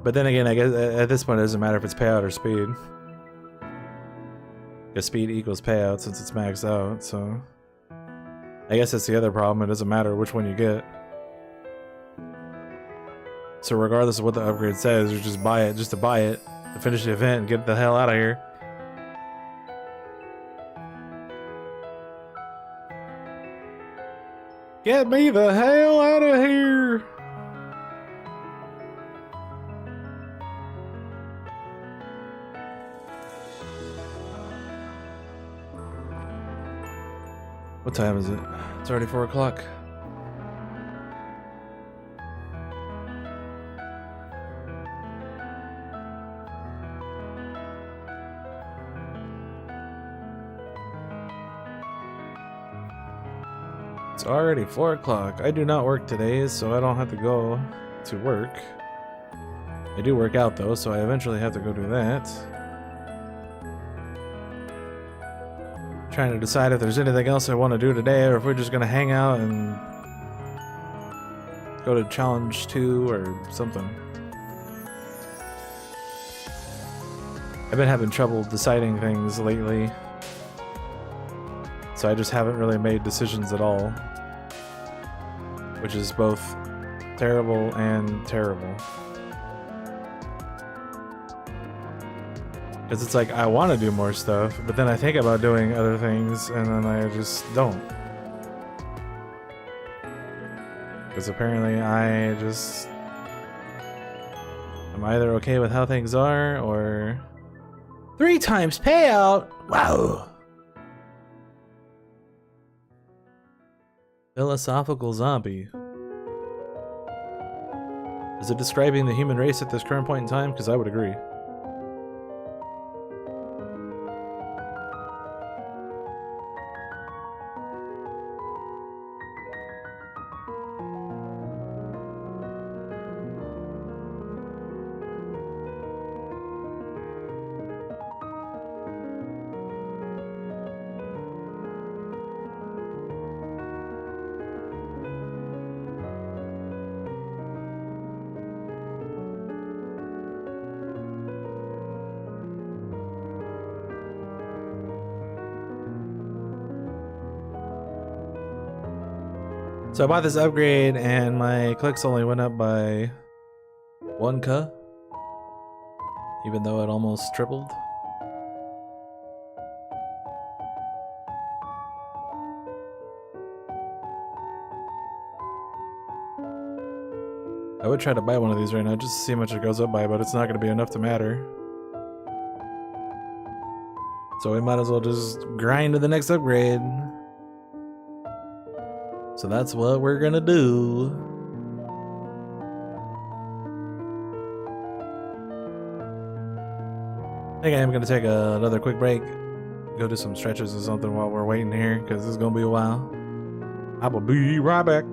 But then again, I guess at this point it doesn't matter if it's payout or speed. Because speed equals payout since it's maxed out, so I guess that's the other problem, it doesn't matter which one you get. So regardless of what the upgrade says, you just buy it just to buy it, to finish the event and get the hell out of here. Get me the hell out of here! What time is it? It's already 4 o'clock. It's already 4 o'clock. I do not work today, so I don't have to go to work. I do work out though, so I eventually have to go do that. Trying to decide if there's anything else I want to do today, or if we're just gonna hang out and go to challenge 2 or something. I've been having trouble deciding things lately, so I just haven't really made decisions at all, which is both terrible and terrible. Because it's like, I want to do more stuff, but then I think about doing other things, and then I just don't. Because apparently I just am either okay with how things are, or 3 times payout! Wow! Philosophical zombie. Is it describing the human race at this current point in time? Because I would agree. So I bought this upgrade and my clicks only went up by 1k, even though it almost tripled. I would try to buy one of these right now just to see how much it goes up by, but it's not going to be enough to matter. So we might as well just grind to the next upgrade. So that's what we're gonna do. I think I am gonna take another quick break. Go do some stretches or something while we're waiting here, because this is gonna be a while. I will be right back.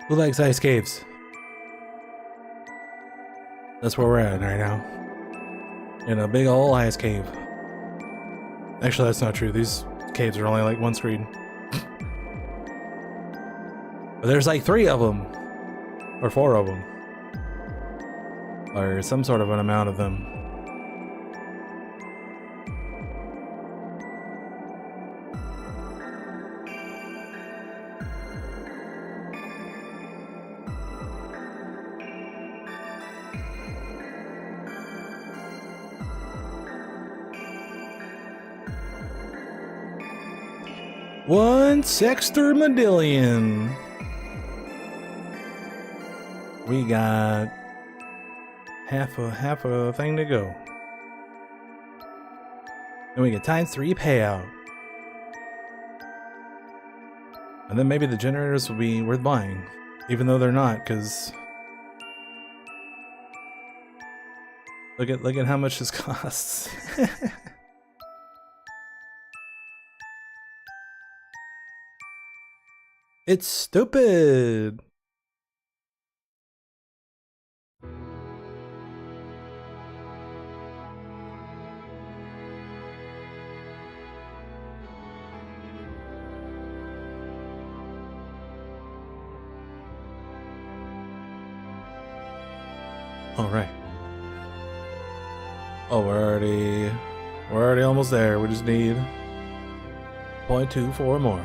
Who likes ice caves? That's where we're at right now. In a big old ice cave. Actually, that's not true. These caves are only like one screen. But there's like 3 of them. Or 4 of them. Or some sort of an amount of them. One sextermidillion. We got half a thing to go. Then we get ×3 payout. And then maybe the generators will be worth buying. Even though they're not, because look at how much this costs. It's stupid. All right. Oh, we're already almost there. We just need 0.24 more.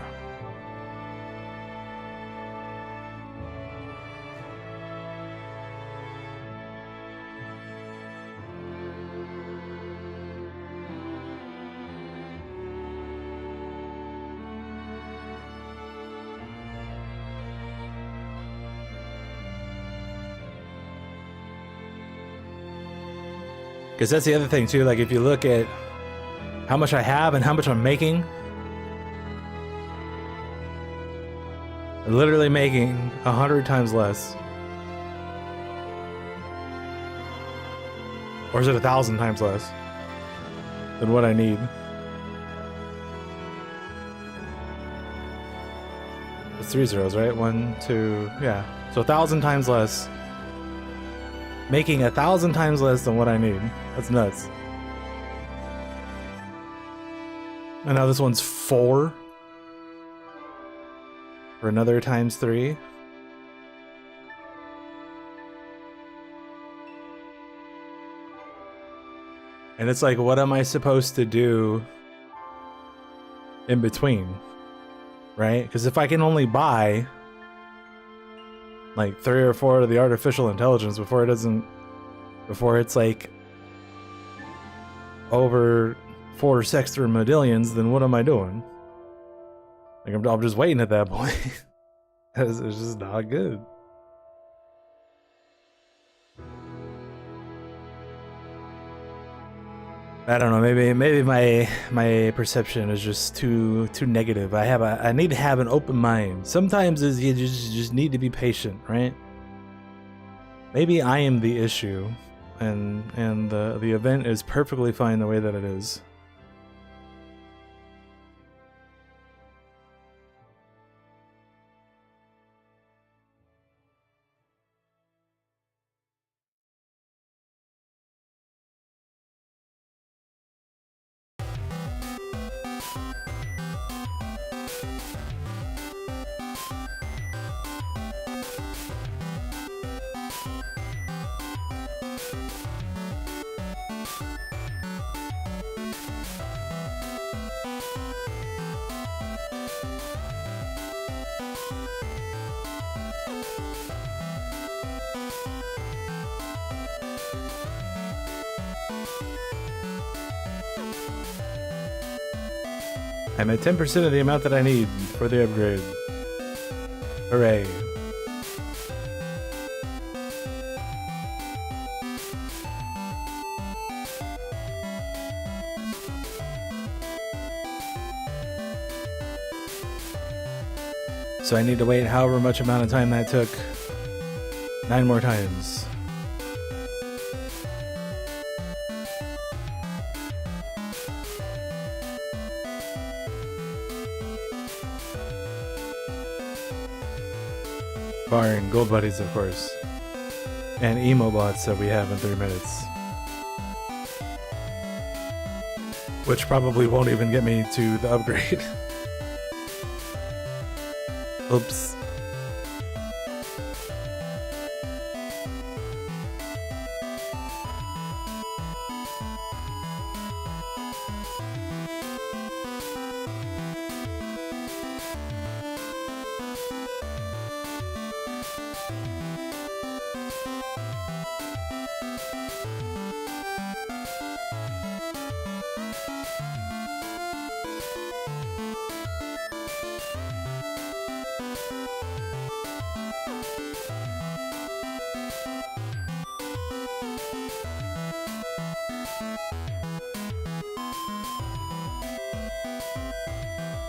Because that's the other thing too, like if you look at how much I have and how much I'm making, I'm literally making 100 times less. Or is it 1,000 times less than what I need? It's 3 zeros, right? 1, 2, yeah. So 1,000 times less. Making 1,000 times less than what I need. That's nuts. And now this one's 4 for another ×3. And it's like, what am I supposed to do in between? Right? Because if I can only buy like 3 or 4 of the artificial intelligence before it's like over 4 sextermidillions, then what am I doing? Like I'm just waiting at that point. It's just not good. I don't know. Maybe my perception is just too negative. I need to have an open mind. Sometimes you just need to be patient, right? Maybe I am the issue, and the event is perfectly fine the way that it is. I'm at 10% of the amount that I need for the upgrade. Hooray. So I need to wait however much amount of time that took. 9 more times. Barring gold buddies, of course. And emo bots that we have in 3 minutes. Which probably won't even get me to the upgrade. Oops.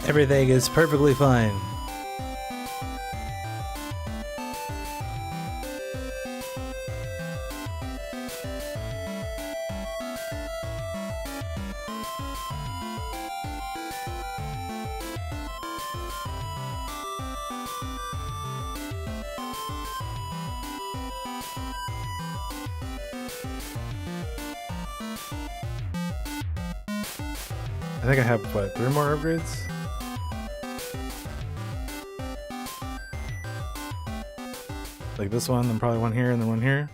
Everything is perfectly fine. I think I have, what, 3 more upgrades? Like this one, then probably one here, and then one here.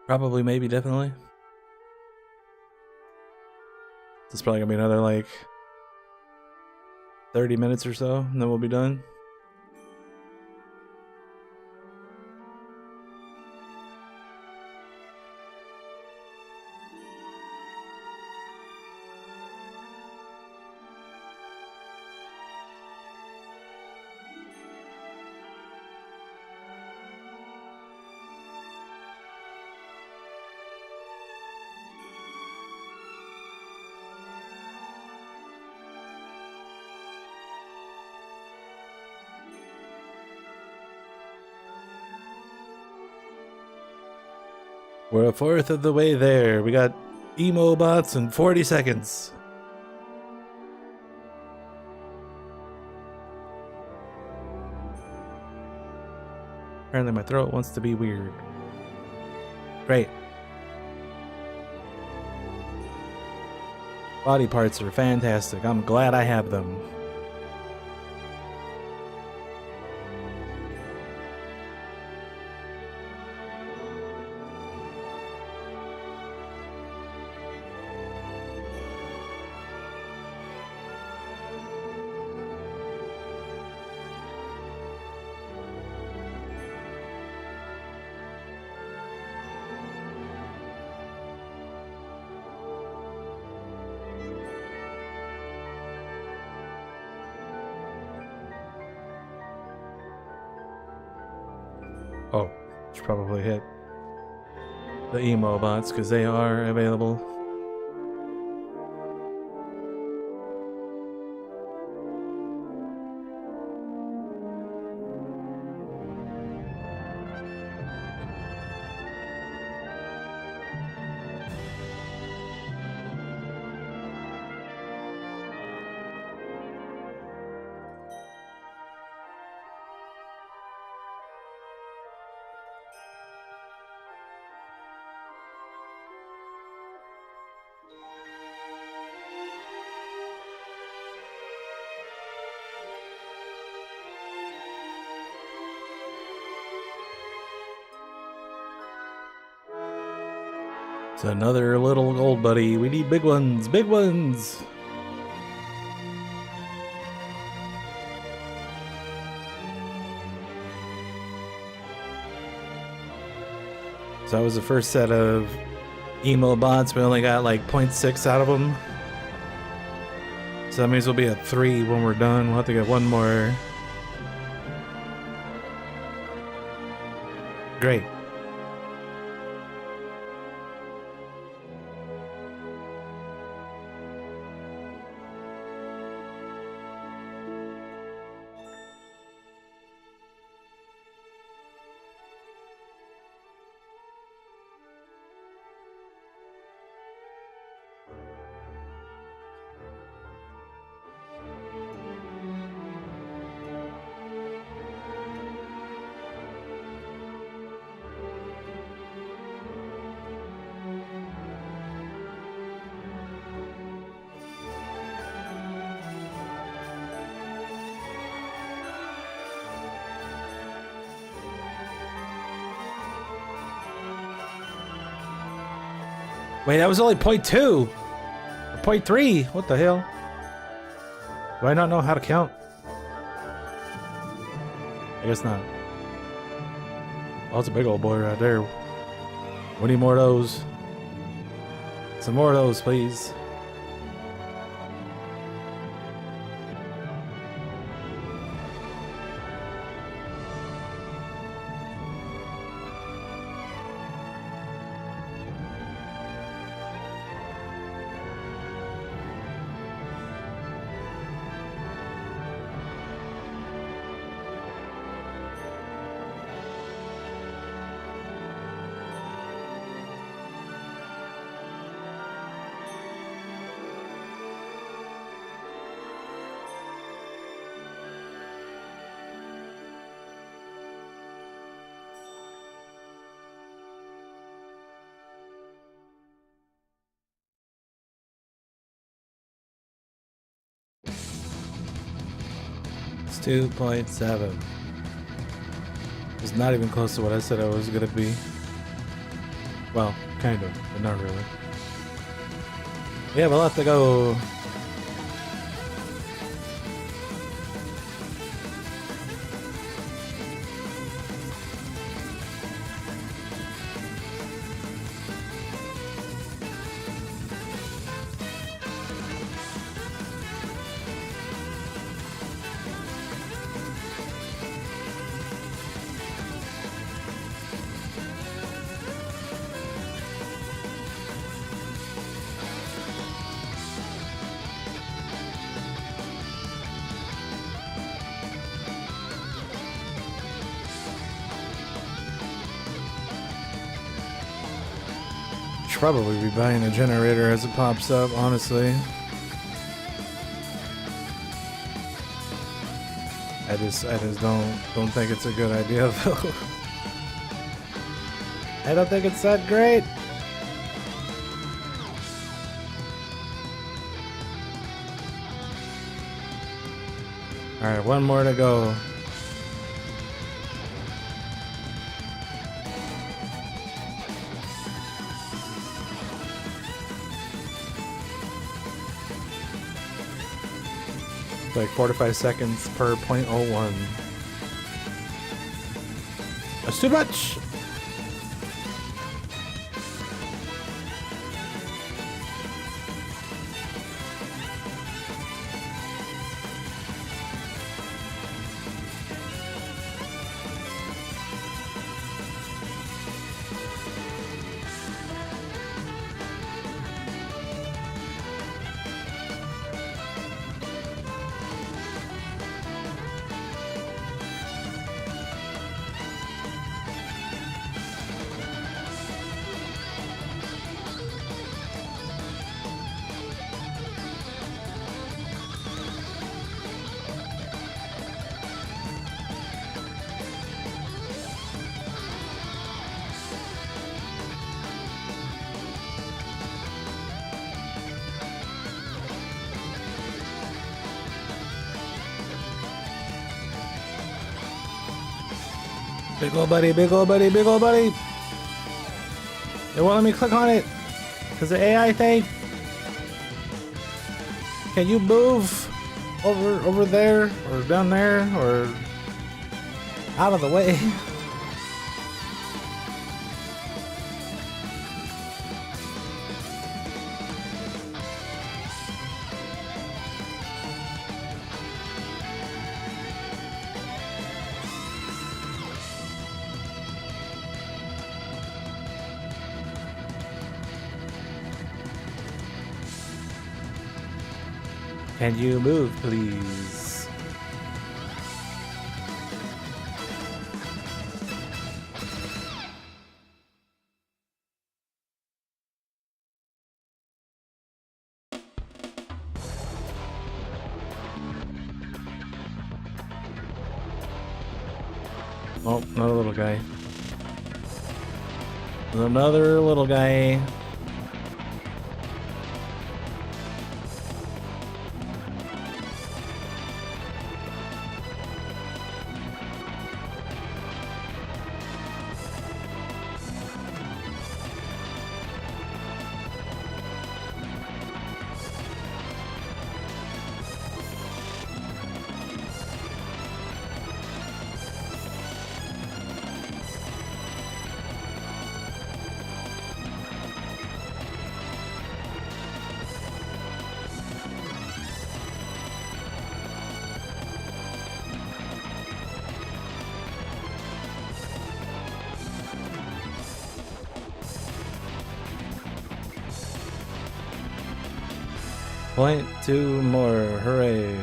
Probably, maybe, definitely. This is probably gonna be another, like, 30 minutes or so, and then we'll be done. We're a fourth of the way there. We got emo bots in 40 seconds. Apparently my throat wants to be weird. Great. Body parts are fantastic. I'm glad I have them. Oh, should probably hit the emo bots because they are available. It's another little gold buddy. We need big ones, big ones. So that was the first set of emo bots. We only got like 0.6 out of them. So that means we'll be at 3 when we're done. We'll have to get one more. Great. Wait, that was only point 2. Or point 3. What the hell? Do I not know how to count? I guess not. Oh, it's a big old boy right there. We need more of those. Some more of those, please. It's 2.7. It's not even close to what I said I was gonna be. Well, kind of, but not really. We have a lot to go. Probably be buying a generator as it pops up, honestly. I just don't think it's a good idea though. I don't think it's that great. Alright, one more to go. Like 45 seconds per 0.01. That's too much! Big old buddy, big old buddy, big old buddy. It won't let me click on it. Cause the AI thing. Can you move over there or down there or out of the way? Can you move, please? Oh, another little guy. Another little guy. 0.2 more. Hooray.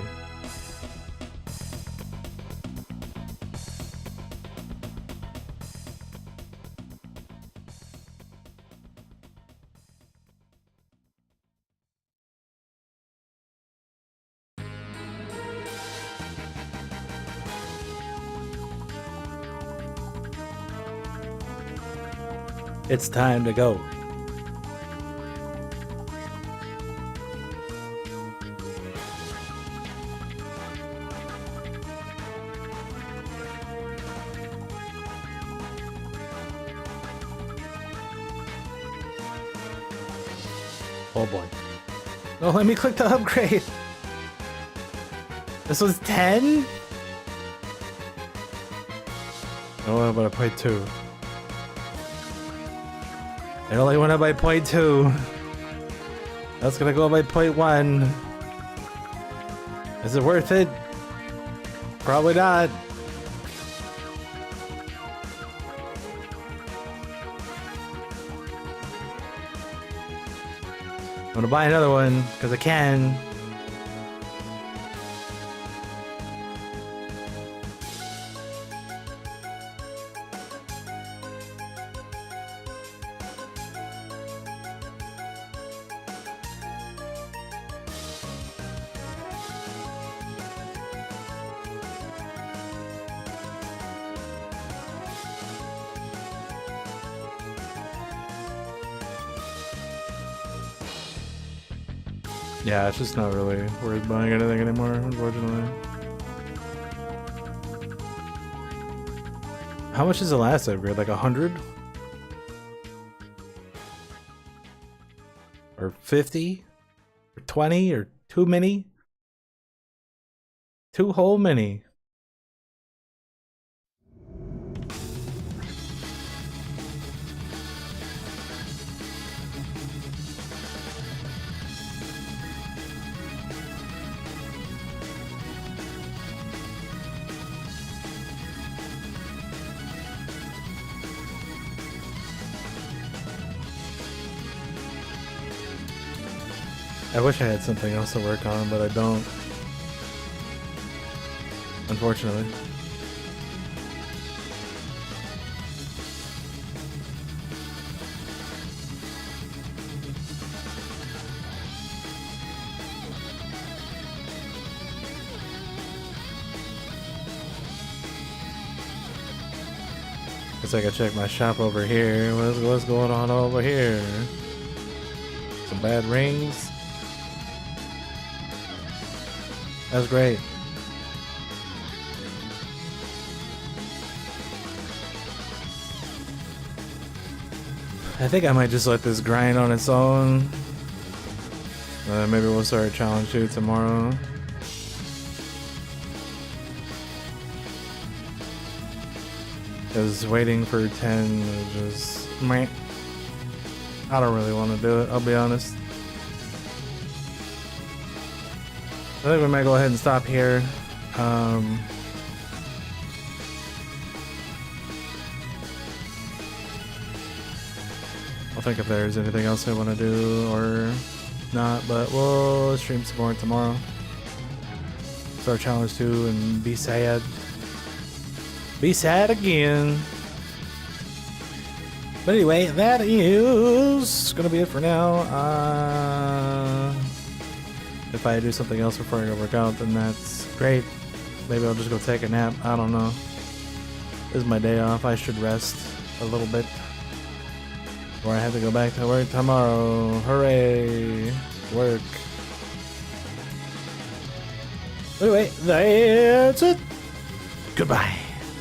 It's time to go. Oh boy. No, let me click the upgrade. This was 10? Oh, but I played 2. It only went up by 0.2. That's gonna go up by 0.1. Is it worth it? Probably not. I'm gonna buy another one because I can. Yeah, it's just not really worth buying anything anymore, unfortunately. How much is the last upgrade? Like 100? Or 50? Or 20? Or too many? 2 whole many. I wish I had something else to work on, but I don't. Unfortunately. Guess I gotta check my shop over here. What's going on over here? Some bad rings. That's great. I think I might just let this grind on its own. Maybe we'll start a challenge 2 tomorrow. Because waiting for 10 is just meh. I don't really want to do it, I'll be honest. I think we might go ahead and stop here. I'll think if there's anything else I want to do or not, but we'll stream some more tomorrow. Start challenge 2 and be sad. Be sad again. But anyway, that is gonna be it for now. If I do something else before I go work out, then that's great. Maybe I'll just go take a nap. I don't know. This is my day off. I should rest a little bit. Or I have to go back to work tomorrow. Hooray! Work. Anyway, that's it. Goodbye.